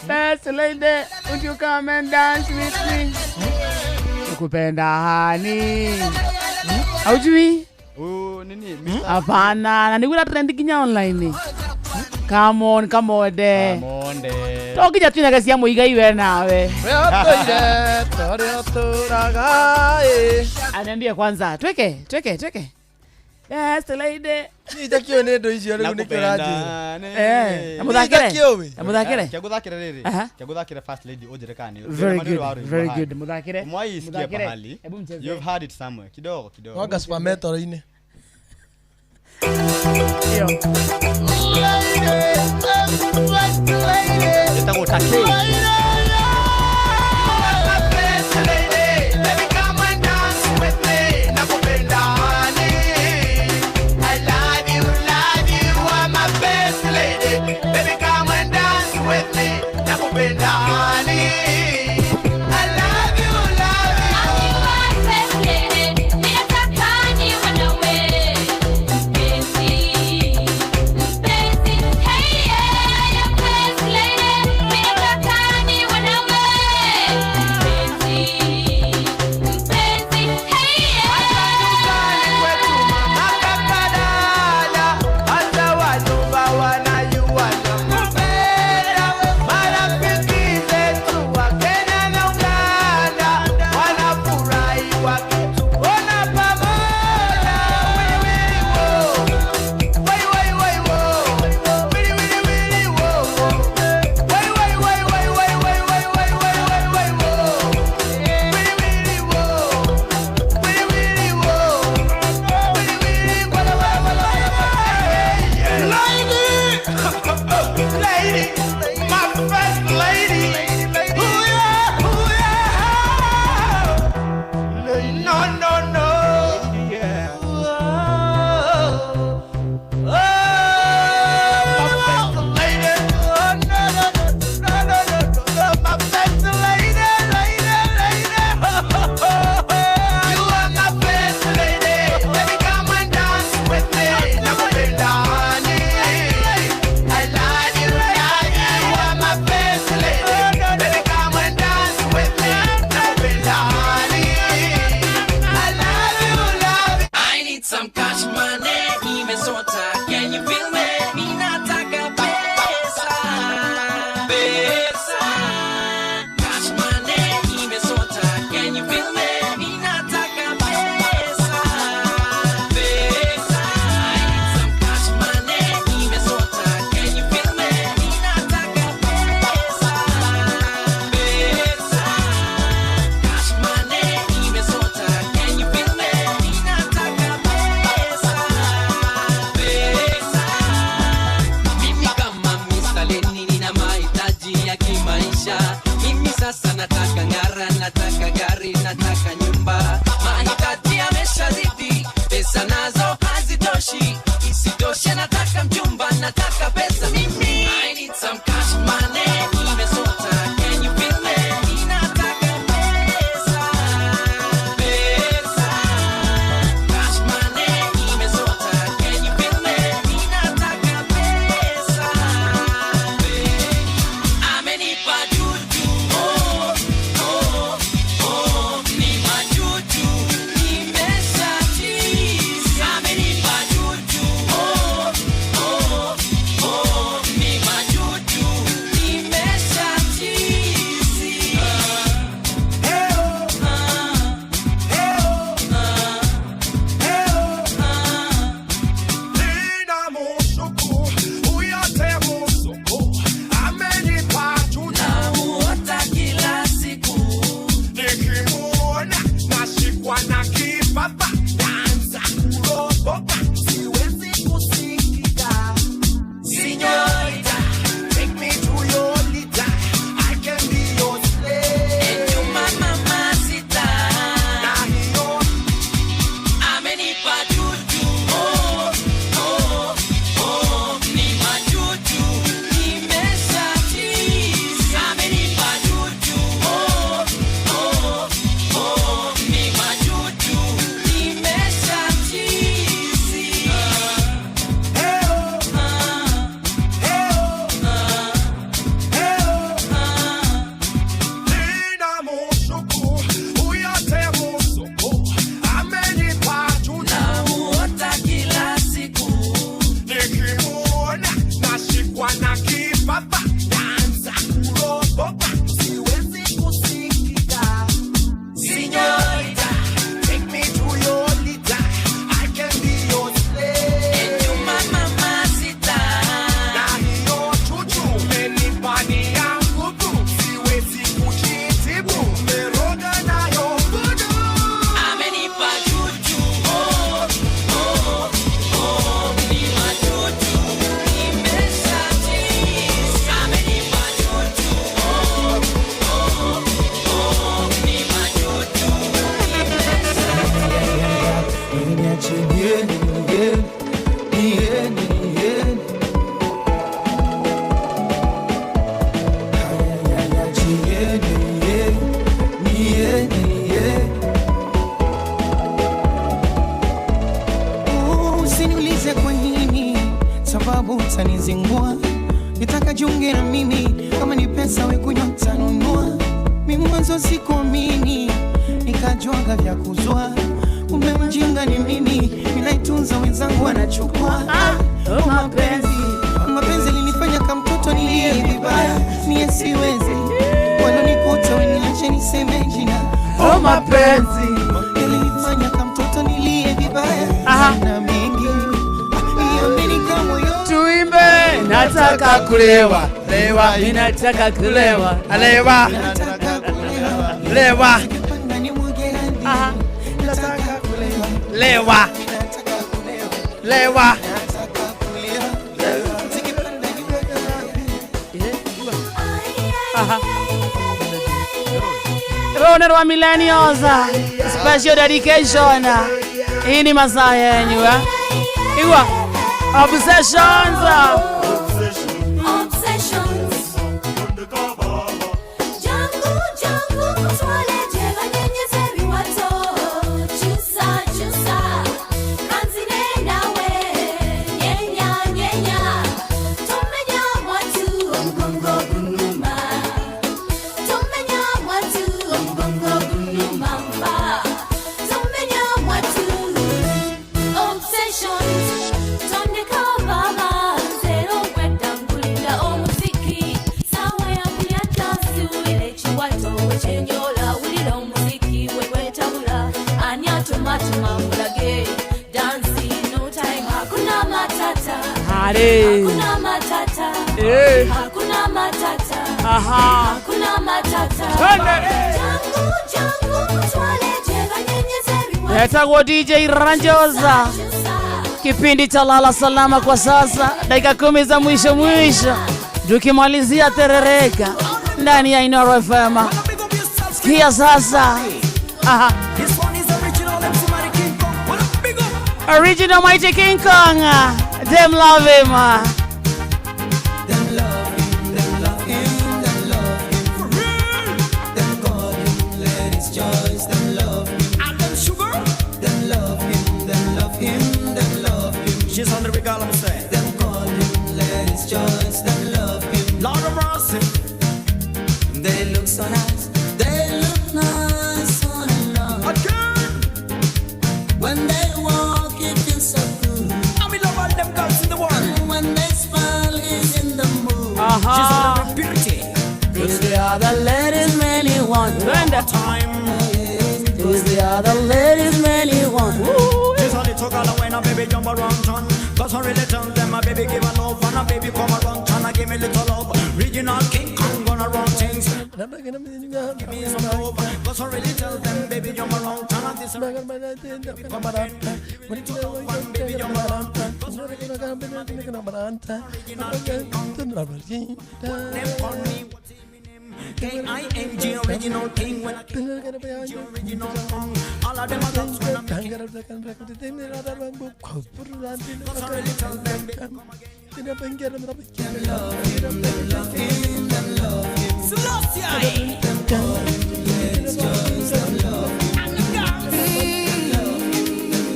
Best lady. Would you come and dance with me? Nakupenda honey. Haujui? Nini? Hapana, na nikula trend kinya online. Come on. Tokija tu nagasia muigai we nawe. Aniambia kwanza, tweke. Yes, lady. Nitakio nendo hizo leo nikiraje. Muthakire. Kiaguthakire riri. Kiaguthakire first lady ojerekani. Very good. Muthakire. Mwai isikia pahali. You've heard it somewhere. Kidogo. Waga spameto ine. Hey, yeah. wanakipapa danza kuropoka siwezi kusikika Señorita, take me to your leader I can be your slave and you my mamacita na hiyo chuchu menipani yangu tu siwezi kujitibu meroga nayo kudu amenipa chuchu oh oh oh ni machuchu imeshaji amenipa chuchu oh oh oh ni machuchu Usiniulize kwa nini, sababu utanizingua. Nitaka jiunge na mimi, kama ni pesa we kunywa tanunua. Mimi mwanzo sikuamini, nikajuaga vya kuzua. Kumbe mjinga ni mimi, ninaitunza wenzangu wanachukua. Mapenzi linifanya kama mtoto nilie vibaya. Mie siwezi, walonikuta weniache niseme jina. Oh mapenzi Yalinifanya kama mtoto nilie vibaya. Na mengi yameni kama moyo. tuimbe nataka kulewa lewa ninataka kulewa lewa lewa lewa lewa Roner wa millennials special dedication hii ni masaa yenyu iwa obsessions Hakuna matata. Hakuna matata. Hakuna matata. Yatakuwa DJ Ranjoza. Kipindi cha lala salama kwa sasa, dakika 10 za mwisho mwisho. Tukimalizia terereka ndani ya Inoro FM. Sikia sasa. Original Mighty King Kong. Them love him. Them love him, them love him, them love him. For real. Them call him, let his choice, them love him. And them sugar. Them love him, them love him, them love him. She's on the regala, I'm saying. Them call him, let his choice, them love him. Lord of mercy. They look so nice, they look nice on and on. Again. When they walk, it feels so good. I'm in love with them girls in the world. And when they smile, he's in the mood. She's on the purity. Is the other ladies many want? When the time is the other ladies many want? She's on the talk all when a baby jump around town. Cause I really tell them my baby give a love. And a baby come around town and give me little love. Regional King Kong gonna run things. Give me some love. Cause I really tell them baby jump around town and this baby come around. Baby jump around town. K-I-N-G original king. When I king original Kong. All of them are guns when I'm king. Cause I really tell them them love him, them love him, them love him. Selassie. Them call him, let's join, them love him. And the girls, them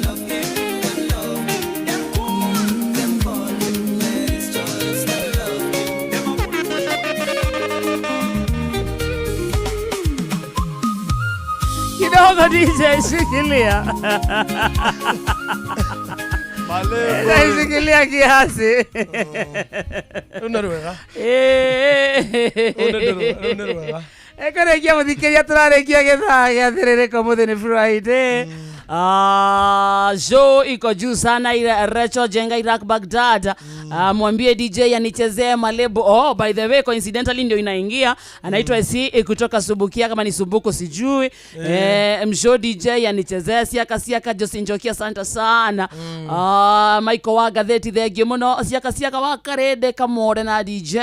love him, them love him. Them cool, them call him, let's join, them love him. Kidogo DJ shikilia. Malebo. Naisikilia kiasi. Unaruega. Unaruega. Ekorekia muthikiria turarekia githaa gia thiririko muthini Friday. Show iko juu sana ile Rachel Jenga Iraq Baghdad. Mwambie DJ anichezee Malebo. By the way coincidentally ndio inaingia. Anaitwa si kutoka Subukia kama ni Subuko sijui. Mshow DJ anichezee siaka Josin Jokia asante sana. Michael wa gazeti thegio muno siaka wakarede kamore na DJ.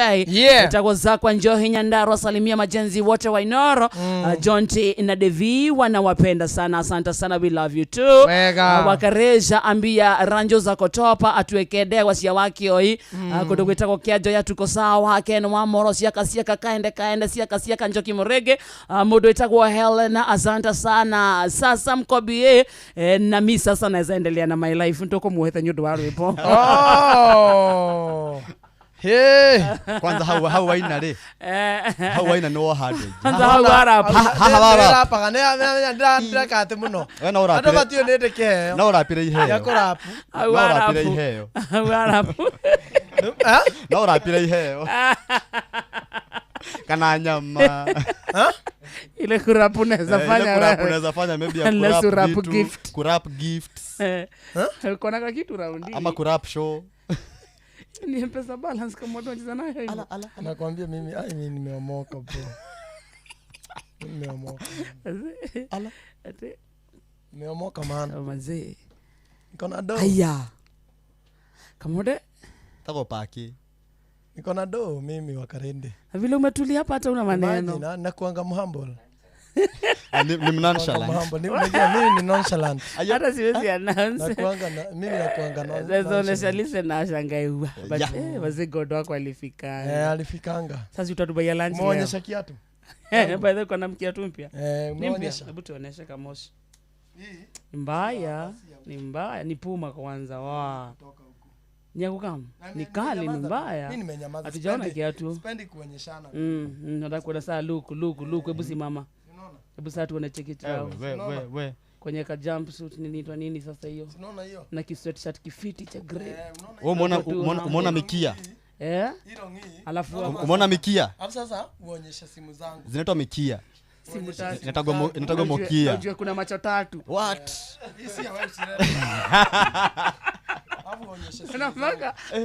Itagoza kwa Njohi Nyandaro salimia majenzi wote wa Inoro. John T na Devi wanawapenda sana asante sana we love you too. Wakareja ambia ranjo za kotopa atuekede wasia waki oi kudugwita ko kiajo ya tuko sawa hakeno mamoro siaka kaende siaka Njoki Murege mudo itagwa Helena asante sana sasa mkobie na mimi sasa naweza endelea na my life ntoko muhetha nyodo waro ipo. Hey, kwanza how waina re. How waina no hard. How rapa kana ndakate muno. Na ora. Ado batio nende ke. Na ora pire ihe. Yakorapu. Na ora pire ihe. Warapu. Na ora pire ihe. Kana nyama. Ile kurapu naweza fanya. Kurapu naweza fanya maybe ya kurapu gift. Kurapu gifts. Kuna ka kitu raundi. Ama kurapu show. Ni pesa balance kama watu wanacheza nayo hivyo. Nakwambia mimi nimeomoka bro. Nimeomoka. Ate nimeomoka maana. Mazee. Niko na do. Aya. Kamode tako paki. Niko na do mimi wakarende. Vile umetulia hapa hata una maneno. Na kuanga humble. Ni nonchalant. Mimi ni nonchalant. Hata siwezi announce. Mimi nakuanga nonchalant. Sasa uneshalise na shangaiwa. Basi God wako alifika. Alifikanga. Sasa utatubaia lunch. Muonyesha kiatu. By the kuna kiatu mpya. Muonyesha. Hebu tuoneshe kamoshi. Ni mbaya, ni Puma kwanza. Nyaku kama ni kali ni mbaya. Mimi nimenyamaza. Hatujaona kiatu. Sipendi kuonyeshana. Nataka kuona saa look hebu simama. Hebu sasa tuone cheki chao. We. Kwenye ka jumpsuit ninaitwa nini sasa hiyo? Unaona hiyo? Na kisweatshirt kifiti cha grey. Umeona mikia? Alafu umeona mikia? Alafu sasa uonyesha simu zangu. Zinaitwa mikia. Simu tatu. Inatagwa mokia. Unajua kuna macho tatu. What? Hisi ya wewe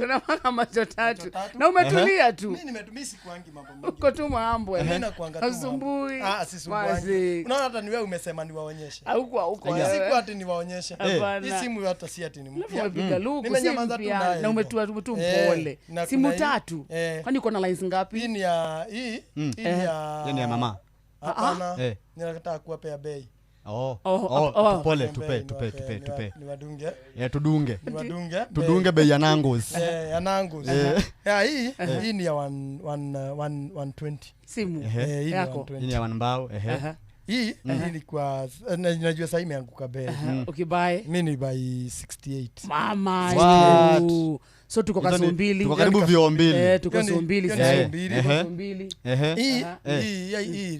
Unamaka macho tatu. Na umetulia tu. Mimi nimetumia sikuangi mambo mengi. Uko tu mambo. Mimi nakuanga tu. Asumbui. Sisumbui. Unaona hata ni wewe umesema niwaonyeshe. Huko. Siku hata niwaonyeshe. Hii simu hata si ati ni mpya. Nimenyamaza tu nayo. Na umetua tu mpole. Simu tatu. Kwani uko na lines ngapi? Hii ni ya ya mama. Hapana. Ninataka kuwapea bei. Pole tupe. Niwadunge. Tudunge. Niwadunge. Tudunge bei ya Nangos. Ya Nangos. Hii ni ya 120. Simu yako. Hii ni ya mbao. Hii ilikuwa najua sasa imeanguka bei. Ukibuy mimi ni buy 68. Mama. So tuko kaso mbili. Tuko karibu vio mbili. Tuko kaso mbili.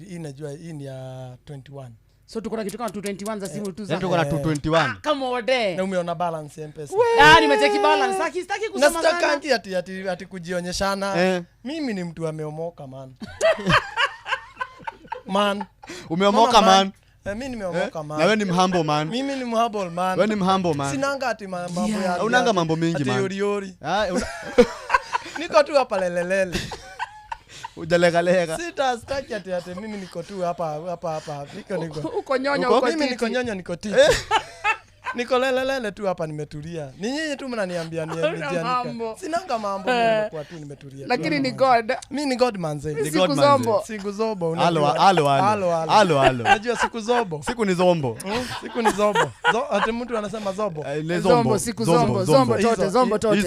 Hii najua hii ni ya 21. So tuko na kitu kama 221 za simu tu tuko na 221. Kama ode. Na umeona balance M-Pesa. Nimecheki balance. Sitaki kusema sana. Nasitaki ati kujionyeshana. Mimi ni mtu ameomoka man. Man. Umeomoka man. Mimi nimeomoka man. Na wewe ni mhambo man. Mimi ni mhambo man. Wewe ni mhambo man. Sinanga ati mambo ya. Unanga mambo mengi man. Ati yori. Niko tu hapa lelelele. Ujalega. Sitaki ati mimi niko tu hapa. Niko. Uko nyonyo uko. Mimi niko nyonyo niko titi. Niko lelelele tu hapa nimetulia. Ni nyinyi tu mnaniambia nijianika. Sinanga mambo nimekuwa tu nimetulia. Lakini ni God. Mimi ni God manze. Ni God manze. Siku zobo. Halo. Unajua siku zobo. Siku ni zombo. Siku ni zobo. Ati mtu anasema zobo. Zombo siku zombo. Zombo tote.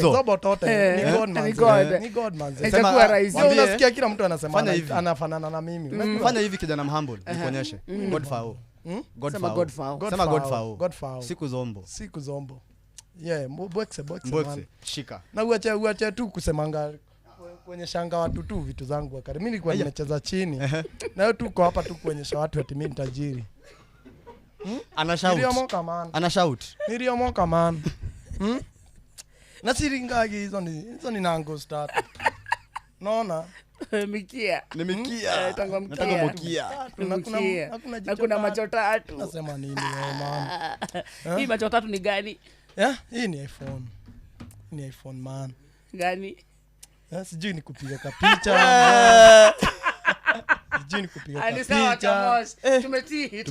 Zobo tote. Ni God manze. Ni God manze. Itakuwa rahisi. Unasikia kila mtu anasema anafanana na mimi. Fanya hivi kijana mhumble nikuonyeshe. God fao. Sema God fao. Siku zombo. Yeah, bwekse man. Shika. Na uache tu kusemanga kwenye shanga watu tu vitu zangu wakati. Mimi nilikuwa nimecheza chini. Na wewe tuko hapa tu kuonyesha watu ati mimi tajiri. Ana shout. Niliomoka man. Ana shout. Niliomoka man. Na siringagi hizo ni nango start. Naona mikia. Ni mikia. Tango Nataka mkia. Na kuna macho tatu. Nasema nini wewe man? Hii macho tatu ni gani? Hii ni iPhone. Ni iPhone man. Gani? Sijui ni kupiga picha. Sijui ni kupiga picha. Tumetii.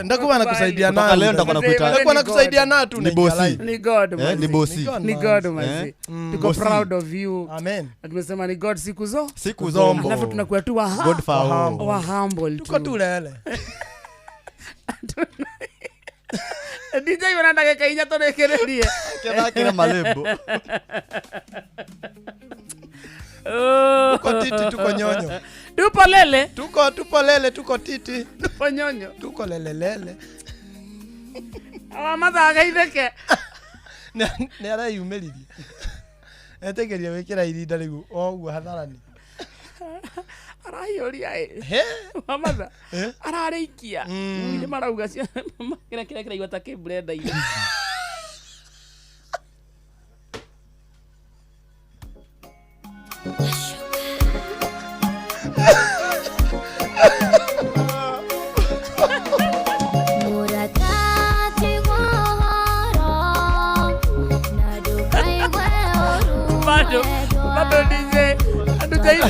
Ndakuwa nakusaidia nayo. Leo ndakuwa nakusaidia nayo tu. Ni bosi. Ni God man. Ni bosi. Ni God man. Tuko proud of you. Amen. Tumesema ni God siku zombo. Alafu tunakuwa tu wa humble. Tuko tu lele. DJ wanataka kainya tonekererie. Kila malebo. Tuko titi, tuko nyonyo. Tupo lele. Tupo lele, tuko titi. Tupo nyonyo. Tuko lele. Awamatha agaitheke. Nĩ areyumĩririe. Etegeria wĩkĩra irinda rĩu oguo hatharani. Arahiũria ĩ. Wamatha. Ararĩikia. Nĩ marauga kĩrĩa kĩraigua ta kĩmburenda-inĩ. Bado DJ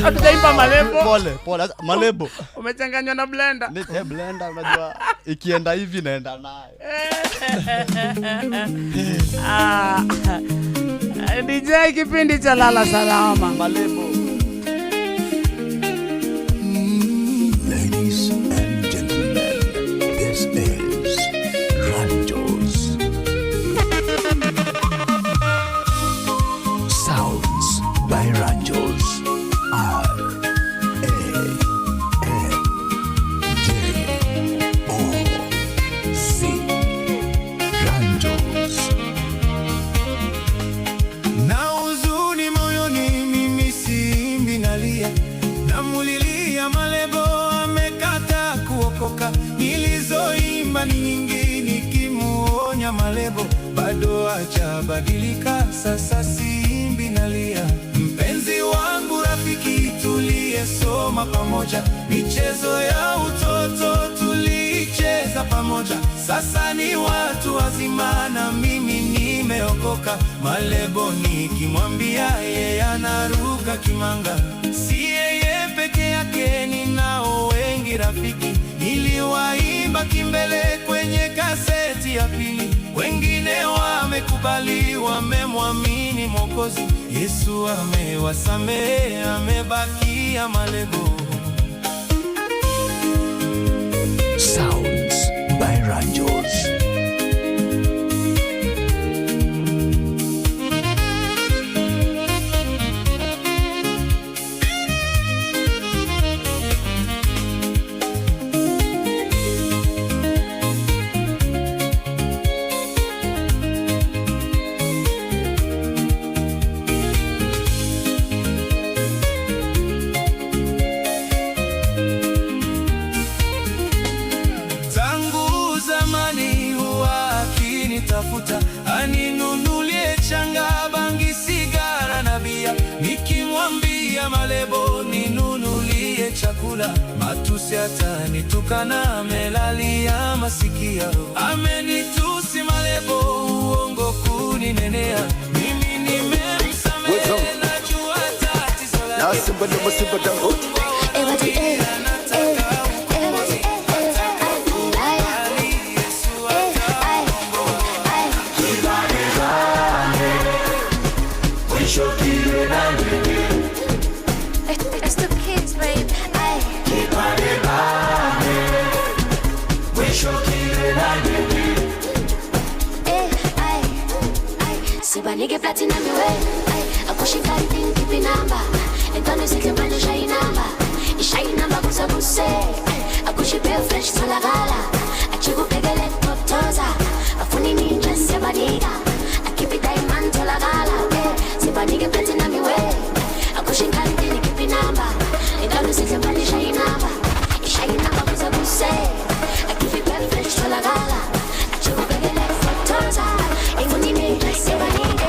hatujaimba malebo. Pole malebo. Umechanganywa na blender. Ni blender unajua ikienda hivi naenda nayo. DJ kipindi cha lala salama. Malebo. Ladies and gentlemen, this is Ranjos. Sounds by Ranjos. R-A-N-J-O-C. Ranjos. Na huzuni moyoni mimi simbi nalia, namulilia malebo amekata kuokoka. Nilizoimba ni nyingi nikimuonya malebo, bado hajabadilika, sasa simbi nalia. Mpenzi wangu rafiki tuliyesoma pamoja, michezo ya utoto tulicheza pamoja, sasa ni watu wazima na mimi nimeokoka. Malebo nikimwambia yeye anaruka kimanga, si yeye peke yake, ninao wengi rafiki. Niliwaimba kimbele kwenye kaseti ya pili, wengine wamekubali, wamemwamini Mwokozi. Yesu amewasamehe, amebakia malebo. Sounds by Ranjos. Tangu zamani huwa akinitafuta, aninunulie changa, bangi, sigara na bia. Nikimwambia malebo ninunulie chakula, matusi atanitukana, amelalia masikio. Amenitusi malebo, uongo kuninenea, mimi nimemsamehe, najua tatizo lake. It's the kids, babe. Sibanike platinum way. Akushika thing keep number. Entone sikembanje shy number. Shy number kusabuse. Akushipe fresh salagala. Achikupegele totoza. Afuni ninja sebaniga. Akipi diamond tolagala. Sibanike platinum way. Akushika thing keep number. Entone sikembanje shy number. Shy number kusabuse. Akipi fresh salagala. Achikupegele totoza. Afuni ninja sebaniga.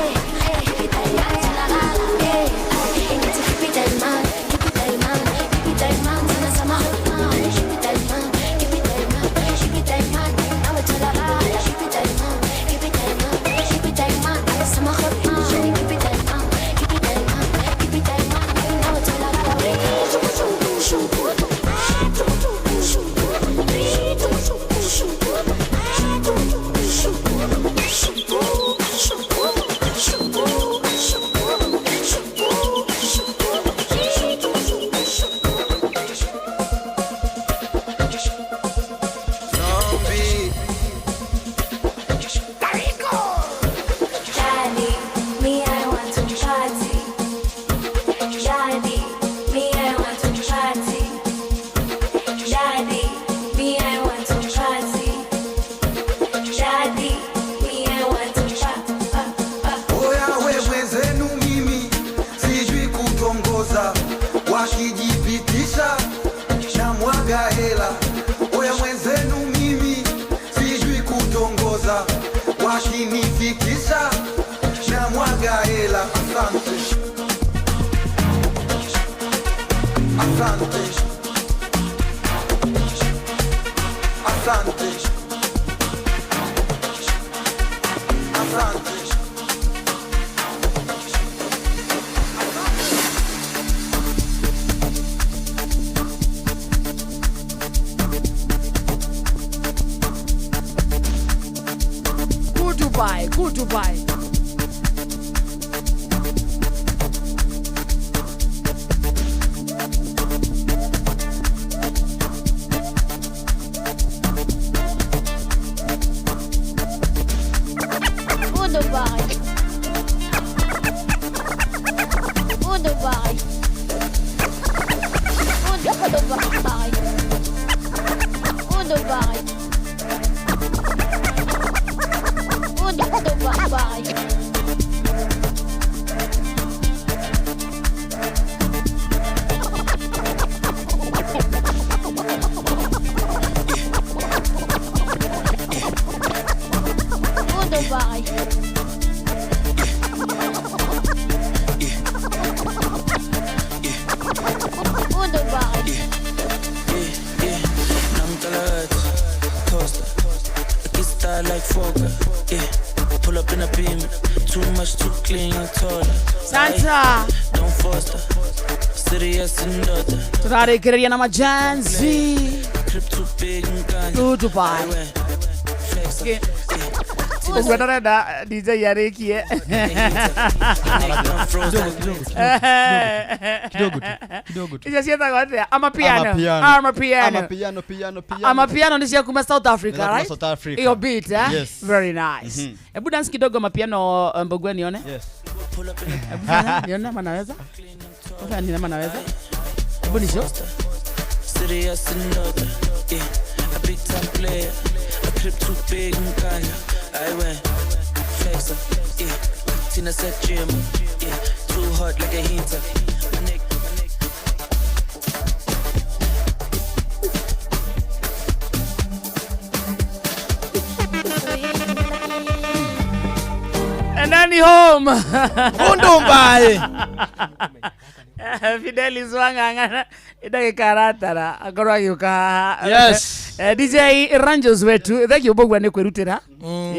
Goodbye. Santa turarekereria na majanzi Goodbye. Ugwanarenda DJ yarekie kidogo tu. Isieta gwate amapiano ni cia kuma South Africa, right? South Africa. Iyo beat, eh? Yes. Very nice. Ebu dance kidogo mapiano Mbogwe nione. Yes. Nione manaweza? Sasa ni manaweza? Ebu ni show. Serious and other, yeah, a big time player, a crib too big and kind. I went flexer, yeah, Tina said gym, yeah, too hot like a heater. My neck. And then home. Undumbaye. Fidelis wangangana idage karatara akorwa yuka. Yes. DJ Ranjos wetu thank you Bogwa ne kwerutira.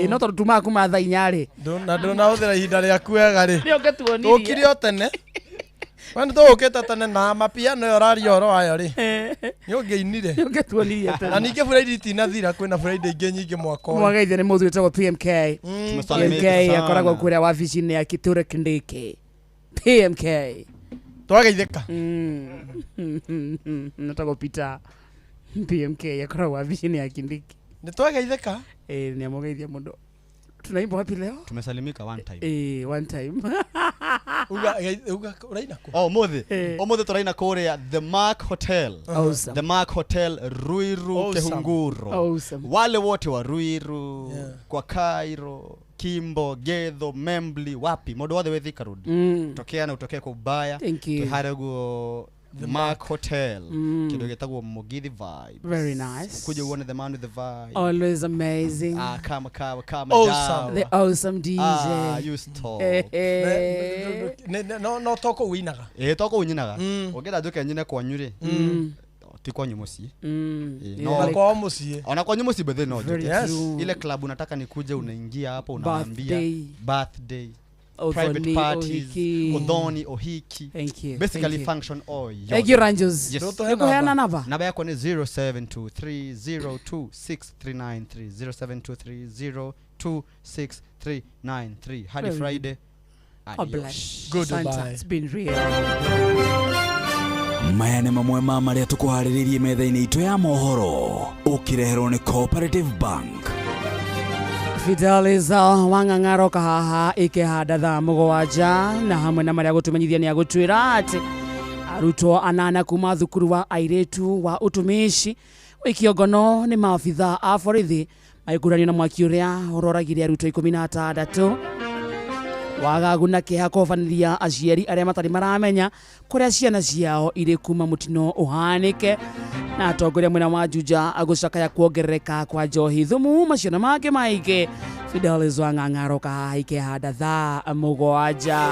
No to tuma kuma tha inyare. Ndona uthira ihinda rya kuega ri. Ndio getuonirie. Ukiri otene. Wani to uketa tene na mapiano yorari oro ayo ri. Nyogeinire. Ndio getuonirie tene. Na ninge Friday tinathira kwina Friday inge nyingi mwaka uyu. Mwagaithe ni muthi wetagwo PMK. PMK akoragwo kuria wabici-ini ya Kithure Kindiki. PMK. Twageitheka. Nataka Peter PMK akoragwo wabici-ini ya Kindiki. Ni twageitheka? Ni amugeithia mundu. Tunaimba wapi leo? Tumesalimika one time. One time. Uga uraina ku. Omothe turaina kuria The Mark Hotel. Awesome. The Mark Hotel Ruiru Kehunguro. Awesome. Wale wote wa Ruiru, kwa Cairo, Kimbo, Gedho, Membli, wapi modo wothe wethika road. Tokea na utokea kwa ubaya. Tuharego The Mark Hotel. Kido getagwo Mugithi Vibes. Very nice. Kuje uone the man with the vibe. Always amazing. Kama awesome. The awesome DJ. You stop. No toko winaga. Toko winaga. Ogeda joke nyine kwa nyure. Tikwa nyumosi. No kwa musi. Ona kwa nyumosi bethe no. Yes. Ile club unataka nikuje unaingia hapo unaambia birthday. Private parties, Odhoni, Ohiki. Thank you. Basically function all. Thank you Ranjos. Yes. Yuko hana namba. Namba yako ni 0723026393 0723026393 hadi Friday. Bless. Goodbye. It's been real. Maya nĩ mamwe ma marĩa tũkũharĩrĩirie metha-inĩ itũ ya mohoro ũkĩreherwo nĩ Cooperative Bank. Fidelis wang'ang'aro kahaha ikihanda thaa mũgwanja na hamwe na marĩa gũtũmenyithia nĩ agũtwĩra atĩ arutwo anana kuma thukuru wa airĩtu wa utumishi ikiongono nĩ maabitha a borithi magĩkũranio na mwaki ũrĩa ũroragire arutwo 16 wagagu na kĩeha kũbanĩria aciari arĩa matarĩ maramenya kũrĩa ciana ciao irĩ kuma mũtino ũhanĩke na atongoria mwena wa Juja agũcakaya kuongerereka kwa njohi thumu macio na mangĩ maingĩ. Fidelis wang'ang'aro kahaha ikihanda thaa mũgwanja.